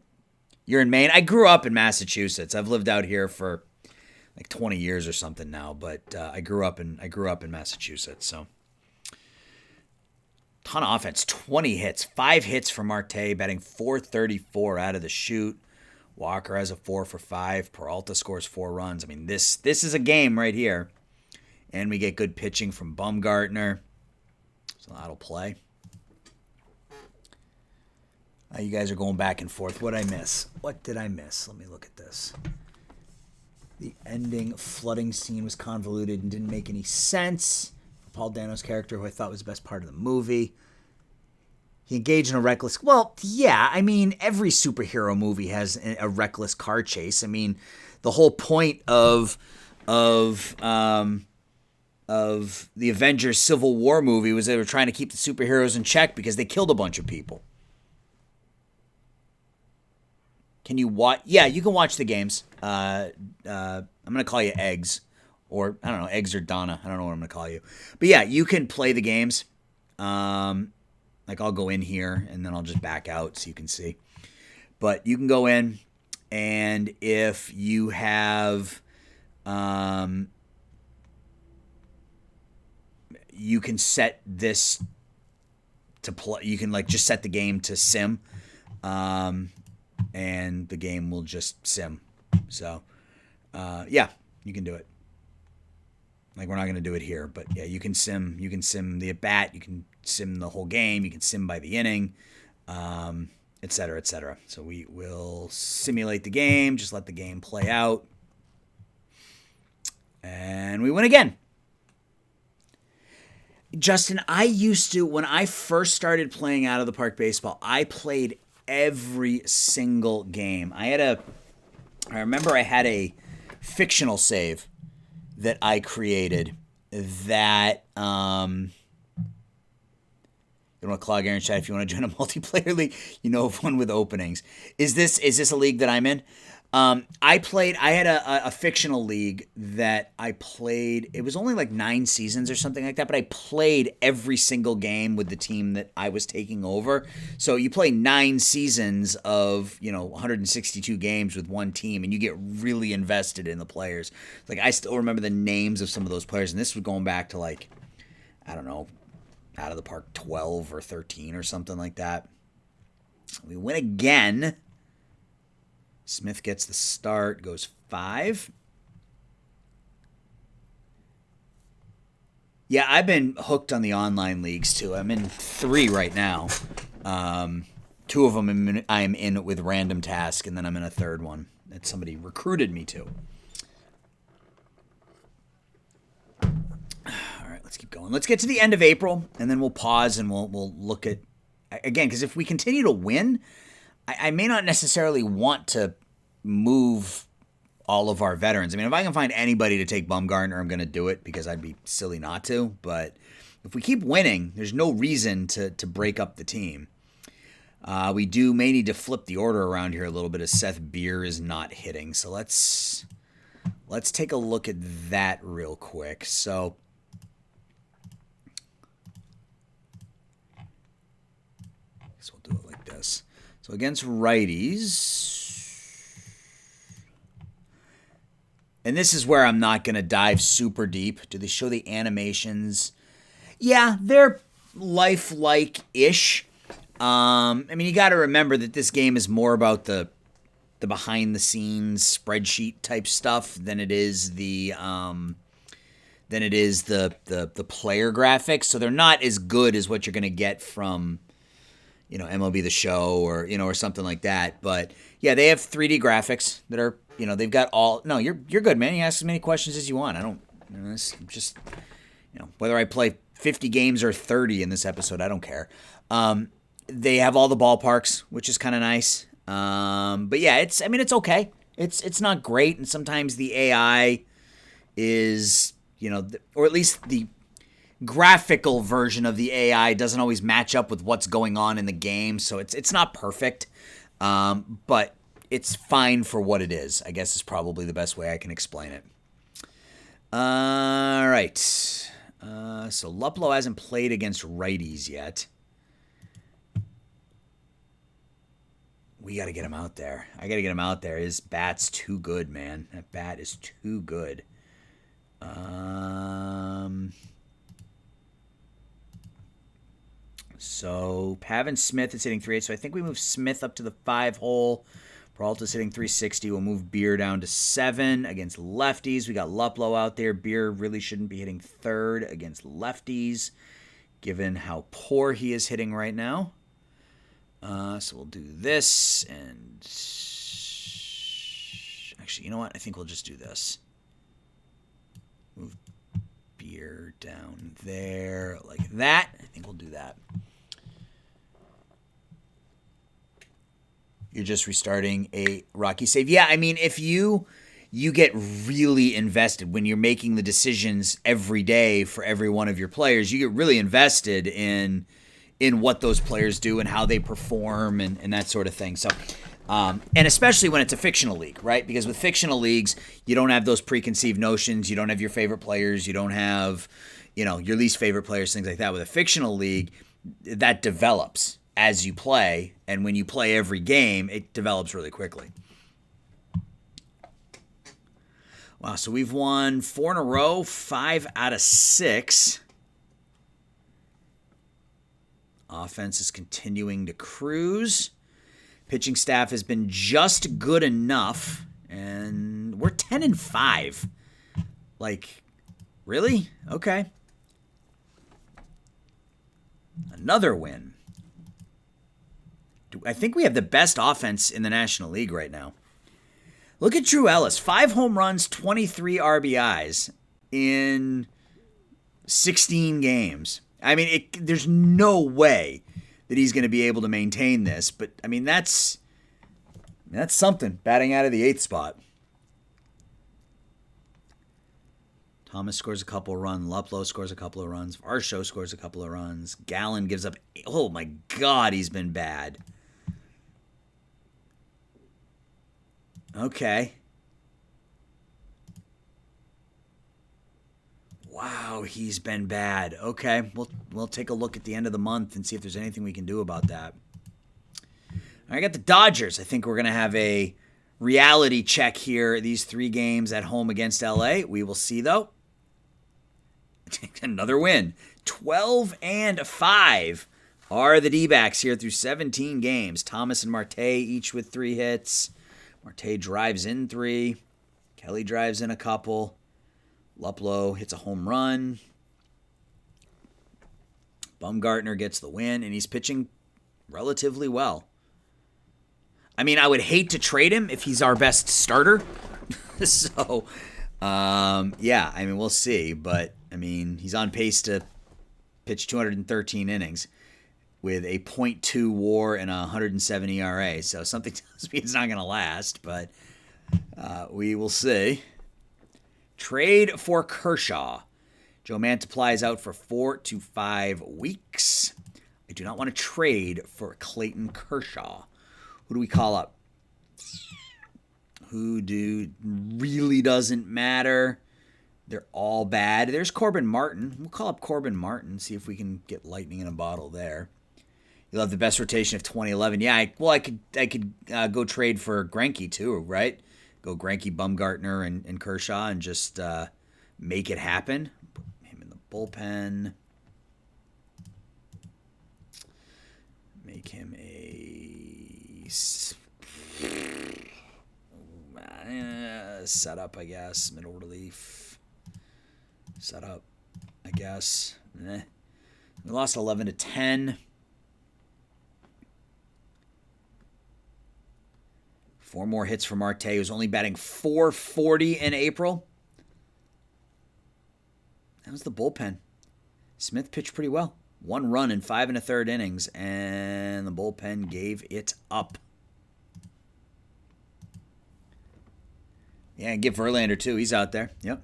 You're in Maine. I grew up in Massachusetts. I've lived out here for like 20 years or something now, but I grew up in Massachusetts. So ton of offense, 20 hits, 5 hits for Marte, batting .434 out of the chute. Walker has a 4 for 5. Peralta scores 4 runs. I mean, this is a game right here. And we get good pitching from Bumgarner. So that'll play. You guys are going back and forth. What did I miss? What did I miss? Let me look at this. The ending flooding scene was convoluted and didn't make any sense. Paul Dano's character, who I thought was the best part of the movie. He engaged in a reckless... Well, yeah, I mean, every superhero movie has a reckless car chase. I mean, the whole point of the Avengers Civil War movie was they were trying to keep the superheroes in check because they killed a bunch of people. Can you watch? Yeah, you can watch the games. I'm going to call you Eggs. Or, I don't know, Eggs or Donna. I don't know what I'm going to call you. But yeah, you can play the games. Like, I'll go in here, and then I'll just back out so you can see. But you can go in, and if you have... you can set this to play. You can, like, just set the game to sim. And the game will just sim. So, yeah, you can do it. Like, we're not going to do it here, but yeah, you can sim the at bat, you can sim the whole game, you can sim by the inning, et cetera, et cetera. So we will simulate the game, just let the game play out, and we win again. Justin, I used to, when I first started playing Out of the Park Baseball, I played every single game. I remember I had a fictional save that I created that, you want to clog Aaron chat if you want to join a multiplayer league, of one with openings. Is this a league that I'm in? I had a fictional league that I played. It was only like 9 seasons or something like that, but I played every single game with the team that I was taking over. So you play 9 seasons of, 162 games with one team, and you get really invested in the players. Like, I still remember the names of some of those players, and this was going back to, like, I don't know, Out of the Park 12 or 13 or something like that. We win again. Smith gets the start, goes 5. Yeah, I've been hooked on the online leagues too. I'm in 3 right now. 2 of them I'm in with random task, and then I'm in a 3rd one that somebody recruited me to. All right, let's keep going. Let's get to the end of April, and then we'll pause and we'll look at, again, because if we continue to win, I may not necessarily want to move all of our veterans. I mean, if I can find anybody to take Bumgarner, I'm going to do it because I'd be silly not to. But if we keep winning, there's no reason to break up the team. We may need to flip the order around here a little bit as Seth Beer is not hitting. So let's take a look at that real quick. So I guess we'll do it like this. So against righties, and this is where I'm not going to dive super deep. Do they show the animations? Yeah, they're lifelike-ish. I mean, you got to remember that this game is more about the the behind the scenes spreadsheet type stuff than it is the player graphics. So they're not as good as what you're going to get from, MLB The Show or, or something like that. But yeah, they have 3D graphics that are, they've got all. No, you're good, man. You ask as many questions as you want. I don't. It's just, whether I play 50 games or 30 in this episode, I don't care. They have all the ballparks, which is kind of nice. But yeah, it's okay. It's not great, and sometimes the AI is, or at least the graphical version of the AI doesn't always match up with what's going on in the game, so it's not perfect. But it's fine for what it is, I guess is probably the best way I can explain it. All right. So Luplow hasn't played against righties yet. We got to get him out there. I got to get him out there. His bat's too good, man. That bat is too good. So Pavin Smith is hitting 3-8. So I think we move Smith up to the 5 hole. Peralta's hitting 360. We'll move Beer down to 7 against lefties. We got Luplow out there. Beer really shouldn't be hitting 3rd against lefties, given how poor he is hitting right now. So we'll do this, and actually, you know what? I think we'll just do this. Move Beer down there like that. I think we'll do that. You're just restarting a Rocky save. Yeah, I mean, if you get really invested when you're making the decisions every day for every one of your players, you get really invested in what those players do and how they perform and that sort of thing. So, and especially when it's a fictional league, right? Because with fictional leagues, you don't have those preconceived notions. You don't have your favorite players. You don't have, your least favorite players, things like that. With a fictional league, that develops as you play. And when you play every game, it develops really quickly. Wow, so we've won 4 in a row, 5 out of 6. Offense is continuing to cruise. Pitching staff has been just good enough, and we're 10-5. Like, really? Okay. Another win. I think we have the best offense in the National League right now. Look at Drew Ellis. 5 home runs, 23 RBIs in 16 games. I mean, there's no way that he's going to be able to maintain this. But, I mean, that's something, batting out of the 8th spot. Thomas scores a couple of runs. Luplow scores a couple of runs. Varsho scores a couple of runs. Gallen gives up. Oh, my God, he's been bad. Okay. Wow, he's been bad. Okay, we'll take a look at the end of the month and see if there's anything we can do about that. I got the Dodgers. I think we're going to have a reality check here. These 3 games at home against LA. We will see, though. Another win. 12-5 are the DBacks here through 17 games. Thomas and Marte each with 3 hits. Marte drives in 3. Kelly drives in a couple. Luplow hits a home run. Bumgartner gets the win, and he's pitching relatively well. I mean, I would hate to trade him if he's our best starter. So, yeah, I mean, we'll see. But, I mean, he's on pace to pitch 213 innings with a .2 WAR and a 107 ERA. So something tells me it's not going to last, but we will see. Trade for Kershaw. Joe Mantiply is out for 4 to 5 weeks. I do not want to trade for Clayton Kershaw. Who do we call up? Really doesn't matter. They're all bad. There's Corbin Martin. We'll call up Corbin Martin, see if we can get lightning in a bottle there. You'll have the best rotation of 2011. Yeah, I could go trade for Greinke too, right? Go Greinke, Bumgartner, and Kershaw and just make it happen. Put him in the bullpen. Make him a... Setup, I guess. Middle relief. Setup, I guess. We lost 11-10. 4 more hits from Marte, who's only batting .440 in April. That was the bullpen. Smith pitched pretty well. 1 run in 5 1/3 innings, and the bullpen gave it up. Yeah, and give Verlander, too. He's out there. Yep.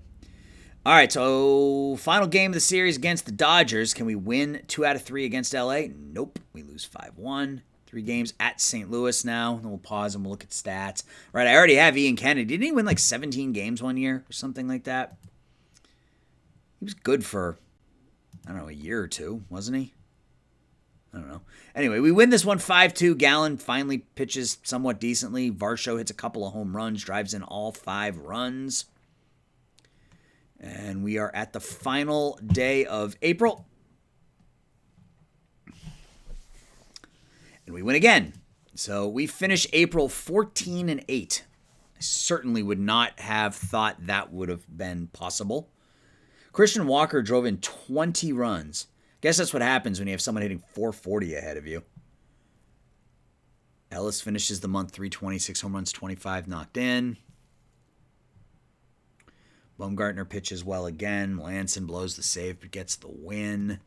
All right, so final game of the series against the Dodgers. Can we win 2 out of 3 against L.A.? Nope. We lose 5-1. 3 games at St. Louis now. Then we'll pause and we'll look at stats. Right, I already have Ian Kennedy. Didn't he win like 17 games one year or something like that? He was good for, I don't know, a year or two, wasn't he? I don't know. Anyway, we win this one 5-2. Gallen finally pitches somewhat decently. Varsho hits a couple of home runs, drives in all 5 runs. And we are at the final day of April. And we win again. So we finish April 14-8. I certainly would not have thought that would have been possible. Christian Walker drove in 20 runs. Guess that's what happens when you have someone hitting .440 ahead of you. Ellis finishes the month .320, 6 home runs, 25 knocked in. Baumgartner pitches well again. Melanson blows the save but gets the win.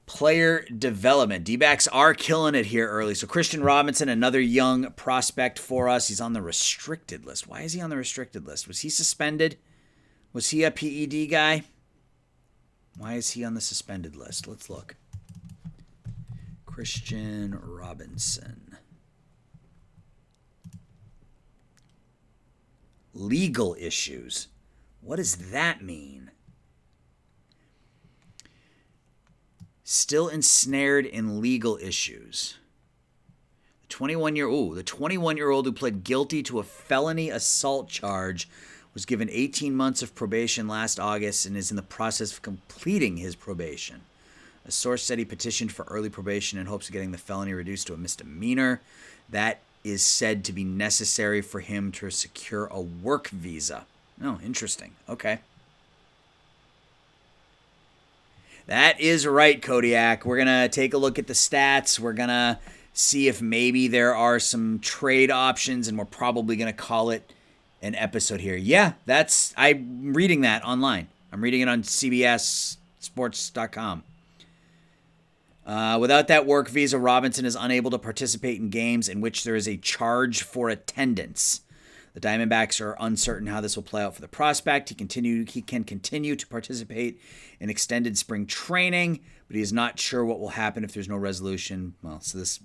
Player development. DBacks are killing it here early. So Christian Robinson, another young prospect for us. He's on the restricted list. Why is he on the restricted list? Was he suspended? Was he a PED guy? Why is he on the suspended list? Let's look. Christian Robinson. Legal issues. What does that mean? Still ensnared in legal issues. The 21-year-old who pled guilty to a felony assault charge was given 18 months of probation last August and is in the process of completing his probation. A source said he petitioned for early probation in hopes of getting the felony reduced to a misdemeanor. That is said to be necessary for him to secure a work visa. Oh, interesting. Okay. That is right, Kodiak. We're going to take a look at the stats. We're going to see if maybe there are some trade options, and we're probably going to call it an episode here. Yeah, I'm reading that online. I'm reading it on CBSSports.com. Without that work visa, Robinson is unable to participate in games in which there is a charge for attendance. The Diamondbacks are uncertain how this will play out for the prospect. He can continue to participate in extended spring training, but he is not sure what will happen if there's no resolution. Well, so this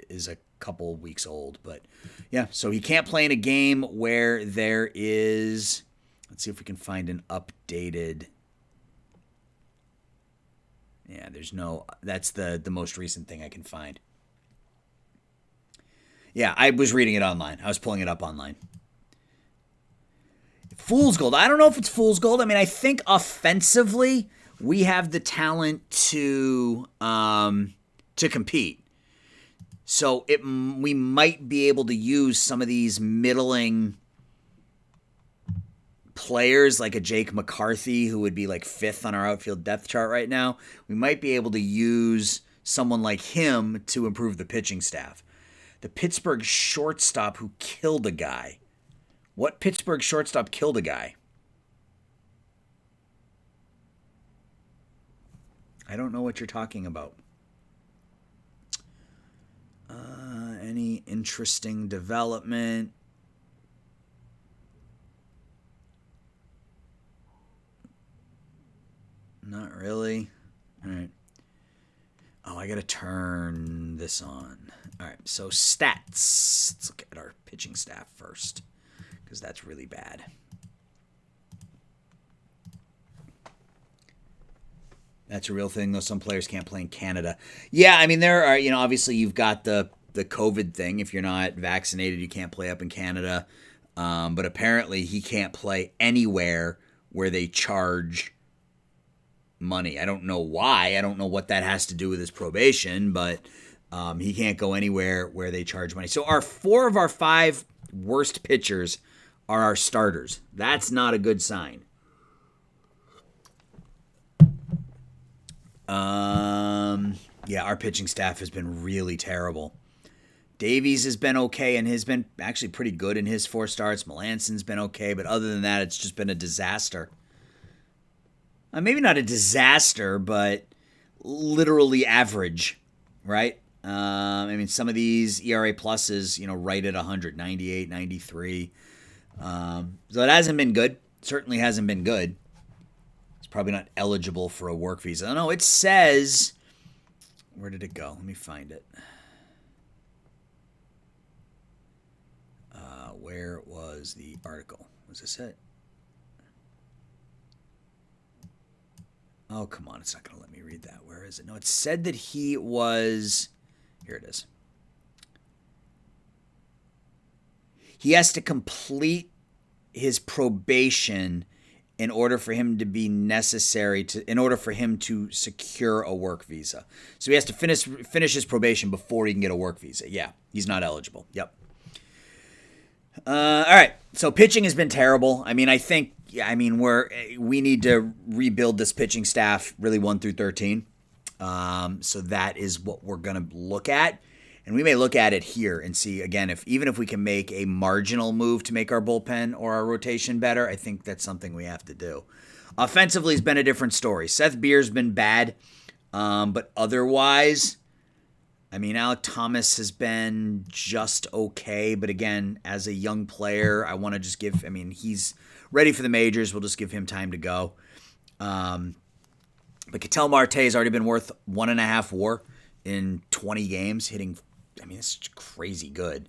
is a couple weeks old, but yeah, so he can't play in a game where there is, let's see if we can find an updated. Yeah, that's the most recent thing I can find. Yeah, I was reading it online. I was pulling it up online. Fool's gold. I don't know if it's fool's gold. I mean, I think offensively we have the talent to compete. So we might be able to use some of these middling players like a Jake McCarthy, who would be like 5th on our outfield depth chart right now. We might be able to use someone like him to improve the pitching staff. The Pittsburgh shortstop who killed a guy. What Pittsburgh shortstop killed a guy? I don't know what you're talking about. Any interesting development? Not really. All right. Oh, I got to turn this on. All right, so stats. Let's look at our pitching staff first, because that's really bad. That's a real thing, though. Some players can't play in Canada. Yeah, I mean, there are, obviously you've got the COVID thing. If you're not vaccinated, you can't play up in Canada. But apparently he can't play anywhere where they charge money. I don't know why. I don't know what that has to do with his probation, but he can't go anywhere where they charge money. So 4 of our 5 worst pitchers are our starters. That's not a good sign. Yeah, our pitching staff has been really terrible. Davies has been okay and has been actually pretty good in his 4 starts. Melanson's been okay, but other than that, it's just been a disaster. Maybe not a disaster, but literally average, right? I mean, some of these ERA pluses, right at 100, 98, 93. So it hasn't been good. Certainly hasn't been good. It's probably not eligible for a work visa. No, it says... Where did it go? Let me find it. Where was the article? Was this it? Oh, come on. It's not going to let me read that. Where is it? No, it said that he was... Here it is. He has to complete his probation in order for him to be necessary to, in order for him to secure a work visa. So he has to finish his probation before he can get a work visa. Yeah, he's not eligible. Yep. All right. So pitching has been terrible. I mean, we need to rebuild this pitching staff really 1 through 13. So that is what we're going to look at. And we may look at it here and see, again, even if we can make a marginal move to make our bullpen or our rotation better, I think that's something we have to do. Offensively has been a different story. Seth Beer's been bad, but otherwise, I mean, Alek Thomas has been just okay. But again, as a young player, I want to just he's ready for the majors. We'll just give him time to go. But Ketel Marte has already been worth 1.5 WAR in 20 games, hitting. It's crazy good.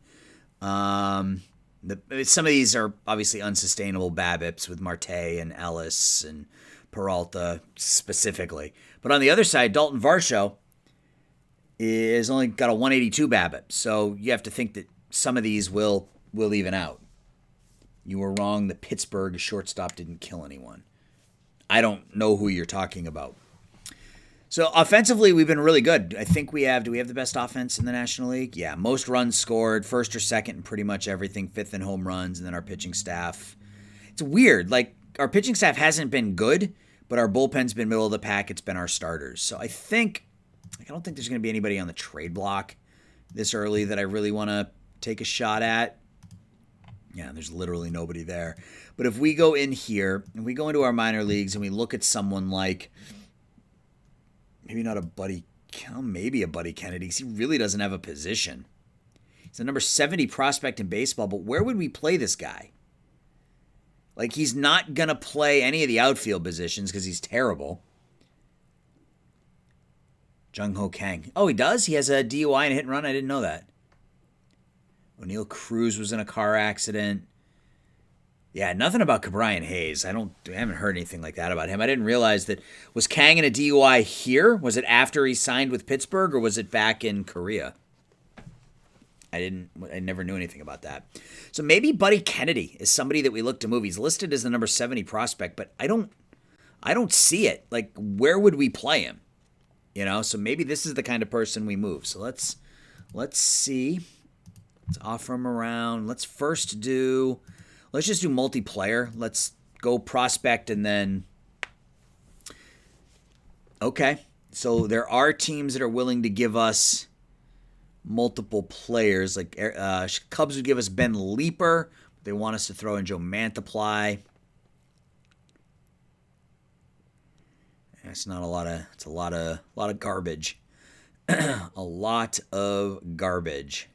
Some of these are obviously unsustainable BABIPs with Marte and Ellis and Peralta specifically. But on the other side, Dalton Varsho is only got a 182 BABIP. So you have to think that some of these will even out. You were wrong. The Pittsburgh shortstop didn't kill anyone. I don't know who you're talking about. So offensively, we've been really good. I think do we have the best offense in the National League? Yeah, most runs scored, first or second in pretty much everything, 5th in home runs, and then our pitching staff. It's weird. Like, our pitching staff hasn't been good, but our bullpen's been middle of the pack. It's been our starters. So I don't think there's going to be anybody on the trade block this early that I really want to take a shot at. Yeah, there's literally nobody there. But if we go in here, and we go into our minor leagues, and we look at someone like... maybe a Buddy Kennedy, because he really doesn't have a position. He's a number 70 prospect in baseball, but where would we play this guy? Like, he's not going to play any of the outfield positions because he's terrible. Jung Ho Kang. Oh, he does? He has a DUI and a hit and run? I didn't know that. O'Neal Cruz was in a car accident. Yeah, nothing about Cabrian Hayes. I haven't heard anything like that about him. I didn't realize that. Was Kang in a DUI here? Was it after he signed with Pittsburgh, or was it back in Korea? I never knew anything about that. So maybe Buddy Kennedy is somebody that we look to move. He's listed as the number 70 prospect, but I don't see it. Like, where would we play him? So maybe this is the kind of person we move. So let's see. Let's offer him around. Let's just do multiplayer. Let's go prospect and then... Okay. So there are teams that are willing to give us multiple players. Like Cubs would give us Ben Leeper. They want us to throw in Joe Mantiply. It's not a lot of... It's a lot of garbage. A lot of garbage.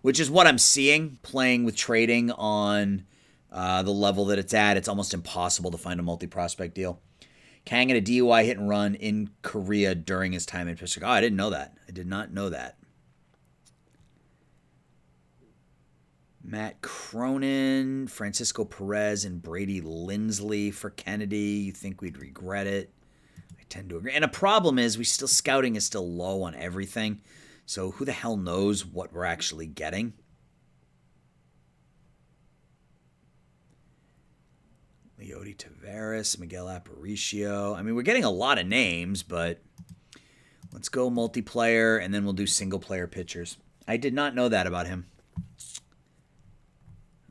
Which is what I'm seeing playing with trading on the level that it's at. It's almost impossible to find a multi-prospect deal. Kang had a DUI hit and run in Korea during his time in Pittsburgh. Oh, I didn't know that. I did not know that. Matt Cronin, Francisco Perez, and Brady Lindsley for Kennedy. You think we'd regret it? I tend to agree. And a problem is scouting is still low on everything. So who the hell knows what we're actually getting? Leody Taveras, Miguel Aparicio. We're getting a lot of names, but let's go multiplayer, and then we'll do single-player pitchers. I did not know that about him.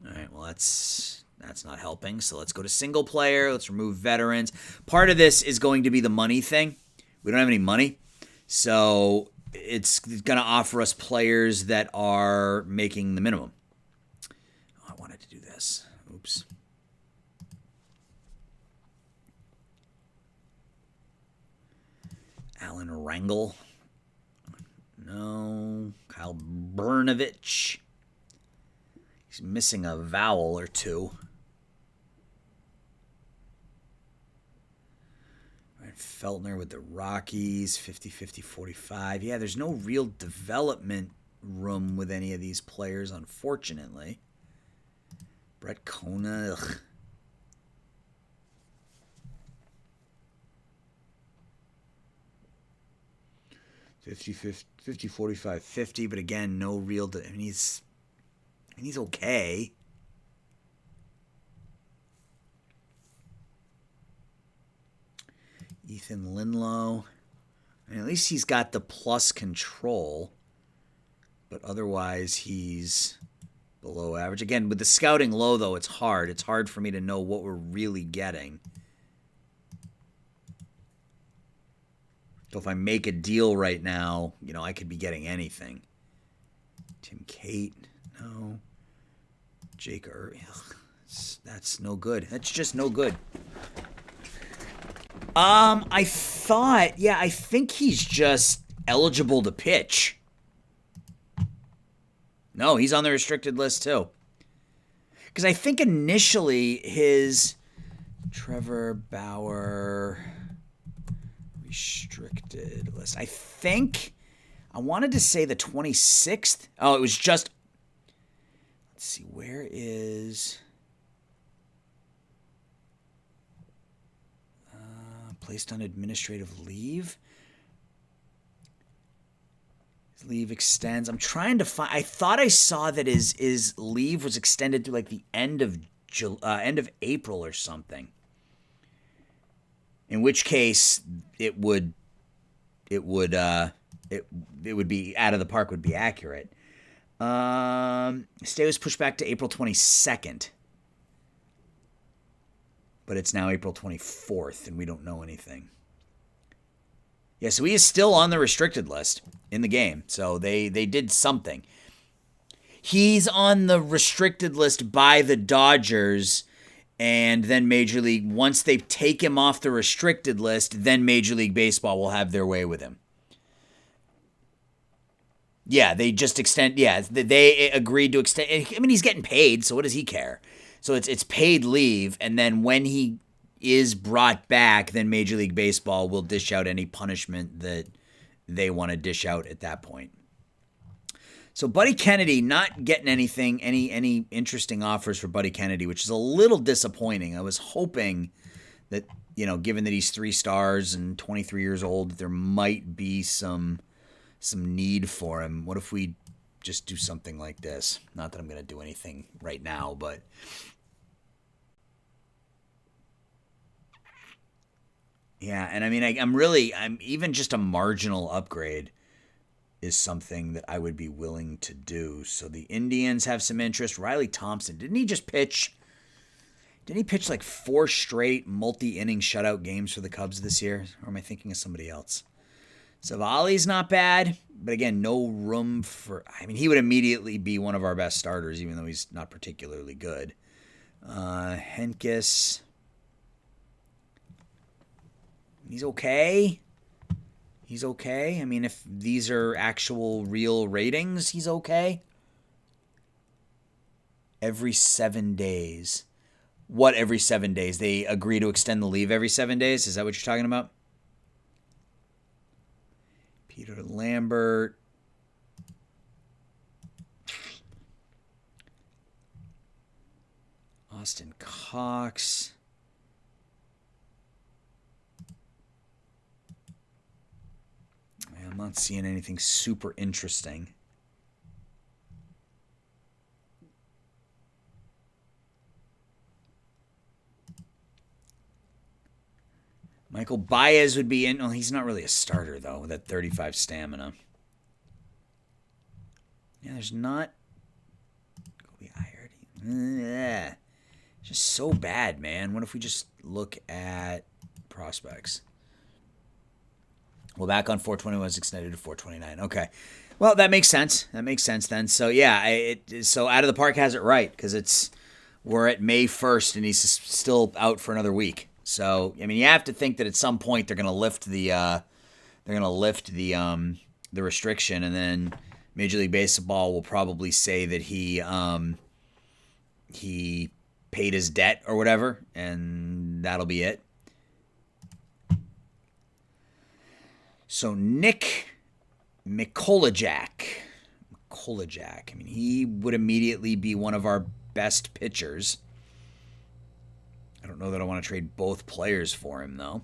All right, well, that's not helping. So let's go to single player. Let's remove veterans. Part of this is going to be the money thing. We don't have any money. So it's going to offer us players that are making the minimum. Oh, I wanted to do this. Oops. Alan Rangel. No. Kyle Brnovich. He's missing a vowel or two. Feltner with the Rockies, 50-50-45. Yeah, there's no real development room with any of these players, unfortunately. Brett Kona, ugh. $50-45-50, but again, no real. I mean, he's okay. Ethan Linlow. I mean, at least he's got the plus control, but otherwise he's below average. Again, with the scouting low, though, it's hard. It's hard for me to know what we're really getting. So if I make a deal right now, you know, I could be getting anything. Tim Cate, no. Jake Irving, that's no good. That's just no good. I think he's just eligible to pitch. No, he's on the restricted list too. Because I think initially his Trevor Bauer restricted list. I wanted to say the 26th. Oh, it was just. Let's see, where is. Placed on administrative leave. His leave extends. I'm trying to find. I thought I saw that his leave was extended to like the end of April or something. In which case, it would be out of the park would be accurate. Stay was pushed back to April 22nd. But it's now April 24th, and we don't know anything. Yeah, so he is still on the restricted list in the game. So they did something. He's on the restricted list by the Dodgers, and then Major League, once they take him off the restricted list, then Major League Baseball will have their way with him. Yeah, they just extend, yeah, they agreed to extend. I mean, he's getting paid, so what does he care? So it's paid leave, and then when he is brought back, then Major League Baseball will dish out any punishment that they want to dish out at that point. So Buddy Kennedy not getting anything, any interesting offers for Buddy Kennedy, which is a little disappointing. I was hoping that, you know, given that he's 3 stars and 23 years old, there might be some need for him. What if we just do something like this? Not that I'm going to do anything right now, but yeah, and I mean, I'm even just a marginal upgrade is something that I would be willing to do. So the Indians have some interest. Riley Thompson, didn't he just pitch? Didn't he pitch like 4 straight multi-inning shutout games for the Cubs this year? Or am I thinking of somebody else? Savali's not bad, but again, no room for. I mean, he would immediately be one of our best starters, even though he's not particularly good. Henkes. He's okay. He's okay. I mean, if these are actual real ratings, he's okay. Every 7 days. What every 7 days? They agree to extend the leave every 7 days? Is that what you're talking about? Peter Lambert. Austin Cox. I'm not seeing anything super interesting. Michael Baez would be in. Well, he's not really a starter, though, with that 35 stamina. Yeah, there's not. Kobe Ired. Just so bad, man. What if we just look at prospects? Well, back on 421 was extended to 429. Okay. Well, that makes sense. That makes sense then. So, yeah, so Out of the Park has it right because we're at May 1st and he's still out for another week. So, I mean, you have to think that at some point they're going to lift the restriction, and then Major League Baseball will probably say that he paid his debt or whatever, and that'll be it. So Nick Mikolajak. I mean, he would immediately be one of our best pitchers. I don't know that I want to trade both players for him, though.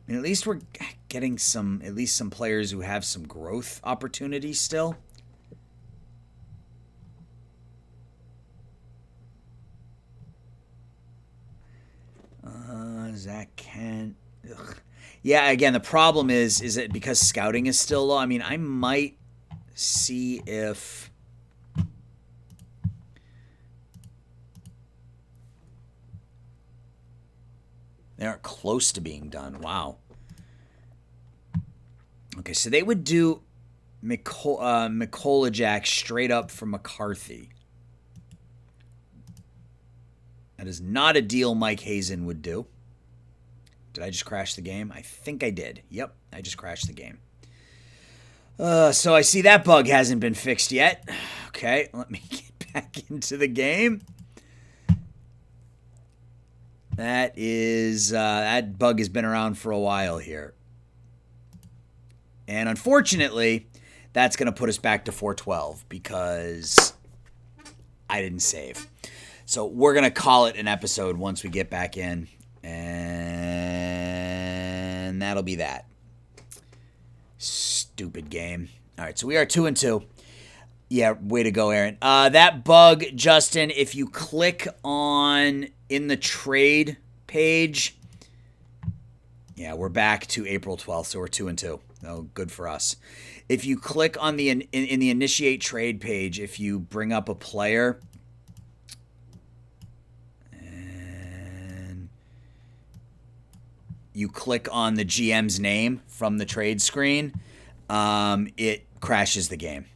I mean, at least we're getting some players who have some growth opportunities still. Zach Kent. Ugh. Yeah, again, the problem is that because scouting is still low, I mean, I might see if... They aren't close to being done. Wow. Okay, so they would do Mikolajak straight up from McCarthy. That is not a deal Mike Hazen would do. Did I just crash the game? I think I did. Yep, I just crashed the game. So I see that bug hasn't been fixed yet. Okay, let me get back into the game. That bug has been around for a while here. And unfortunately, that's going to put us back to 412 because I didn't save. So we're going to call it an episode once we get back in. And that'll be that. Stupid game. All right, so we are 2-2. Yeah, way to go, Aaron. That bug, Justin, if you click on in the trade page, yeah, we're back to April 12th, so we're 2-2. Oh, good for us. If you click on the in the initiate trade page, if you bring up a player, and you click on the GM's name from the trade screen, it crashes the game.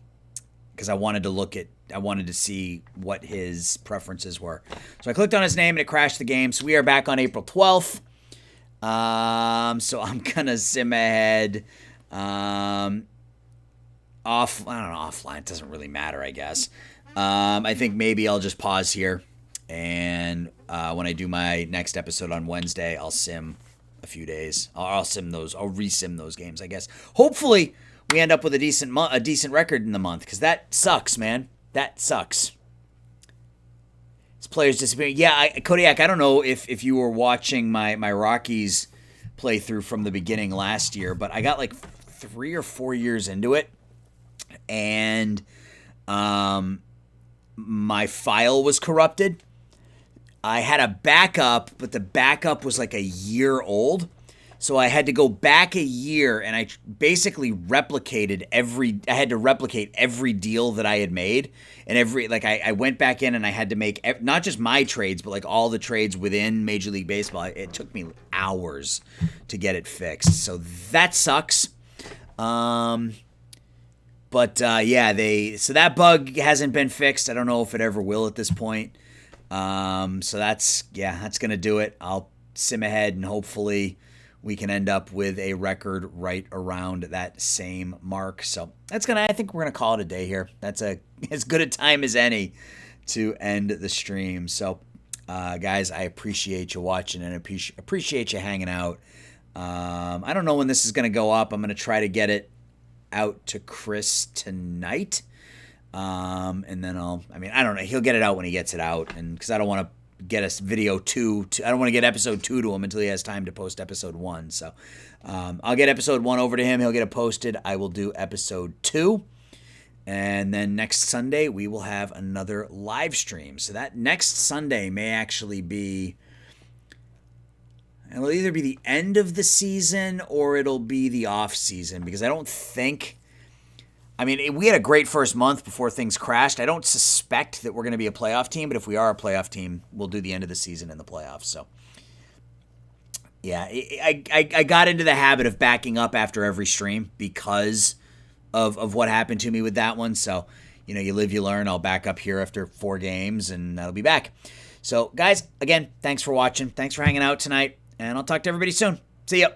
Because I wanted to see what his preferences were. So I clicked on his name and it crashed the game. So we are back on April 12th. So I'm gonna sim ahead. Offline, it doesn't really matter, I guess. I think maybe I'll just pause here, and when I do my next episode on Wednesday, I'll sim a few days. I'll resim those games, I guess. Hopefully we end up with a decent record in the month, because that sucks, man. That sucks. This player's disappearing. Yeah, Kodiak, I don't know if you were watching my Rockies playthrough from the beginning last year, but I got like 3 or 4 years into it, and my file was corrupted. I had a backup, but the backup was like a year old. So I had to go back a year, and I basically I had to replicate every deal that I had made. And I went back in and I had to make not just my trades, but like all the trades within Major League Baseball. It took me hours to get it fixed. So that sucks. So that bug hasn't been fixed. I don't know if it ever will at this point. So that's going to do it. I'll sim ahead and hopefully we can end up with a record right around that same mark. So I think we're going to call it a day here. That's as good a time as any to end the stream. So, guys, I appreciate you watching and appreciate you hanging out. I don't know when this is going to go up. I'm going to try to get it out to Chris tonight. And then I don't know. He'll get it out when he gets it out. And because I don't want to get us video 2 I don't want to get episode 2 to him until he has time to post episode 1. So I'll get episode 1 over to him. He'll get it posted. I will do episode 2, and then next Sunday we will have another live stream. So that next Sunday may actually be, it'll either be the end of the season or it'll be the off season, because I don't think I mean, we had a great first month before things crashed. I don't suspect that we're going to be a playoff team, but if we are a playoff team, we'll do the end of the season in the playoffs. So, yeah, I got into the habit of backing up after every stream because of what happened to me with that one. So, you live, you learn. I'll back up here after 4 games, and that'll be back. So, guys, again, thanks for watching. Thanks for hanging out tonight, and I'll talk to everybody soon. See ya.